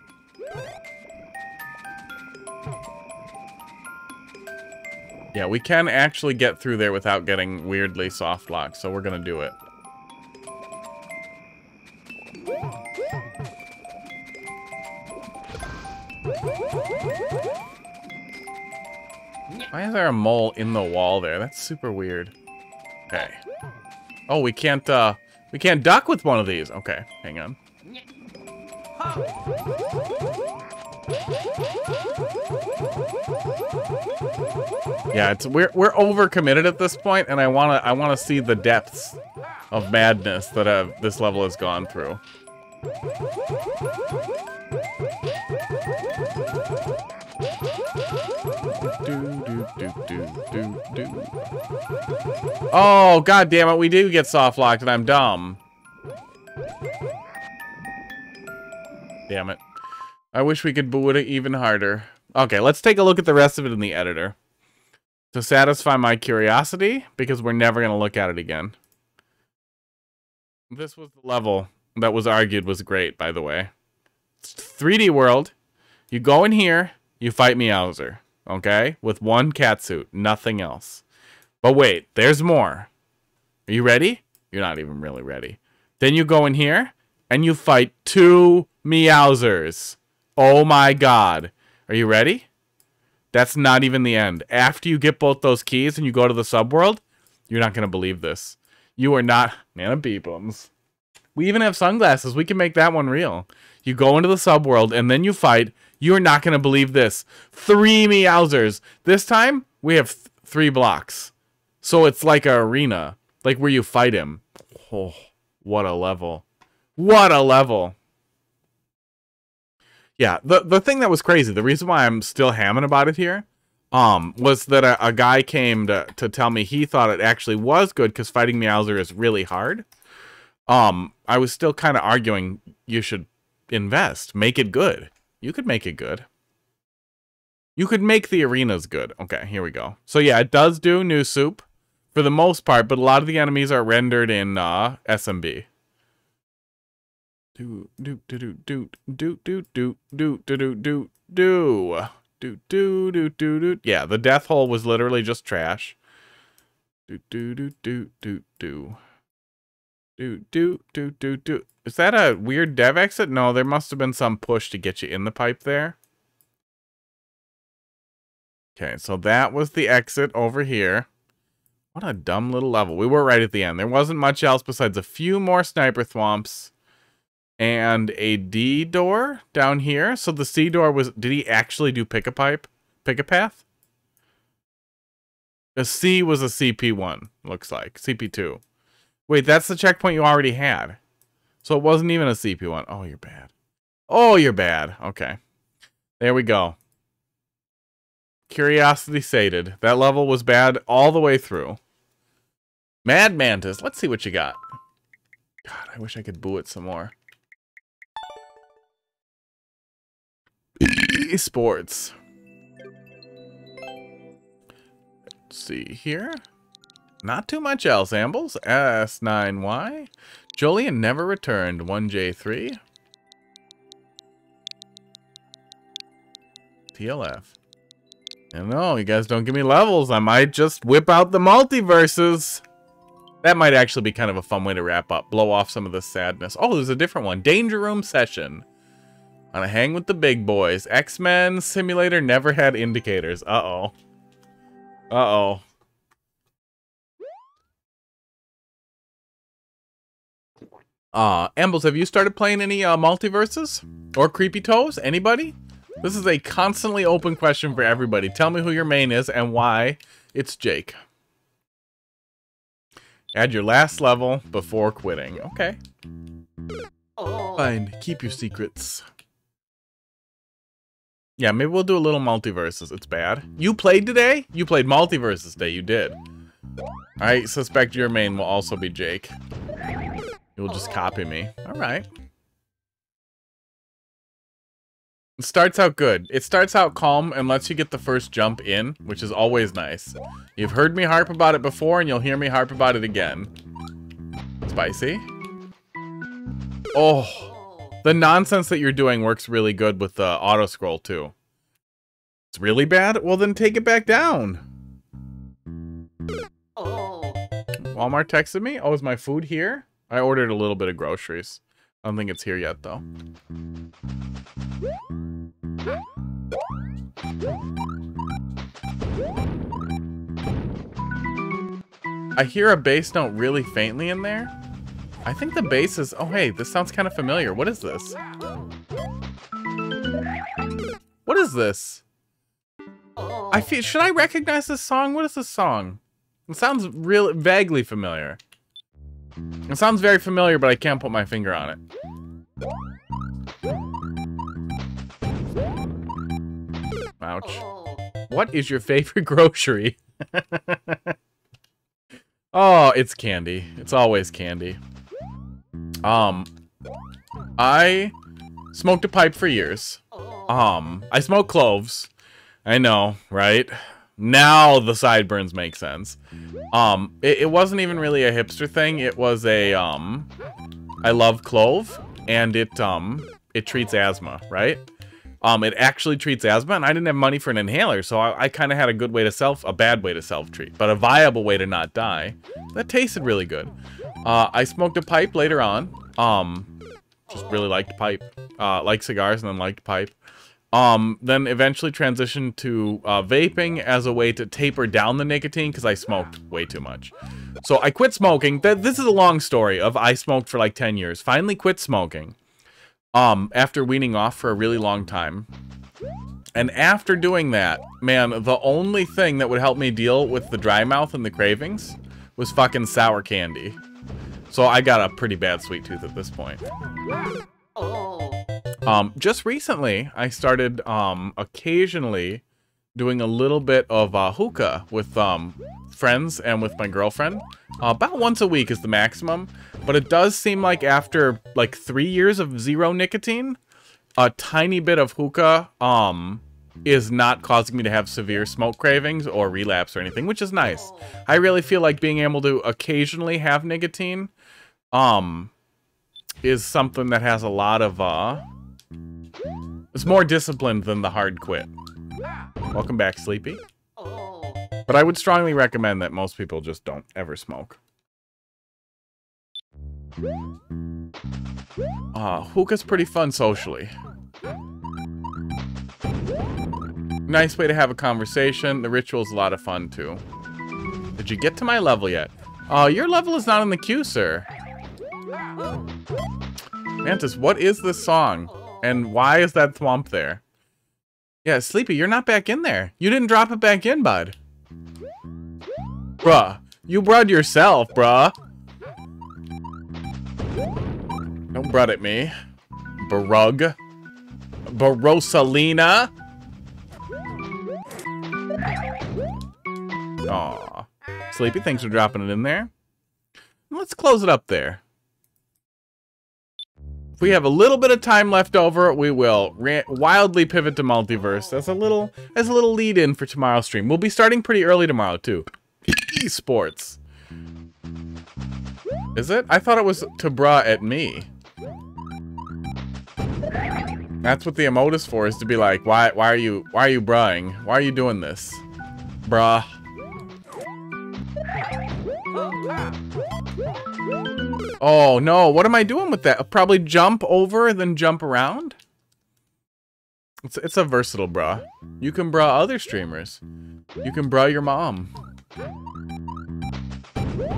Yeah, we can actually get through there without getting weirdly soft locked, so we're gonna do it. Why is there a mole in the wall there? That's super weird. Okay. Oh, we can't duck with one of these. Okay, hang on. Yeah, we're overcommitted at this point, and I wanna see the depths of madness that this level has gone through. Oh, god damn it, we do get soft locked and I'm dumb. Damn it. I wish we could boo it even harder. Okay, let's take a look at the rest of it in the editor. To satisfy my curiosity, because we're never going to look at it again. This was the level that was argued was great, by the way. It's 3D world. You go in here, you fight Meowser. Okay? With one catsuit. Nothing else. But wait, there's more. Are you ready? You're not even really ready. Then you go in here, and you fight 2 Meowsers. Oh my god. Are you ready? That's not even the end. After you get both those keys and you go to the subworld, you're not going to believe this. You are not... Nana Beepums. We even have sunglasses. We can make that one real. You go into the subworld, and then you fight... You're not going to believe this. 3 Meowsers. This time, we have 3 blocks. So it's like an arena. Like where you fight him. Oh, what a level. What a level. Yeah, the thing that was crazy, the reason why I'm still hamming about it here, was that a guy came to tell me he thought it actually was good because fighting Meowser is really hard. I was still kind of arguing you should invest. Make it good. You could make it good. You could make the arenas good. Okay, here we go. So yeah, it does do new soup for the most part, but a lot of the enemies are rendered in SMB. Do do do do do do do do do do do do do do do do. Yeah, the death hole was literally just trash. Do do do do do do do do do do do. Is that a weird dev exit? No, there must have been some push to get you in the pipe there. Okay, so that was the exit over here. What a dumb little level. We were right at the end. There wasn't much else besides a few more sniper thwomps and a D door down here. So the C door was... Did he actually do pick a pipe? Pick a path? The C was a CP1, looks like. CP2. Wait, that's the checkpoint you already had. So it wasn't even a CP one. Oh, you're bad. Oh, you're bad. Okay. There we go. Curiosity sated. That level was bad all the way through. Mad Mantis. Let's see what you got. God, I wish I could boo it some more. Esports. Let's see here. Not too much else, Ambles. S9Y. Jolien never returned. 1J3. TLF. I don't know, you guys don't give me levels. I might just whip out the multiverses. That might actually be kind of a fun way to wrap up. Blow off some of the sadness. Oh, there's a different one. Danger Room Session. Wanna hang with the big boys. X-Men Simulator never had indicators. Uh-oh. Uh-oh. Ambles, have you started playing any multiverses? Or Creepy Toes? Anybody? This is a constantly open question for everybody. Tell me who your main is and why it's Jake. Add your last level before quitting. Okay. Fine. Keep your secrets. Yeah, maybe we'll do a little multiverses. It's bad. You played today? You played multiverses today. You did. I suspect your main will also be Jake. You'll just copy me. Alright. It starts out good. It starts out calm and lets you get the first jump in, which is always nice. You've heard me harp about it before, and you'll hear me harp about it again. Spicy. Oh, the nonsense that you're doing works really good with the auto-scroll, too. It's really bad? Well, then take it back down. Walmart texted me. Oh, is my food here? I ordered a little bit of groceries. I don't think it's here yet, though. I hear a bass note really faintly in there. I think the bass is... Oh, hey, this sounds kind of familiar. What is this? What is this? I feel... Should I recognize this song? What is this song? It sounds real vaguely familiar. It sounds very familiar, but I can't put my finger on it. Ouch. What is your favorite grocery? Oh, it's candy. It's always candy. I smoked a pipe for years. I smoked cloves. I know, right? Now the sideburns make sense. It wasn't even really a hipster thing. It was a, I love clove, and it treats asthma, right? It actually treats asthma, and I didn't have money for an inhaler, so I kind of had a good way to a bad way to self-treat, but a viable way to not die. That tasted really good. I smoked a pipe later on. Just really liked pipe. Liked cigars and then liked pipe. Then eventually transitioned to vaping as a way to taper down the nicotine because I smoked way too much. So I quit smoking. This is a long story of I smoked for like 10 years. Finally quit smoking. After weaning off for a really long time. And after doing that, man, the only thing that would help me deal with the dry mouth and the cravings was fucking sour candy. So I got a pretty bad sweet tooth at this point. Just recently, I started, occasionally doing a little bit of, hookah with, friends and with my girlfriend. About once a week is the maximum, but it does seem like after, like, 3 years of zero nicotine, a tiny bit of hookah, is not causing me to have severe smoke cravings or relapse or anything, which is nice. I really feel like being able to occasionally have nicotine, is something that has a lot of, it's more disciplined than the hard quit. Welcome back, Sleepy. But I would strongly recommend that most people just don't ever smoke. Hookah's pretty fun socially. Nice way to have a conversation. The ritual's a lot of fun, too. Did you get to my level yet? Your level is not in the queue, sir. Mantis, what is this song? And why is that thwomp there? Yeah, Sleepy, you're not back in there. You didn't drop it back in, bud. Bruh. You brought yourself, bruh. Don't brud at me. Barug. Barosalina. Aw. Sleepy, thanks for dropping it in there. Let's close it up there. If we have a little bit of time left over, we will wildly pivot to multiverse. That's a little lead in for tomorrow's stream. We'll be starting pretty early tomorrow too. Esports. Is it? I thought it was to bruh at me. That's what the emote is for, is to be like, why are you bruhing? Why are you doing this? Bruh. Oh no, what am I doing with that? Probably jump over and then jump around? It's a versatile bruh. You can bruh other streamers. You can bruh your mom.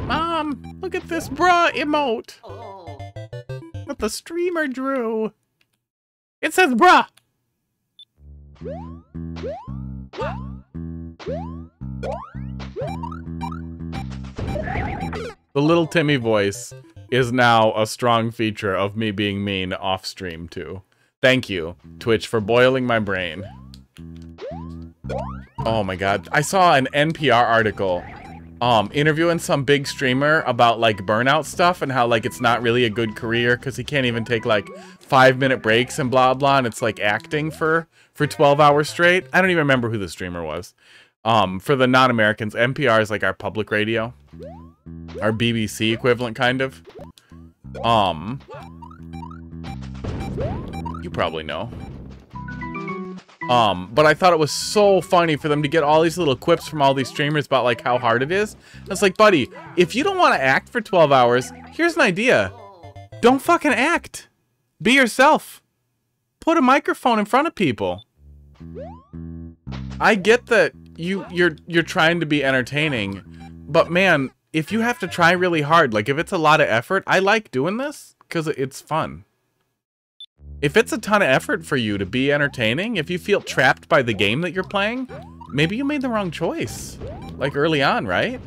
Mom, look at this bruh emote. What the streamer drew. It says bruh. The little Timmy voice is now a strong feature of me being mean off stream too. Thank you, Twitch, for boiling my brain. Oh my god. I saw an NPR article interviewing some big streamer about like burnout stuff and how like it's not really a good career because he can't even take like 5-minute breaks and blah blah, and it's like acting for 12 hours straight. I don't even remember who the streamer was. For the non-Americans, NPR is like our public radio. Our BBC equivalent, kind of. You probably know. But I thought it was so funny for them to get all these little quips from all these streamers about like how hard it is. It's like, buddy, if you don't want to act for 12 hours, here's an idea. Don't fucking act. Be yourself. Put a microphone in front of people. I get that you're trying to be entertaining, but man, if you have to try really hard, like if it's a lot of effort, I like doing this because it's fun. If it's a ton of effort for you to be entertaining, if you feel trapped by the game that you're playing, maybe you made the wrong choice. Like early on, right?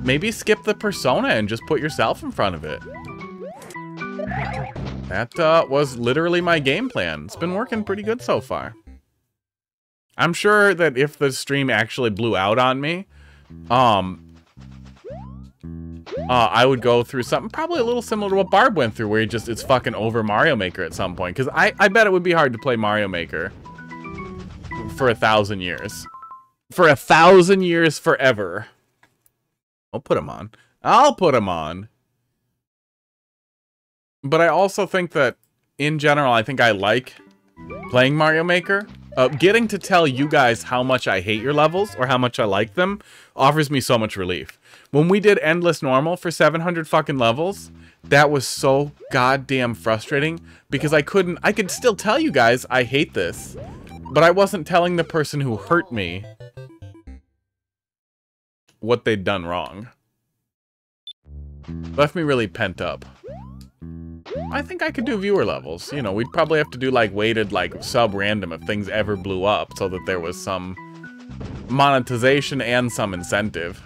Maybe skip the persona and just put yourself in front of it. That was literally my game plan. It's been working pretty good so far. I'm sure that if the stream actually blew out on me, I would go through something probably a little similar to what Barb went through, where it's fucking over Mario Maker at some point. Because I bet it would be hard to play Mario Maker for 1,000 years. For 1,000 years forever. I'll put him on. I'll put him on. But I also think that, in general, I think I like playing Mario Maker. Getting to tell you guys how much I hate your levels or how much I like them offers me so much relief. When we did Endless Normal for 700 fucking levels, that was so goddamn frustrating because I could still tell you guys I hate this, but I wasn't telling the person who hurt me what they'd done wrong. Left me really pent up. I think I could do viewer levels. You know, we'd probably have to do like weighted, like sub-random if things ever blew up so that there was some monetization and some incentive.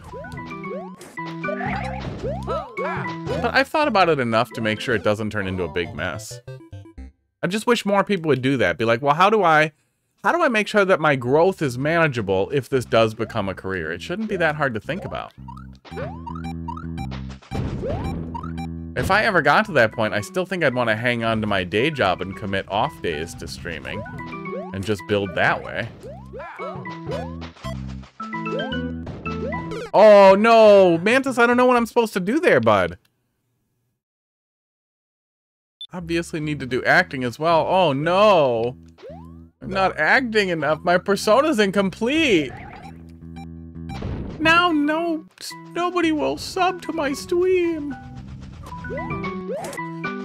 But I've thought about it enough to make sure it doesn't turn into a big mess. I just wish more people would do that. Be like, well, how do I make sure that my growth is manageable if this does become a career? It shouldn't be that hard to think about. If I ever got to that point, I still think I'd want to hang on to my day job and commit off days to streaming. And just build that way. Oh no! Mantis, I don't know what I'm supposed to do there, bud. Obviously need to do acting as well. Oh no! I'm not acting enough. My persona's incomplete. Now nobody will sub to my stream.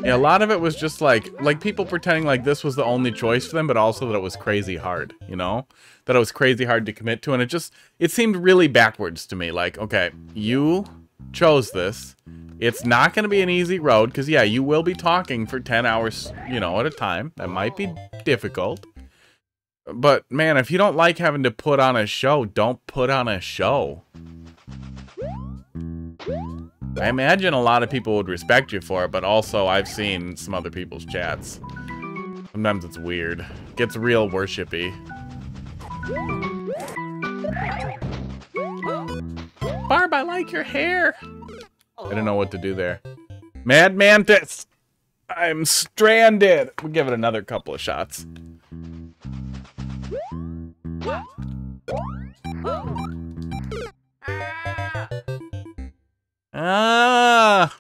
Yeah, a lot of it was just like people pretending like this was the only choice for them, but also that it was crazy hard, you know? That it was crazy hard to commit to, and it seemed really backwards to me. Like, okay, you chose this. It's not going to be an easy road, because yeah, you will be talking for 10 hours, you know, at a time. That might be difficult. But man, if you don't like having to put on a show, don't put on a show. I imagine a lot of people would respect you for it, but also I've seen some other people's chats. Sometimes it's weird. Gets real worshipy. Barb, I like your hair. I don't know what to do there. Mad Mantis! I'm stranded! We'll give it another couple of shots. Ah!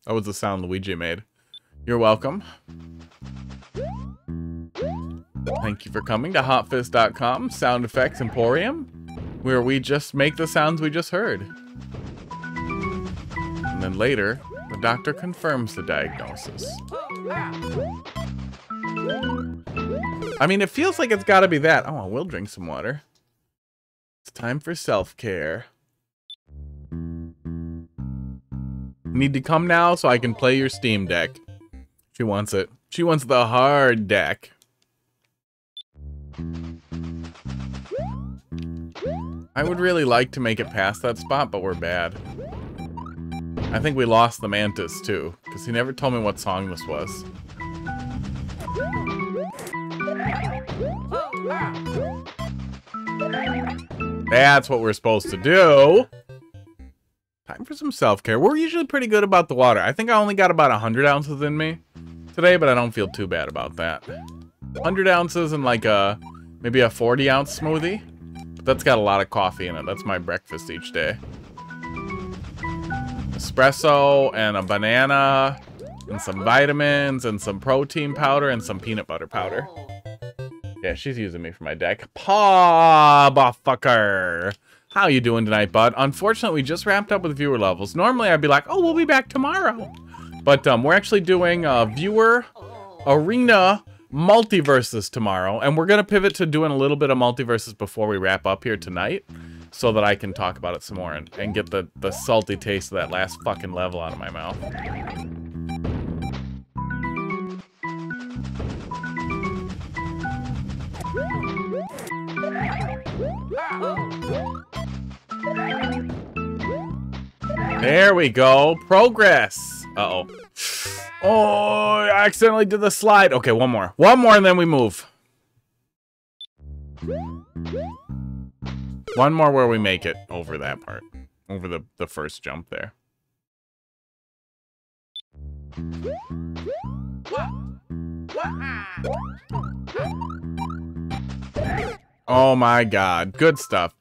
That was the sound Luigi made. You're welcome. Thank you for coming to hotfizz.com, Sound Effects Emporium, where we just make the sounds we just heard. And then later, the doctor confirms the diagnosis. I mean, it feels like it's gotta be that. Oh, I will drink some water. It's time for self-care. Need to come now so I can play your Steam Deck. She wants it. She wants the hard deck. I would really like to make it past that spot, but we're bad. I think we lost the Mantis, too, because he never told me what song this was. That's what we're supposed to do. Time for some self-care. We're usually pretty good about the water. I think I only got about 100 ounces in me today, but I don't feel too bad about that. 100 ounces and like maybe a 40-ounce smoothie. But that's got a lot of coffee in it. That's my breakfast each day. Espresso and a banana and some vitamins and some protein powder and some peanut butter powder. Yeah, she's using me for my deck. Fucker. How you doing tonight, bud? Unfortunately, we just wrapped up with viewer levels. Normally, I'd be like, oh, we'll be back tomorrow. But we're actually doing viewer arena multiverses tomorrow. And we're going to pivot to doing a little bit of multiverses before we wrap up here tonight. So that I can talk about it some more and get the salty taste of that last fucking level out of my mouth. There we go. Progress. Uh-oh. Oh, I accidentally did the slide. Okay, one more. One more and then we move. One more where we make it over that part. Over the first jump there. Oh my god. Good stuff.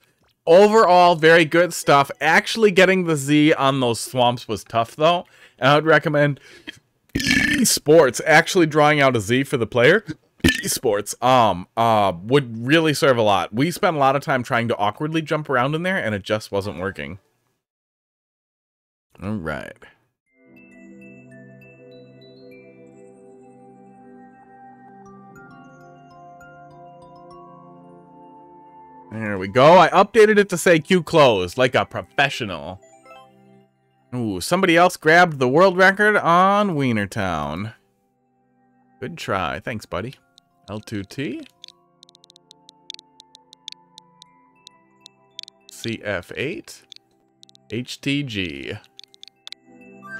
Overall, very good stuff. Actually getting the Z on those swamps was tough, though. And I would recommend esports. Actually drawing out a Z for the player. Esports would really serve a lot. We spent a lot of time trying to awkwardly jump around in there, and it just wasn't working. All right. There we go. I updated it to say Q closed, like a professional. Ooh, somebody else grabbed the world record on Wienertown. Good try. Thanks, buddy. L2T. CF8. HTG.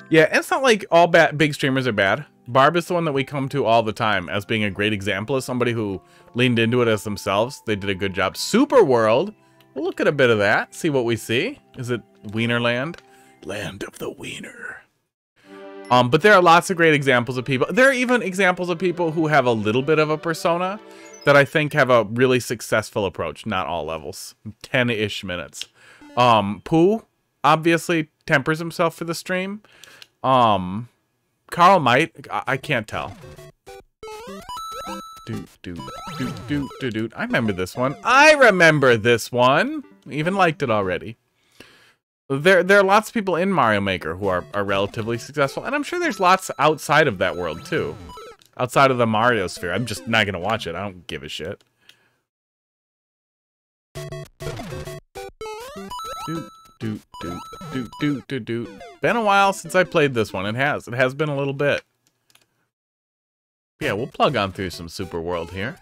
Yeah, it's not like all big streamers are bad. Barb is the one that we come to all the time as being a great example of somebody who leaned into it as themselves. They did a good job. Super World. We'll look at a bit of that. See what we see. Is it Wienerland? Land of the Wiener. But there are lots of great examples of people. There are even examples of people who have a little bit of a persona that I think have a really successful approach. Not all levels. 10-ish minutes. Pooh obviously tempers himself for the stream. Carl might. I can't tell. I remember this one. I remember this one. Even liked it already. There are lots of people in Mario Maker who are relatively successful, and I'm sure there's lots outside of that world too. Outside of the Mario sphere. I'm just not gonna watch it. I don't give a shit. Been a while since I played this one. It has been a little bit. Yeah, we'll plug on through some Super World here.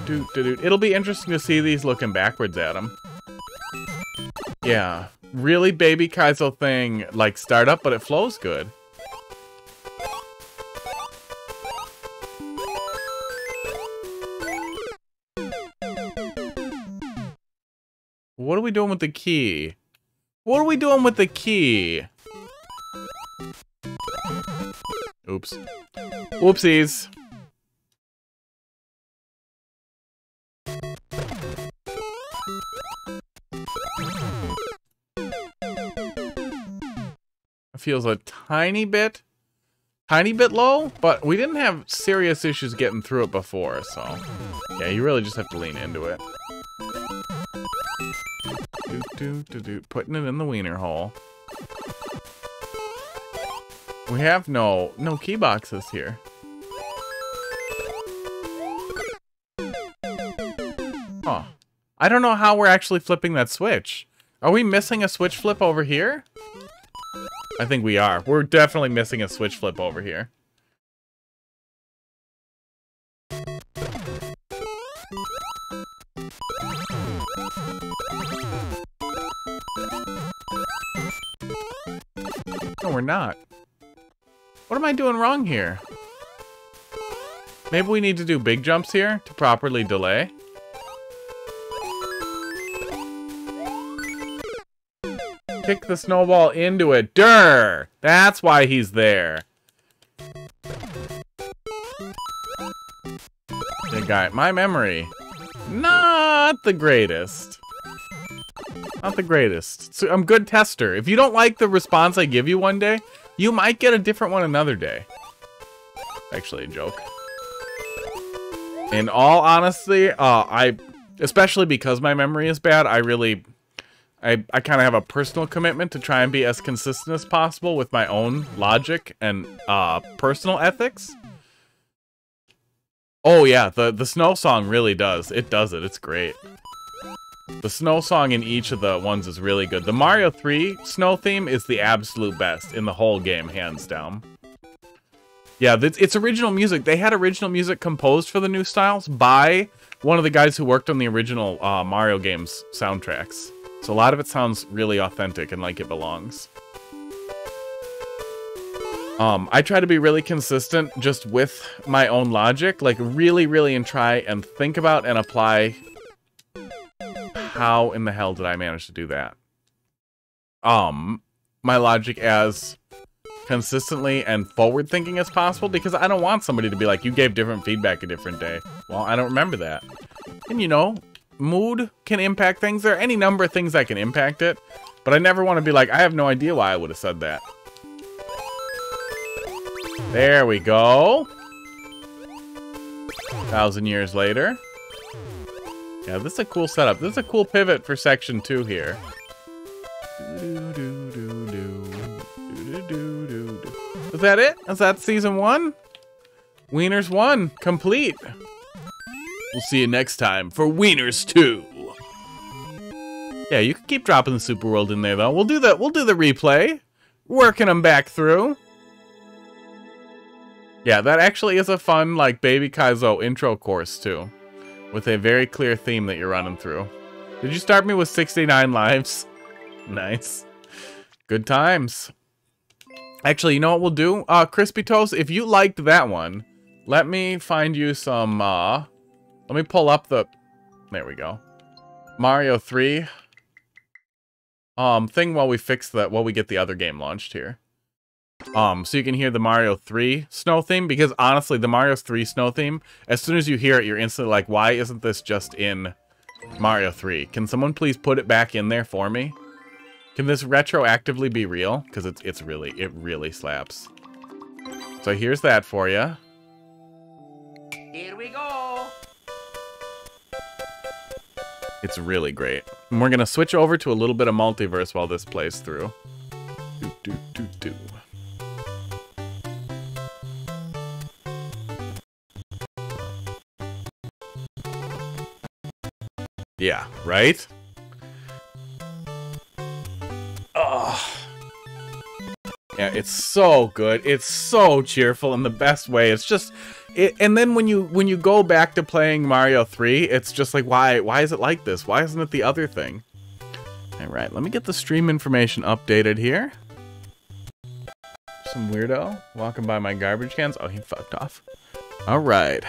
It'll be interesting to see these looking backwards at them. Yeah, really Baby Kaizo thing, like, startup, but it flows good. What are we doing with the key? What are we doing with the key? Oops. Whoopsies. It feels a tiny bit low, but we didn't have serious issues getting through it before, so yeah, you really just have to lean into it. Putting it in the wiener hole. We have no key boxes here. Huh. I don't know how we're actually flipping that switch. Are we missing a switch flip over here? I think we are. We're definitely missing a switch flip over here. No, we're not. What am I doing wrong here? Maybe we need to do big jumps here to properly delay. Kick the snowball into it. Durr! That's why he's there. Good guy. My memory. Not the greatest. Not the greatest. So I'm a good tester. If you don't like the response I give you one day, you might get a different one another day. Actually a joke. In all honesty, especially because my memory is bad, I kind of have a personal commitment to try and be as consistent as possible with my own logic and personal ethics. Oh yeah, the snow song really does. It does it. It's great. The snow song in each of the ones is really good. The Mario 3 snow theme is the absolute best in the whole game, hands down. Yeah, it's original music. They had original music composed for the new styles by one of the guys who worked on the original Mario games soundtracks. So a lot of it sounds really authentic and like it belongs. I try to be really consistent just with my own logic, like really and try and think about and apply how in the hell did I manage to do that? My logic as consistently and forward thinking as possible, because I don't want somebody to be like, you gave different feedback a different day. Well, I don't remember that. And you know, mood can impact things. There are any number of things that can impact it, but I never want to be like, I have no idea why I would have said that. There we go. 1,000 years later. Yeah, this is a cool setup. This is a cool pivot for section 2 here. Is that it? Is that season 1? Wieners 1 complete. We'll see you next time for Wieners 2. Yeah, you can keep dropping the Super World in there though. We'll do the replay. Working them back through. Yeah, that actually is a fun like Baby Kaizo intro course too, with a very clear theme that you're running through. Did you start me with 69 lives? Nice. Good times. Actually, you know what we'll do? Crispy Toast, if you liked that one, let me find you some, let me pull up the, there we go. Mario 3 thing while we fix that, while we get the other game launched here. So you can hear the Mario 3 snow theme, because honestly, the Mario 3 snow theme, as soon as you hear it, you're instantly like, why isn't this just in Mario 3? Can someone please put it back in there for me? Can this retroactively be real? Because it really slaps. So here's that for you. Here we go. It's really great. And we're gonna switch over to a little bit of multiverse while this plays through. Do. Yeah, right? Oh. Yeah, it's so good. It's so cheerful in the best way. It's just and then when you go back to playing Mario 3, it's just like why is it like this? Why isn't it the other thing? All right, let me get the stream information updated here. Some weirdo walking by my garbage cans. Oh, he fucked off. All right.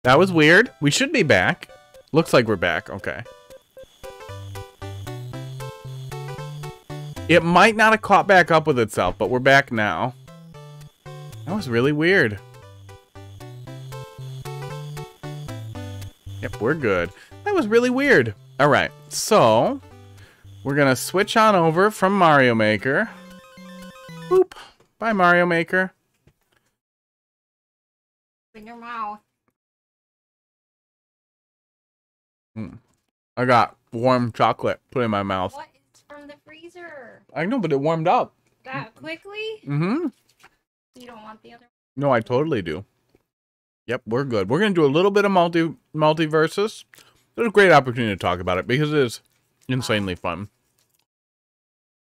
That was weird. We should be back. Looks like we're back. Okay. It might not have caught back up with itself, but we're back now. That was really weird. Yep, we're good. That was really weird. All right, so we're going to switch on over from Mario Maker. Boop. Bye, Mario Maker. In your mouth. I got warm chocolate put in my mouth. What? It's from the freezer. I know, but it warmed up. That quickly? Mm-hmm. You don't want the other one? No, I totally do. Yep, we're good. We're going to do a little bit of multiverses. It's a great opportunity to talk about it because it is insanely fun.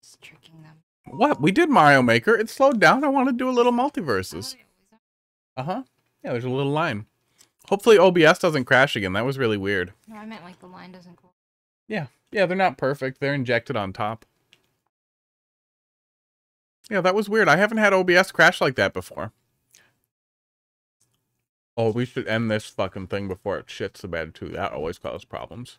Just tricking them. What? We did Mario Maker. It slowed down. I want to do a little multiverses. Uh-huh. Yeah, there's a little line. Hopefully OBS doesn't crash again. That was really weird. No, I meant like the line doesn't go. Yeah. Yeah, they're not perfect. They're injected on top. Yeah, that was weird. I haven't had OBS crash like that before. Oh, we should end this fucking thing before it shits the bed too. That always causes problems.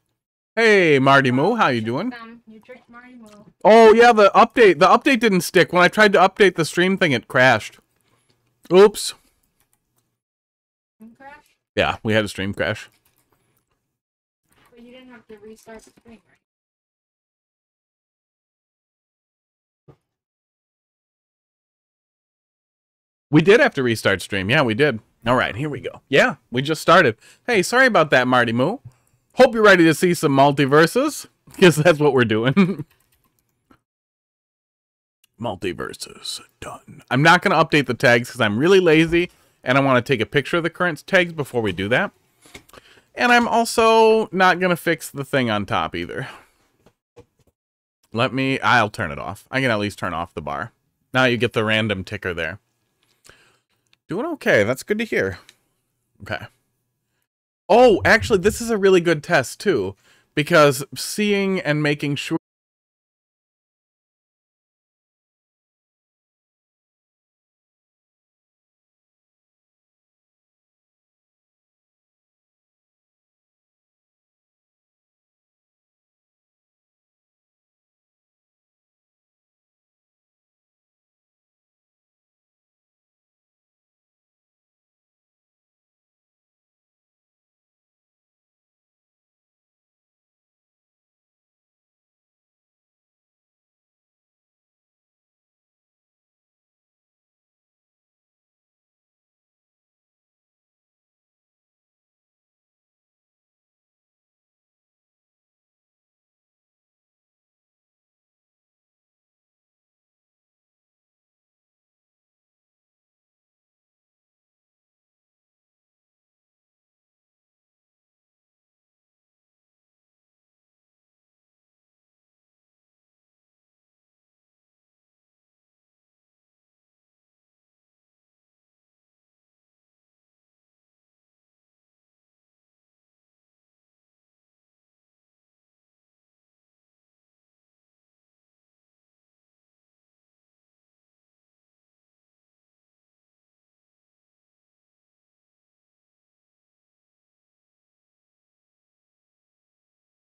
Hey, Marty Moo, how you doing? You tricked Marty Moo. Oh, yeah, the update didn't stick. When I tried to update the stream thing, it crashed. Oops. Crash? Yeah, we had a stream crash. But you didn't have to restart the stream, right? We did have to restart stream. Yeah, we did. All right, here we go. Yeah, we just started. Hey, sorry about that, Marty Moo. Hope you're ready to see some multiverses, because that's what we're doing. Multiverses. Done. I'm not going to update the tags because I'm really lazy, and I want to take a picture of the current tags before we do that. And I'm also not going to fix the thing on top either. I'll turn it off. I can at least turn off the bar. Now you get the random ticker there. Doing okay. That's good to hear. Okay. Oh, actually, this is a really good test, too. Because seeing and making sure